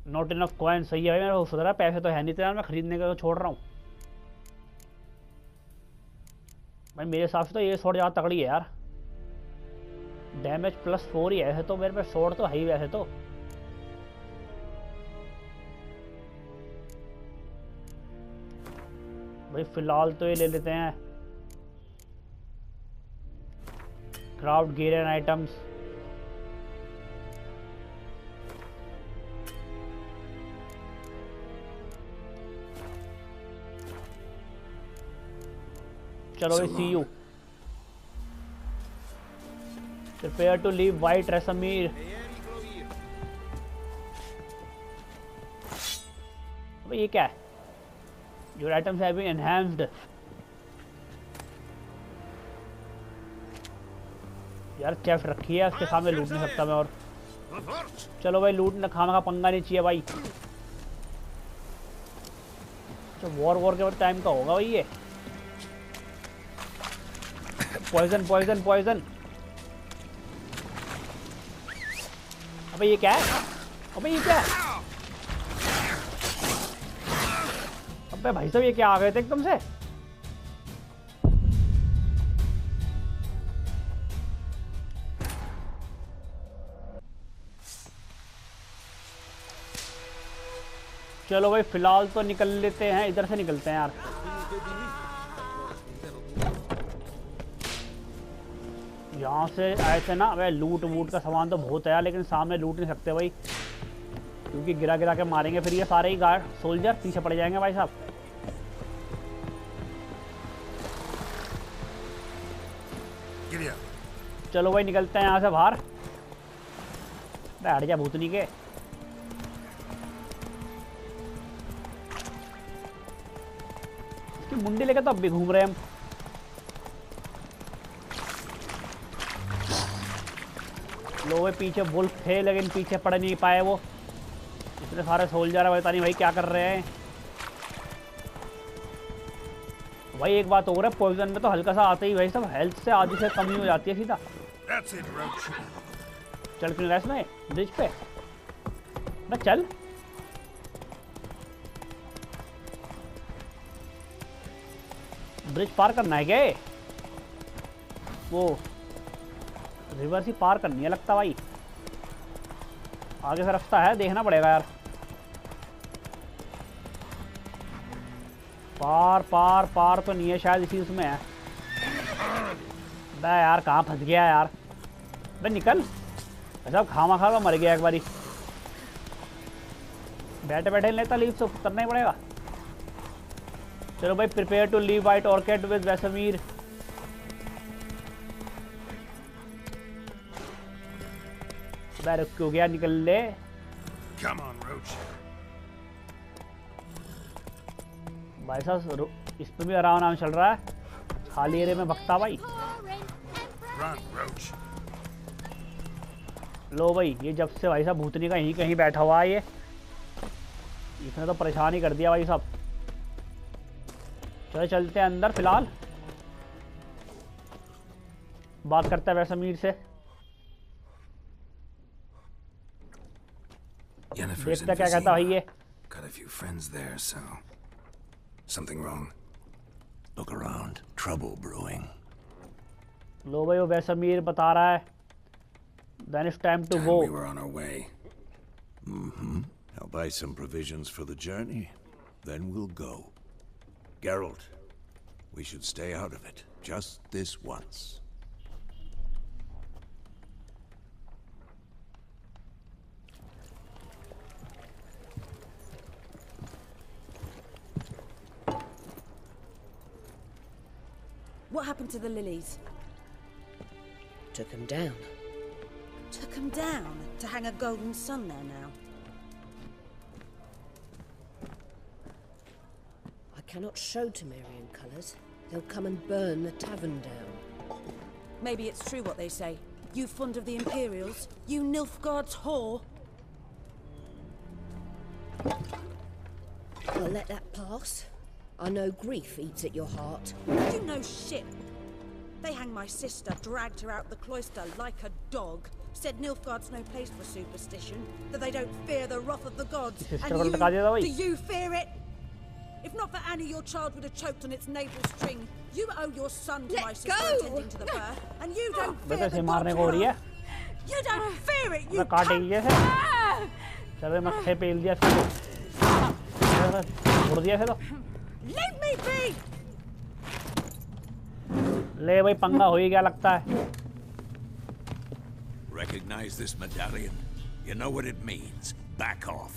not enough coin. सही है भाई, मेरा सोच रहा पैसे तो है नहीं यार, मैं खरीदने का तो छोड़ रहा हूँ भाई। मेरे हिसाब से तो ये शॉट ज़्यादा तगड़ी है यार। डैमेज +4 ही है ऐसे तो, मेरे पे शॉट तो है ही वैसे तो। भाई फिलहाल तो ये ले लेते हैं। क्राफ्ट गियर एंड आइटम्स, चलो see you. Prepare to leave white Vesemir. अबे ये क्या है? Your items have been enhanced. यार चेस्ट रखी है, उसके सामने लूट नहीं सकता मैं। और चलो भाई लूट खाने का पंगा नहीं चाहिए भाई। तो वॉर के टाइम का होगा भाई ये। Poison poison poison. अबे ये क्या है? अबे ये क्या है? अबे भाई साहब ये क्या आ गए थे एकदम से? चलो भाई फिलहाल तो निकल लेते हैं, इधर से निकलते हैं यार। यहाँ से आए थे ना। भाई लूट वूट का सामान तो बहुत है यार, लेकिन सामने लूट नहीं सकते भाई, क्योंकि गिरा गिरा के मारेंगे फिर ये सारे ही गार्ड सोल्जर पीछे पड़ जाएंगे भाई साहब। चलो भाई निकलते हैं यहाँ से बाहर। बैठ जा भूतनी के। मुंडी लेके तो अब भी घूम रहे हैं हम। लोग पीछे वुल्फ थे लेकिन पीछे पड़ नहीं पाए वो। इतने सारे सोल्जर है, पता नहीं भाई क्या कर रहे हैं। भाई एक बात और है, पॉइजन में तो हल्का सा आते ही भाई सब हेल्थ से आधी से कमी हो जाती है सीधा। चल क्यों रहा इसमें ब्रिज पे ना, चल। ब्रिज पार करना है क्या? वो रिवर्स ही पार करनी है लगता भाई। आगे से रास्ता है, देखना पड़ेगा यार। पार पार पार तो नहीं है शायद, इसी उसमें है। बे यार कहाँ फंस गया यार। बे निकल, ऐसा खामा खा मर गया एक बारी। बैठे बैठे लेता लीव तो करना ही पड़ेगा। चलो भाई, prepare to leave white orchard with Vesemir. रुक क्यों गया, निकल ले। Come on, Roach. भाई साहब इस पे भी आराम नाम चल रहा है, खाली एरिया में भगता भाई। Run, Roach. लो भाई, ये जब से भाई साहब भूतनी का यहीं कहीं बैठा हुआ है ये, इसने तो परेशान ही कर दिया भाई साहब। चलो चलते हैं अंदर, फिलहाल बात करते हैं वैसमीर से। देखते क्या कहता भाई ये। Got a few friends there, so something wrong. Look around. Trouble brewing. लो भाई वो वैसमीर बता रहा है। Then it's time to go. We were on our way. I'll buy some provisions for the journey. Then we'll go. Geralt, we should stay out of it. Just this once. What happened to the lilies? Took them down. Took them down to hang a golden sun there now. I cannot show Temerian colours. They'll come and burn the tavern down. Maybe it's true what they say. You fond of the Imperials? You Nilfgaard's whore? I'll let that pass. I know grief eats at your heart. You know shit. They hanged my sister, dragged her out the cloister like a dog, said Nilfgaard's no place for superstition, that they don't fear the wrath of the gods. And do you fear it? If not for Annie, your child would have choked on its navel string. You owe your son to my sister attending to the birth, and you don't fear the gods. You don't fear it, you cunt! चलो मैं खे पेल दिया छोड़ दिया से तो। Leave me be! ले भाई पंगा हो ही गया लगता है। Recognize this medallion? You know what it means. Back off.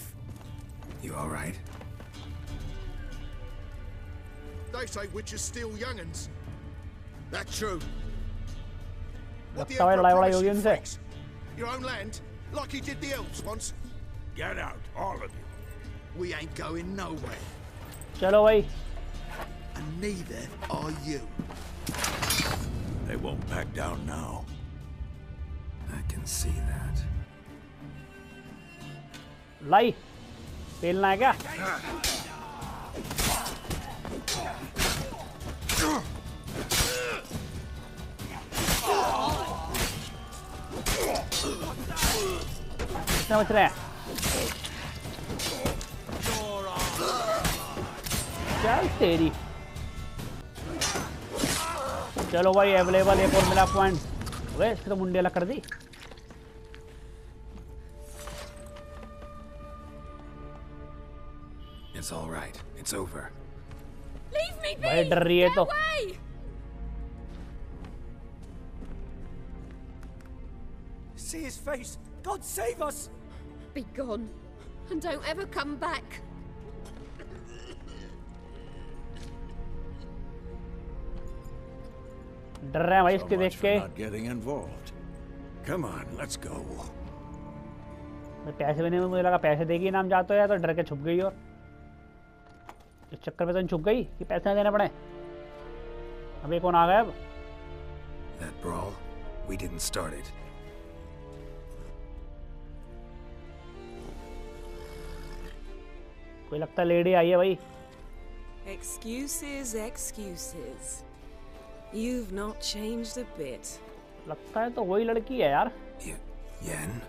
You all right? They say witches steal young'uns. That's true. लगता है लड़ाई वड़ाई होगी उनसे। Your own land, like he did the elves once. Get out, all of you. We ain't going nowhere. चलो भाई। And neither are you. They won't back down now. I can see that. लाई पेलना है क्या? कितना बच रहे हैं? चल तेरी। चलो भाई अवेलेबल एक और मिला पॉइंट। वे इसकी तो मुंडी अलग कर दी। It's all right. It's over. Leave me be! भाई डर रही है तो। See his face. God save us! Be gone, and don't ever come back. डर रहे हैं भाई इसके देख के। Not getting involved. Come on, let's go. पैसे भी नहीं, मुझे लगा पैसे देगी नाम जाते हो या तो डर के छुप गई। और इस चक्कर में तो छुप गई कि पैसे देने पड़े। अबे कौन आ गया अब? That brawl, we didn't start it. कोई लगता है लेडी आई है भाई। Excuses, excuses. You've not changed a bit. लगता है तो वही लड़की है यार। Yen?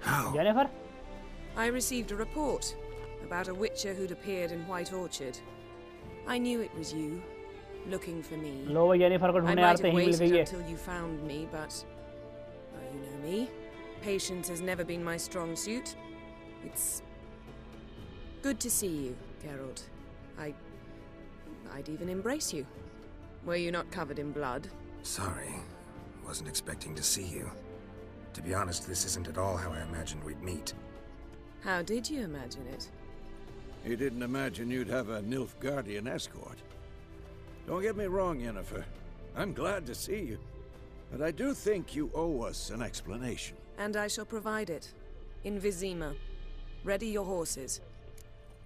How? Jennifer? I received a report about a witcher who'd appeared in White Orchard. I knew it was you, looking for me. लो वो जेनिफर को I ढूंढने यार might पे have ही मिल waited गई है। until you found me, but well, you know me. Patience has never been my strong suit. It's good to see you, Geralt. I'd even embrace you. Were you not covered in blood? Sorry. Wasn't expecting to see you. To be honest, this isn't at all how I imagined we'd meet. How did you imagine it? He didn't imagine you'd have a Nilfgaardian escort. Don't get me wrong, Yennefer. I'm glad to see you. But I do think you owe us an explanation. And I shall provide it. In Vizima. Ready your horses.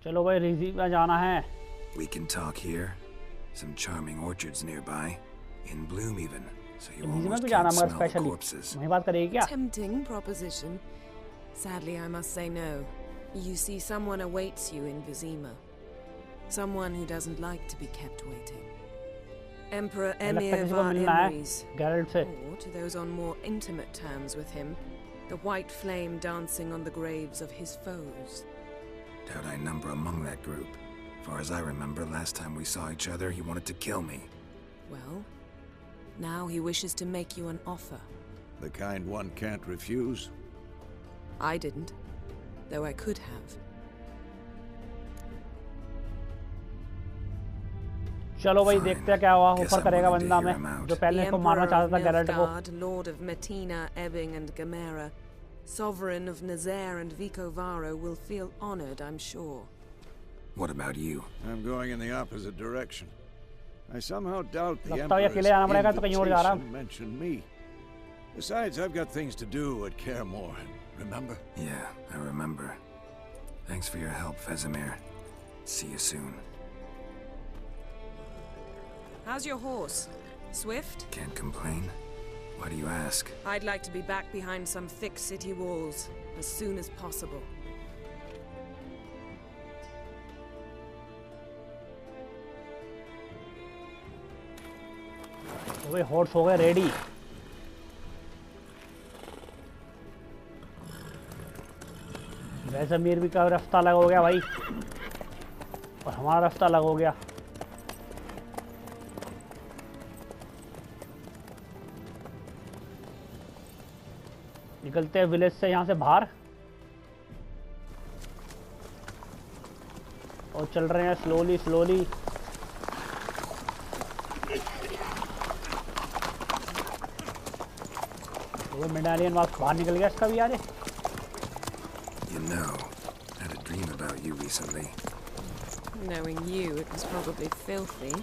चलो भाई रिजीमा जाना है। We can talk here. Some charming orchards nearby. In bloom even. So you almost can't smell the corpses. वहीं बात करेगी क्या? Tempting proposition. Sadly, I must say no. You see, someone awaits you in Vizima. Someone who doesn't like to be kept waiting. Emperor Emir var Emrys. Or, to those on more intimate terms with him, the white flame dancing on the graves of his foes. Doubt I number among that group. Far as I remember, last time we saw each other, he wanted to kill me. Well, now he wishes to make you an offer. The kind one can't refuse? I didn't, though I could have. चलो भाई देखते हैं क्या हुआ। Offer करेगा बंदा में जो पहले को मारना चाहता था गैरेल्ट को। Lord of Metina, Ebbing and Gamera, Sovereign of Nazaire and Vicovaro, will feel honored, I'm sure. What about you? I'm going in the opposite direction. I somehow doubt the लगता है अकेले आना पड़ेगा तो कहीं और जा रहा हूँ। mentioned me. Besides, I've got things to do at Kaer Morhen. Remember? Yeah, I remember. Thanks for your help, Vesemir. See you soon. How's your horse? Swift? Can't complain. Why do you ask? I'd like to be back behind some thick city walls as soon as possible. Way horse हो गए ready. वैसे मीर भी का रास्ता अलग हो गया भाई और हमारा रास्ता अलग हो गया। निकलते हैं विलेज से यहाँ से बाहर और चल रहे हैं स्लोली स्लोली। वो मेडालियन वापस बाहर निकल गया इसका भी यार। You know, I had a dream about you recently. Knowing you, it was probably filthy.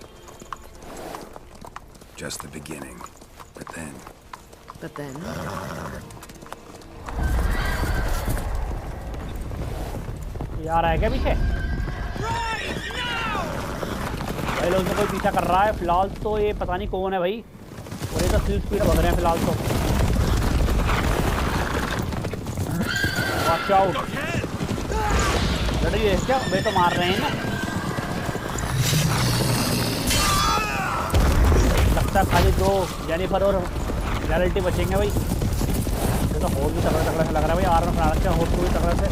Just the beginning. But then... यार है क्या पीछे? भाई लोगों को पीछा कर रहा है फिलहाल तो ये पता नहीं कौन है भाई और ये तो स्पीड स्पीड भग रहे हैं फिलहाल तो। Watch out. लड़ाई क्या वे तो मार रहे हैं ना। लगता है खाली दो जेनिफर और गैरेल्टी बचेंगे भाई। ये तो होल भी तगड़ा तगड़ा से लग रहा है भाई। आर्मर बना रखा है होल को भी तगड़ा से।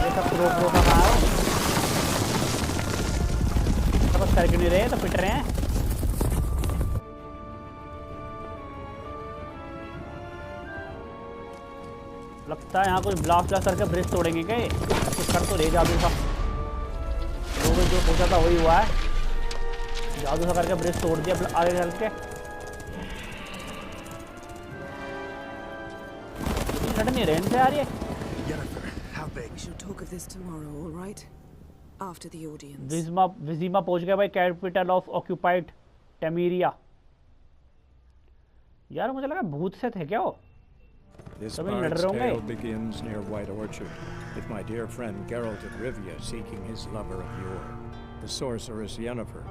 ये सब प्रो प्रो का कहाँ है? बस करके नहीं रहे तो पिट रहे हैं। लगता है यहाँ कोई ब्लास्ट करके ब्रिज तोड़ेंगे क्या? कुछ कर तो रहे जादू सा। लोगों जो सोचा था वही हुआ है। जादू सा करके ब्रिज तोड़ दिया आगे चल के। लड़ नहीं रहे इनसे यार ये। We shall talk of this tomorrow, all right? After the audience. विजिमा पहुंच गया भाई कैपिटल ऑफ ऑक्यूपाइड टेमीरिया। यार मुझे लगा भूत से थे क्या वो? This bard's tale begins near White Orchard, with my dear friend Geralt of Rivia seeking his lover of yore. the sorceress Yennefer.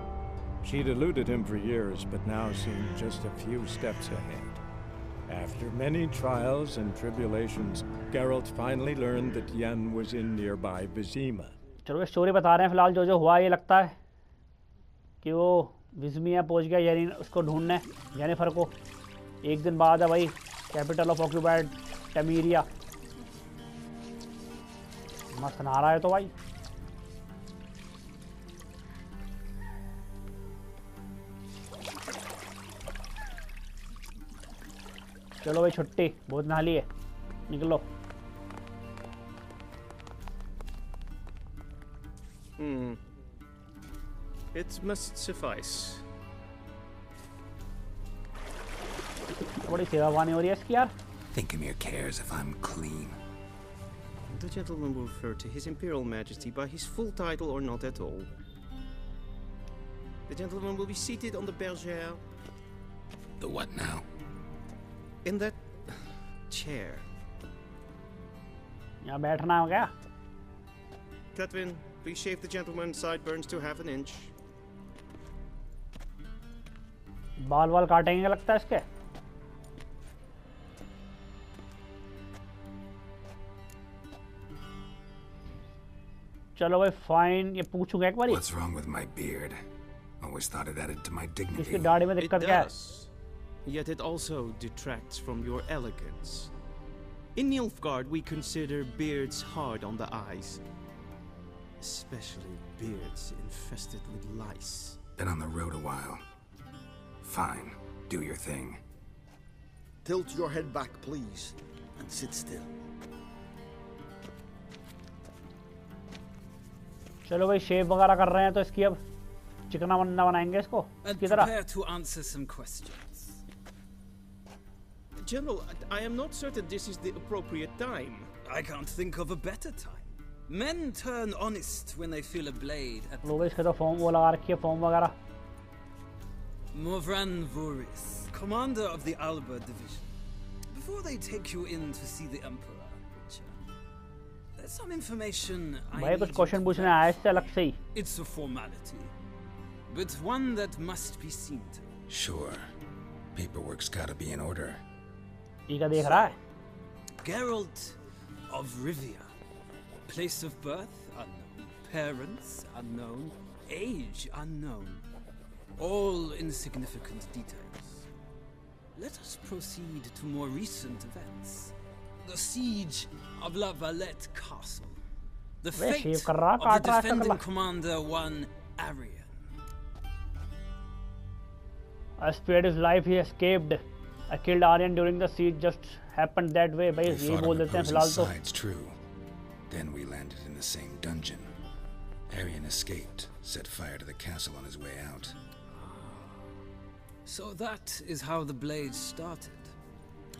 She'd eluded him for years, but now seemed just a few steps ahead. After many trials and tribulations, Geralt finally learned that Yen was in nearby Vizima. चलो story बता रहे हैं फिलहाल जो हुआ ये लगता है कि वो विज़मिया पहुंच गया यानी उसको ढूंढने येनिफर को। एक दिन बाद है भाई कैपिटल ऑफ ऑक्यूपाइड टेमीरिया। मस्त नहा रहा है तो भाई। चलो भाई छुट्टी बहुत नहा ली है निकलो। It must suffice. बड़ी सेवावानी हो रही है इसकी यार। Think Emir cares if I'm clean. The gentleman will refer to His Imperial Majesty by his full title or not at all. The gentleman will be seated on the bergère. The what now? In that chair. यहाँ बैठना हो गया। Catwin, please shave the gentleman's sideburns to half an inch. बाल वाल काटेंगे लगता है इसके। चलो भाई फाइन ये पूछूंगा एक बार। What's wrong with my beard? Always thought it added to my dignity. इसकी दाढ़ी में दिक्कत क्या है? Yet it also detracts from your elegance. In Nilfgaard, we consider beards hard on the eyes. Especially beards infested with lice. Been on the road a while. Fine, do your thing. Tilt your head back, please, and sit still. चलो भाई शेव वगैरह कर रहे हैं तो इसकी अब चिकना बंदा बनाएंगे इसको इसकी तरह। Prepare to answer some questions. General, I am not certain this is the appropriate time. I can't think of a better time. Men turn honest when they feel a blade at लो भाई इसके तो form वो लगा रखी है form वगैरह। Morvran Voris, commander of the Alba division. Before they take you in to see the Emperor, there's some information I भाई कुछ क्वेश्चन पूछने आया इससे अलग से ही। It's a formality, but one that must be seen to. Sure. Paperwork's gotta be in order. ये क्या देख रहा है? Geralt of Rivia. Place of birth unknown. Parents unknown. Age unknown. All insignificant details. Let us proceed to more recent events. The siege of La Valette Castle. The fate of the defending commander, one Arian. I spared his life, he escaped. I killed Aryan during the siege, just happened that way. भाई ये बोल देते हैं फिलहाल तो। It's true. Then we landed in the same dungeon. Arian escaped, set fire to the castle on his way out. So that is how the blade started.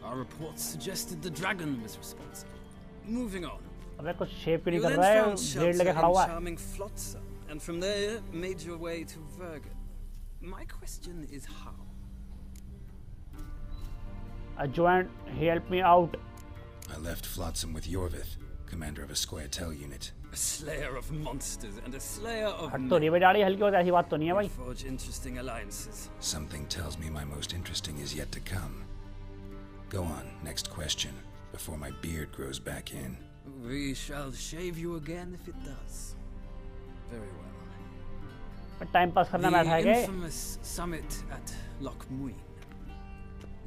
Our reports suggested the dragon was responsible. Moving on. अबे कुछ shape क्यों नहीं You कर then रहा है? found blade लेके shelter खड़ा in हुआ है। charming Flotsam, and from there made your way to Vergen. My question is how? I joined. He helped me out. I left Flotsam with Yorvith, commander of a Squaretel unit. A slayer of monsters and a slayer of हट तो नहीं भाई दाढ़ी हल्की होती है ऐसी बात तो नहीं है भाई। forge interesting alliances. Something tells me my most interesting is yet to come. Go on, next question, before my beard grows back in. We shall shave you again if it does. Very well. Time pass करना बैठा है The क्या? infamous summit at Loch Muin.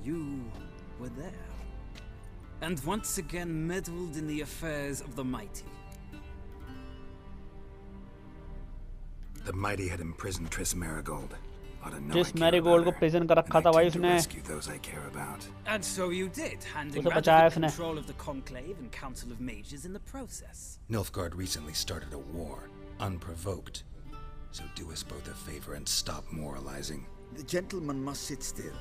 You were there, and once again meddled in the affairs of the mighty. The mighty had imprisoned Triss Marigold. Triss Marigold को prison कर रखा था भाई उसने। Rescue those I care about. And so you did, handing उसे बचाया Radovid उसने। control of the Conclave and Council of Mages in the process. Nilfgaard recently started a war, unprovoked. So do us both a favor and stop moralizing. The gentleman must sit still.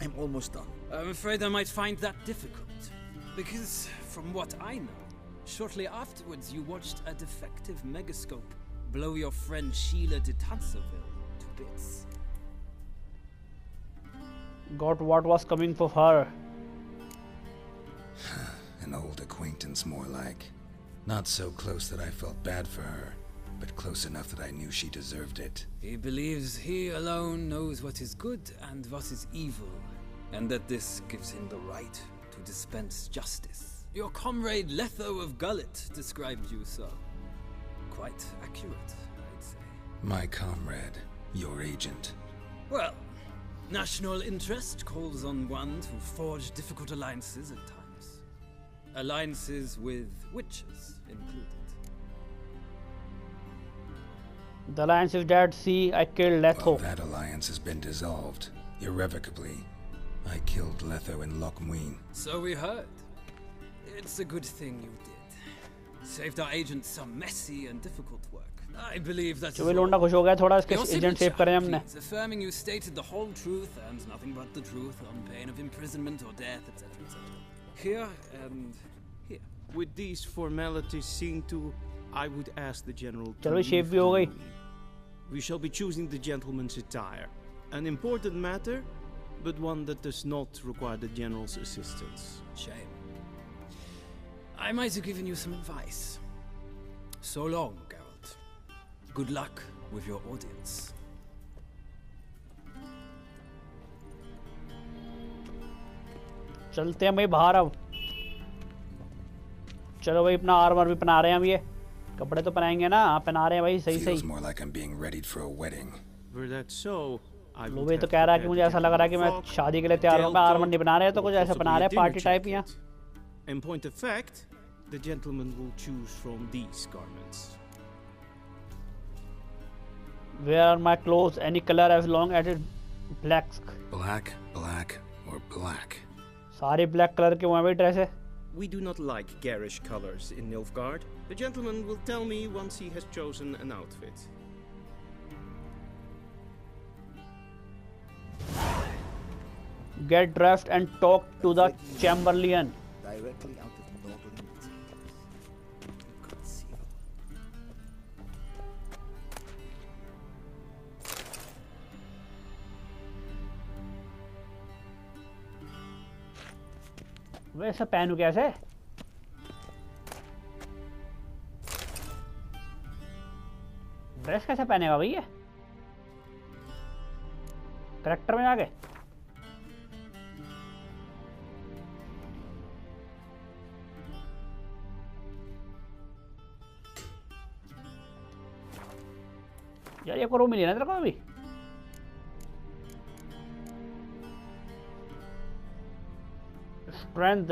I'm almost done. I'm afraid I might find that difficult. Because, from what I know, shortly afterwards you watched a defective megascope blow your friend Sheila de Tanserville to bits. Got what was coming for her. An old acquaintance, more like. Not so close that I felt bad for her. but close enough that I knew she deserved it. He believes he alone knows what is good and what is evil, and that this gives him the right to dispense justice. Your comrade Letho of Gullet described you so. Quite accurate, I'd say. My comrade, your agent. Well, national interest calls on one to forge difficult alliances at times. Alliances with witches included. The alliance is dead. See, I killed Letho. Well, that alliance has been dissolved, irrevocably. I killed Letho in Loch Muin. So we heard. It's a good thing you did. Saved our agent some messy and difficult work. I believe that's चुवी लोंडा खुश हो गया थोड़ा इसके agent save करे हमने. Affirming you stated the whole truth and nothing but the truth on pain of imprisonment or death, etc., etc. Here and here. With these formalities seen to, I would ask the general to चलो leave shape भी the हो गई. room. We shall be choosing the gentleman's attire. An important matter, but one that does not require the general's assistance. Shame. I might have given you some advice. So long, Geralt. Good luck with your audience. चलते हैं भाई बाहर अब. चलो भाई अपना armour भी पहना रहे हैं हम. ये कपड़े तो पहनाएंगे ना. हाँ पहना रहे हैं भाई. सही सही. Feels more like I'm being readied for a wedding. Were that so, I low would भाई तो have कह रहा है कि prepared मुझे ऐसा लग रहा है कि मैं frock, शादी के लिए तैयार हूँ. मैं आर्मर नहीं बना रहे तो कुछ ऐसा possibly बना रहे a हैं dinner पार्टी टाइप या. jacket. In point of fact, the gentleman will choose from these garments. Where are my clothes? Any color as long as it black. Black, black, or black. सारी black color के वहाँ भी dress है. We do not like garish colors in Nilfgaard. The gentleman will tell me once he has chosen an outfit. Get dressed and talk to the Chamberlain. Directly out of northern वैसा पहनू कैसे? Dress कैसे पहनेगा भाई ये? Character में आगे. यार ये को मिली ना तेरे को अभी. Strength,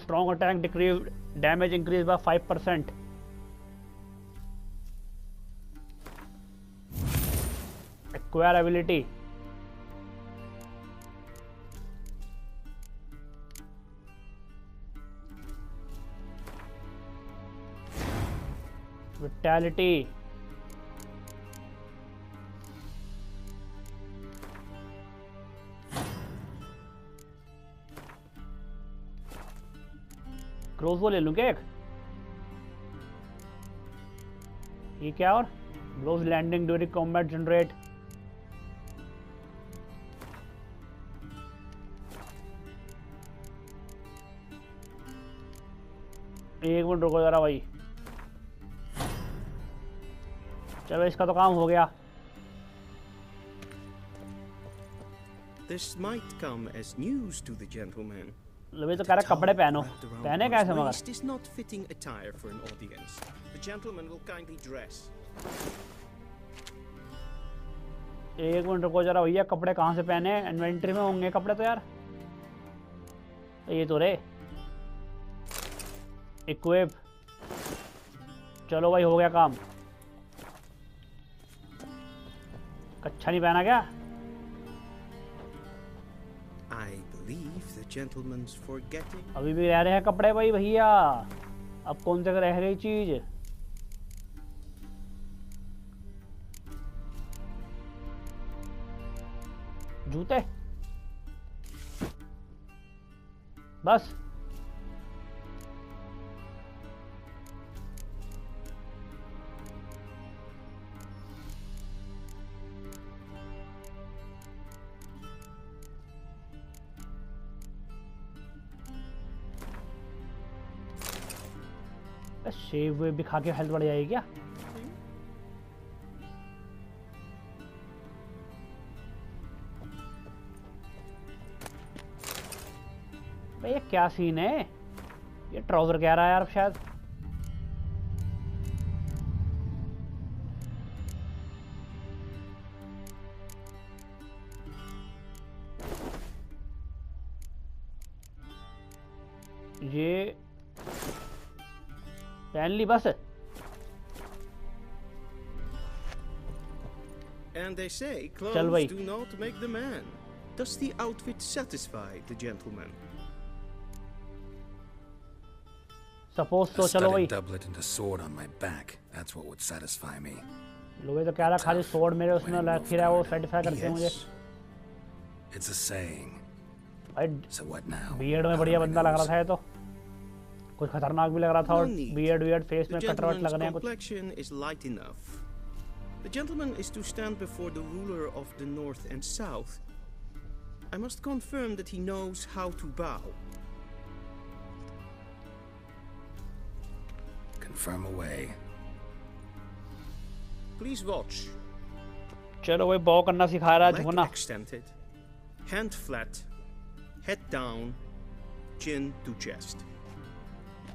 strong attack decreased, damage increased by 5%. Acquire ability. Vitality. Crossbow ले लूं क्या एक? ये क्या? और blows landing during combat generate. एक मिनट रुको जरा भाई. चलो इसका तो काम हो गया. This might come as news to the gentleman. लवे तो कह रहा कपड़े पहनो. पहने कैसे मगर? Waist is not fitting attire for an audience. The gentleman will kindly dress. एक मिनट रुको जरा भैया. कपड़े कहाँ से पहने? इन्वेंटरी में होंगे कपड़े तो यार. ये तो रे. इक्विप. चलो भाई हो गया काम. अच्छा नहीं पहना क्या? I believe the gentleman's forgetting. अभी भी रह रहे हैं कपड़े भाई भैया. अब कौन से रह गई चीज? जूते बस. शेव भी खा के हेल्थ बढ़ जाएगी क्या? क्या सीन है? ये ट्राउजर कह रहा है यार शायद। ये पहन ली बस। And they say चल clothes भाई। do not make the man. Does the outfit satisfy the gentleman? Suppose तो A चलो भाई। studded doublet and a sword on my back. That's what would satisfy me. लोगे तो कह रहा खाली स्वॉर्ड मेरे उसमें लग रहा वो सेटिस्फाई करते हैं मुझे। It's a saying. So what now? Beard में बढ़िया बंदा लग रहा था ये तो। कुछ खतरनाक भी लग रहा था और बियर्ड फेस में कटरवट लग रहे हैं कुछ। Complexion is light enough. The gentleman is to stand before the ruler of the north and south. I must confirm that he knows how to bow. Confirm away. Please watch. चलो भाई बॉ करना सिखा रहा है Leg झुकना। extended, hand flat, head down, chin to chest.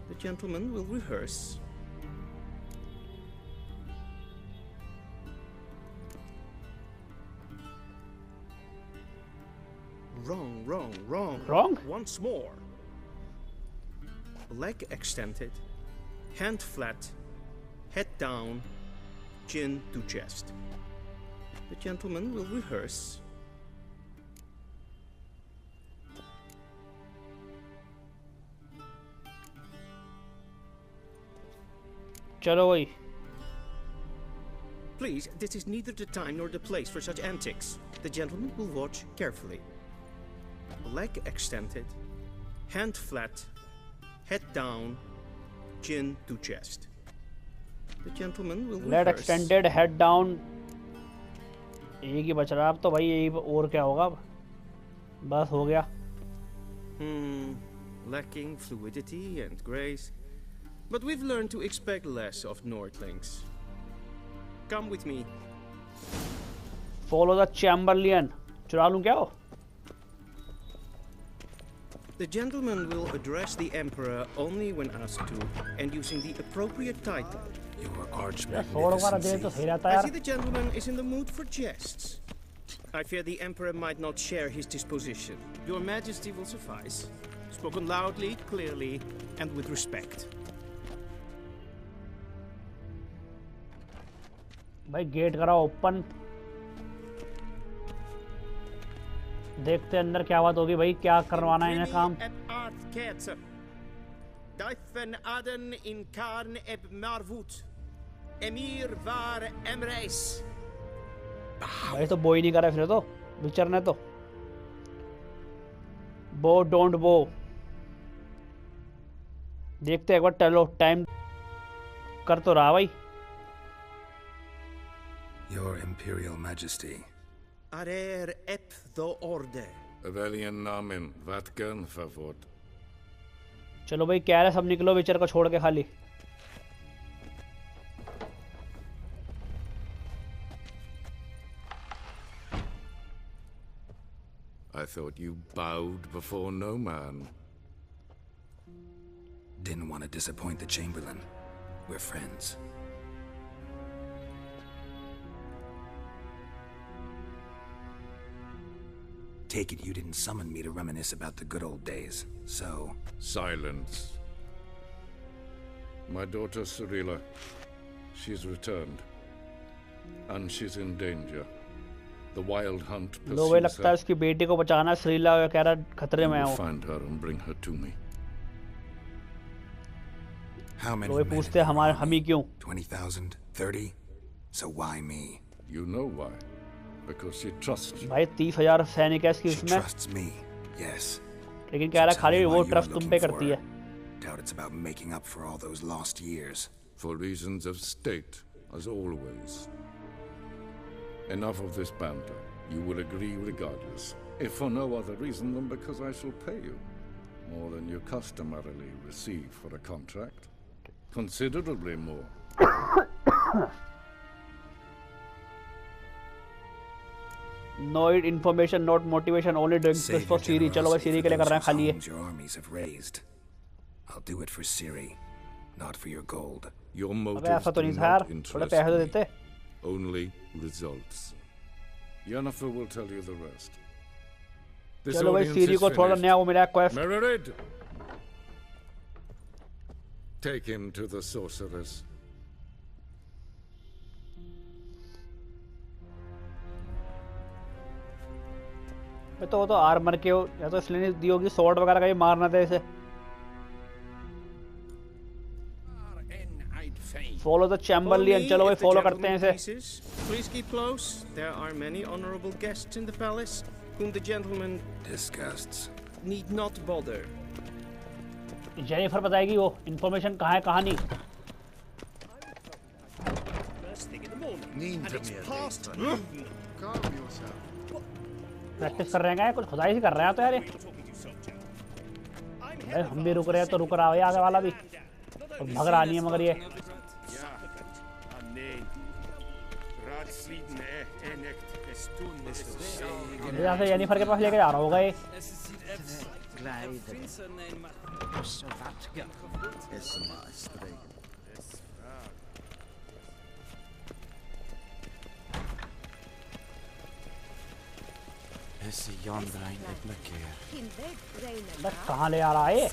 The gentleman will rehearse. Wrong. Once more. Leg extended, hand flat, head down, chin to chest. The gentleman will rehearse. चलो भाई। Please, this is neither the time nor the place for such antics. The gentleman will watch carefully. Leg extended, hand flat, head down, chin to chest. The gentleman will Leg reverse. extended, head down. एक ही बच रहा है अब तो भाई, यही और क्या होगा अब? बस हो गया। Lacking fluidity and grace. But we've learned to expect less of Nordlings. Come with me. Follow the Chamberlain. चुरा लूं क्या हो? The gentleman will address the Emperor only when asked to, and using the appropriate title. Your Archmagnificency. I see the gentleman is in the mood for jests. I fear the Emperor might not share his disposition. Your Majesty will suffice. Spoken loudly, clearly, and with respect. भाई gate करा open. देखते अंदर क्या बात होगी भाई, क्या करवाना है इन्हें काम। Daifen Aden in Karn eb Marvut. Emir var Emreis. भाई तो बो ही नहीं करा फिर तो विचर ने तो। बो डोंट बो। देखते एक बार टलो टाइम कर तो रहा भाई। Your Imperial Majesty. Arer ep the orde. Avelian namen, vatkan favort. चलो भाई कह रहे सब निकलो विचर को छोड़ के खाली। I thought you bowed before no man. Didn't want to disappoint the Chamberlain. We're friends. Take it you didn't summon me to reminisce about the good old days, so... Silence. My daughter Cirilla, she's returned. And she's in danger. The wild hunt लो भाई pursues लगता है her. उसकी बेटी को बचाना। श्रीला कह रहा खतरे में You है will वो। find her and bring her to me. How many लो भाई men पूछते हैं हमारे हम ही क्यों? 20,000? 30? So why me? You know why? Because she trusts you. भाई 30,000 सैनिक है इसकी She उसमें। trusts me, yes. लेकिन कह रहा खाली वो ट्रस्ट तुम पे करती है। Doubt it's about making up for all those lost years. For reasons of state, as always. Enough of this banter. You will agree regardless. If for no other reason than because I shall pay you. More than you customarily receive for a contract. Considerably more. Not information, not motivation, only doing this Save for your Siri. चलो भाई generosity Siri for के लिए कर those रहे हैं whose खाली ये. homes your armies have raised. I'll do it for Siri, not for your gold. Your अबे motives ऐसा तो do नहीं था यार. not थोड़े interest पैसे तो me. देते. Only results. Yennefer will tell you the rest. This चलो भाई audience Siri is को थोड़ा finished. नया वो मिला quest. Mererid! Take him to the sorceress. तो वो तो आर्मर के हो या तो इसलिए नहीं दी होगी स्वॉर्ड वगैरह का ये मारना था इसे. Follow the Chamberlain. चलो भाई follow करते हैं इसे. Please keep close. There are many honorable guests in the palace, whom the gentleman disgusts. Need not bother. Jennifer बताएगी वो information कहाँ है कहाँ नहीं. प्रैक्टिस कर रहे हैं क्या कुछ खुदाई से कर रहे हैं तो यार ये. भाई हम भी रुक रहे हैं तो रुक रहा है आगे वाला भी. और भग रहा नहीं है मगर ये. यहाँ से जेनिफर के पास लेके जा रहा होगा ये. बस कहाँ ले आ रहा है?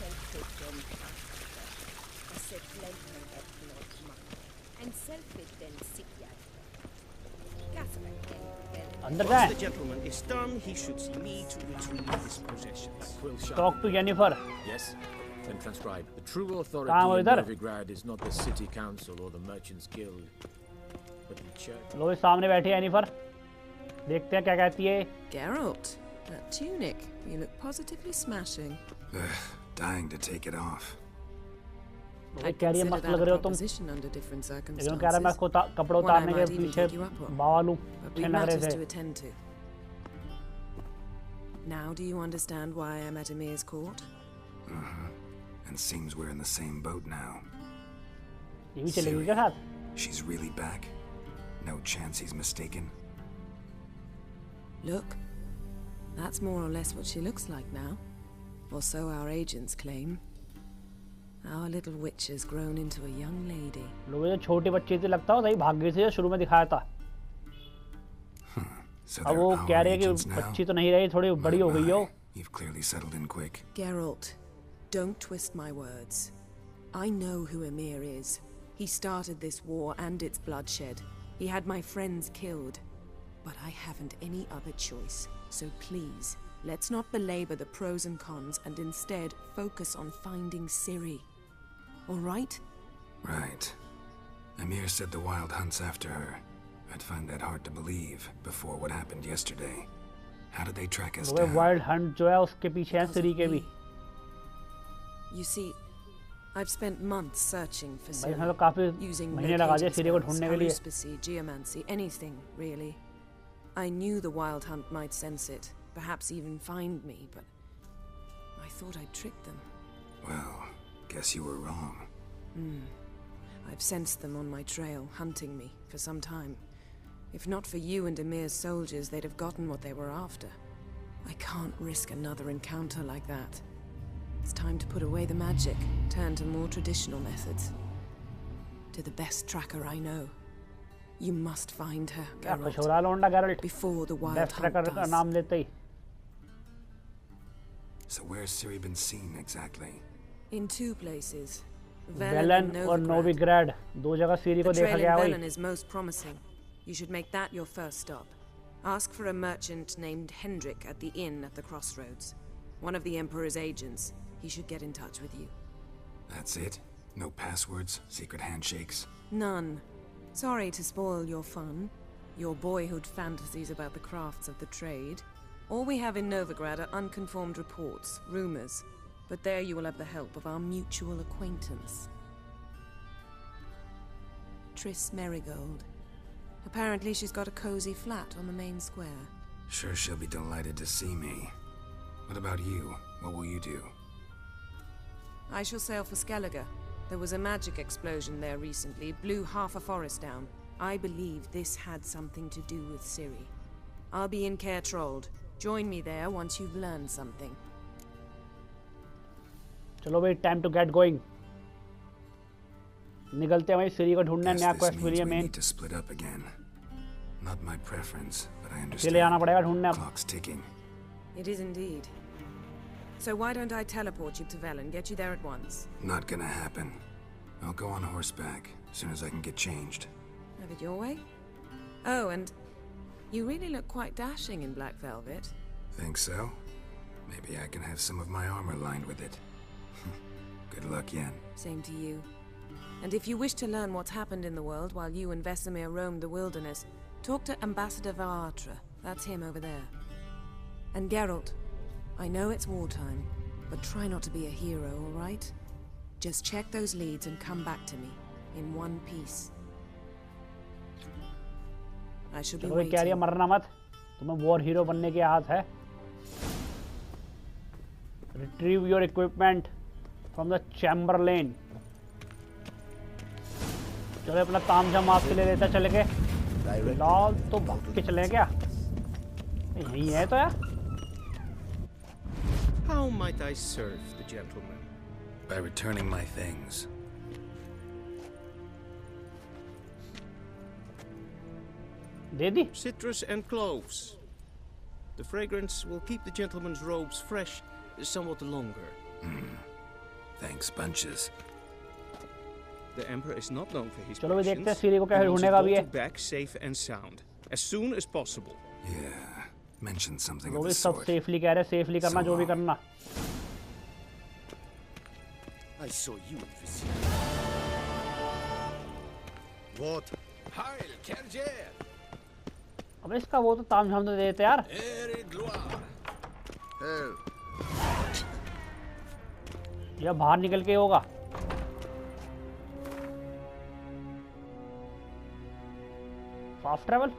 अंदर जाए. Once the gentleman is done, he should see me to retrieve his possessions. Talk to Jennifer. Yes. Then transcribe. The true कहाँ authority वो in इधर? Novigrad is not the city council or the merchants guild, but the church. लो इस सामने बैठी है Jennifer. देखते हैं क्या कहती है. Geralt, that tunic, you look positively smashing. Dying to take it off. वो कह रही है मस्त लग रहे हो तुम. लेकिन कह रहा है मैं इसको कपड़े उतारने के पीछे बावलू अच्छे लग रहे थे. Now do you understand why I'm at Emir's court? And seems we're in the same boat now. ये भी चलेगी क्या साथ? She's really back. No chance he's mistaken. Look, that's more or less what she looks like now. Or so our agents claim. Our little witch has grown into a young lady. लोग ये छोटी बच्ची थी लगता हो सही भाग गई थी शुरू में दिखाया था. अब वो कह रही है कि बच्ची तो नहीं रही थोड़ी बड़ी हो गई हो. You've clearly settled in quick. Geralt, don't twist my words. I know who Emir is. He started this war and its bloodshed. He had my friends killed. But I haven't any other choice. So please, let's not belabor the pros and cons and instead focus on finding Ciri. All right? Right. Emir said the Wild hunts after her. I'd find that hard to believe before what happened yesterday. How did they track us down? Wild hunt जो है उसके पीछे है Ciri के भी. You see, I've spent months searching for भाई Ciri. इसमें तो काफी महीने लगा दिए Ciri को ढूंढने के लिए. Haruspicy, geomancy, anything really. I knew the Wild Hunt might sense it, perhaps even find me, but I thought I'd tricked them. Well, guess you were wrong. I've sensed them on my trail, hunting me for some time. If not for you and Emir's soldiers, they'd have gotten what they were after. I can't risk another encounter like that. It's time to put away the magic, turn to more traditional methods. To the best tracker I know. You must find her, Geralt, before the Wild Hunt does. So where's Ciri been seen exactly? In two places. Velen और Novigrad. दो जगह Ciri को देखा गया The trail वही. in Velen is most promising. You should make that your first stop. Ask for a merchant named Hendrik at the inn at the crossroads. One of the Emperor's agents. He should get in touch with you. That's it? No passwords? Secret handshakes? None. Sorry to spoil your fun. Your boyhood fantasies about the crafts of the trade. All we have in Novigrad are unconfirmed reports, rumors. But there you will have the help of our mutual acquaintance. Triss Merigold. Apparently she's got a cozy flat on the main square. Sure she'll be delighted to see me. What about you? What will you do? I shall sail for Skellige. There was a magic explosion there recently, blew half a forest down. I believe this had something to do with Ciri. I'll be in Caer Trold. Join me there once you've learned something. चलो भाई, time to get going. निकलते हैं भाई, सीरी को ढूंढने नया quest मिली है main. Not my preference, but I understand. चले आना पड़ेगा ढूंढने अब। Clock's ticking. It is indeed. So why don't I teleport you to Velen, get you there at once? Not gonna happen. I'll go on horseback as soon as I can get changed. Have it your way? Oh, and you really look quite dashing in black velvet. Think so? Maybe I can have some of my armor lined with it. Good luck, Yen. Same to you. And if you wish to learn what's happened in the world while you and Vesemir roamed the wilderness, talk to Ambassador Varatra. That's him over there. And Geralt, I know it's wartime, but try not to be a hero, all right? Just check those leads and come back to me, in one piece. I shall be waiting. कह रही है मरना मत, तुम्हें war hero बनने की आदत है। Retrieve your equipment from the Chamberlain. चलो अपना तामझाम आपके ले लेता चले के। लाल तो भाग के चले क्या? यही है तो यार। How might I serve the gentleman? By returning my things. They the? Citrus and cloves. The fragrance will keep the gentleman's robes fresh somewhat longer. Thanks, bunches. The Emperor is not known for his चलो भी देखते हैं patience. सीरी को कैसे He wants ढूंढने का it भी है। brought back safe and sound, as soon as possible. Yeah, mention something वो of भी the सब sort. सेफली कह रहे, सेफली करना जो भी करना। I saw you in Vizima. What? Heil, Kerjer! अब इसका वो तो तामझाम तो देते यार। Hell. यह बाहर निकल के होगा। फास्ट ट्रैवल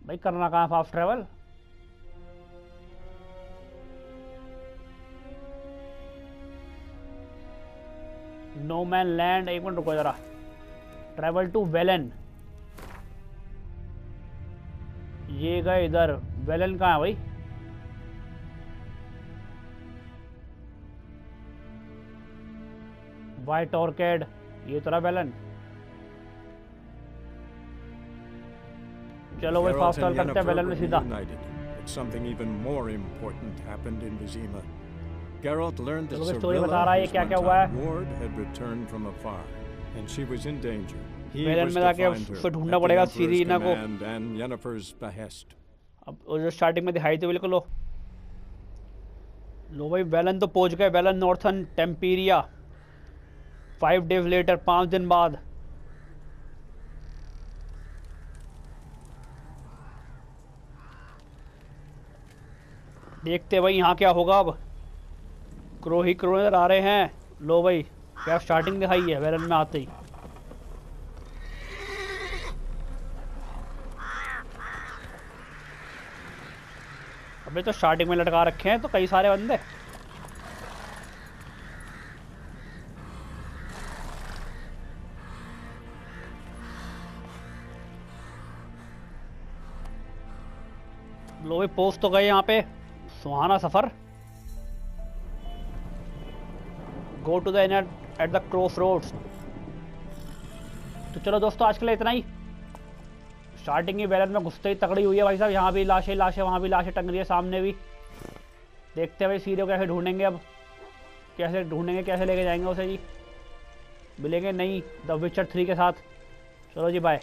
भाई, करना कहाँ fast travel? No man land, एक मिनट रुको जरा। ट्रैवल टू वेलन, ये गए इधर। वेलन कहाँ है भाई? वाइट ऑर्किड, ये तो रहा वेलन। चलो भाई फास्ट ट्रैवल करते हैं वेलन में सीधा। But something even more important happened in Vizima. Geralt learned that story बता Cirilla, रहा है ये his क्या क्या हुआ है। one-time ward, had returned from afar, and she was in danger. He Velan was में to जाके find her फिर at ढूंढना the पड़ेगा Emperor's सीरीना को। command and Yennefer's behest. अब वो जो स्टार्टिंग में दिखाई थी बिल्कुल लो भाई, वेलन तो पहुंच गए। वेलन नॉर्थन टेम्पीरिया। 5 days लेटर, 5 दिन बाद। देखते भाई यहाँ क्या होगा। अब क्रो ही क्रो नजर आ रहे हैं। लो भाई क्या स्टार्टिंग दिखाई है वेलन में आते ही। अबे तो स्टार्टिंग में लटका रखे हैं तो कई सारे बंदे। लो भाई पोस्ट तो गए यहाँ पे। सुहाना सफर। Go to the inn at the crossroads. तो चलो दोस्तों आज के लिए इतना ही। स्टार्टिंग ही वेलन में घुसते ही तगड़ी हुई है भाई साहब। यहाँ भी लाशें लाशें, वहाँ भी लाशें टंग रही है, सामने भी। देखते हैं भाई सीरियो कैसे ढूंढेंगे अब। कैसे ढूंढेंगे, कैसे लेके जाएंगे उसे जी। मिलेंगे नहीं द विचर 3 के साथ। चलो जी बाय।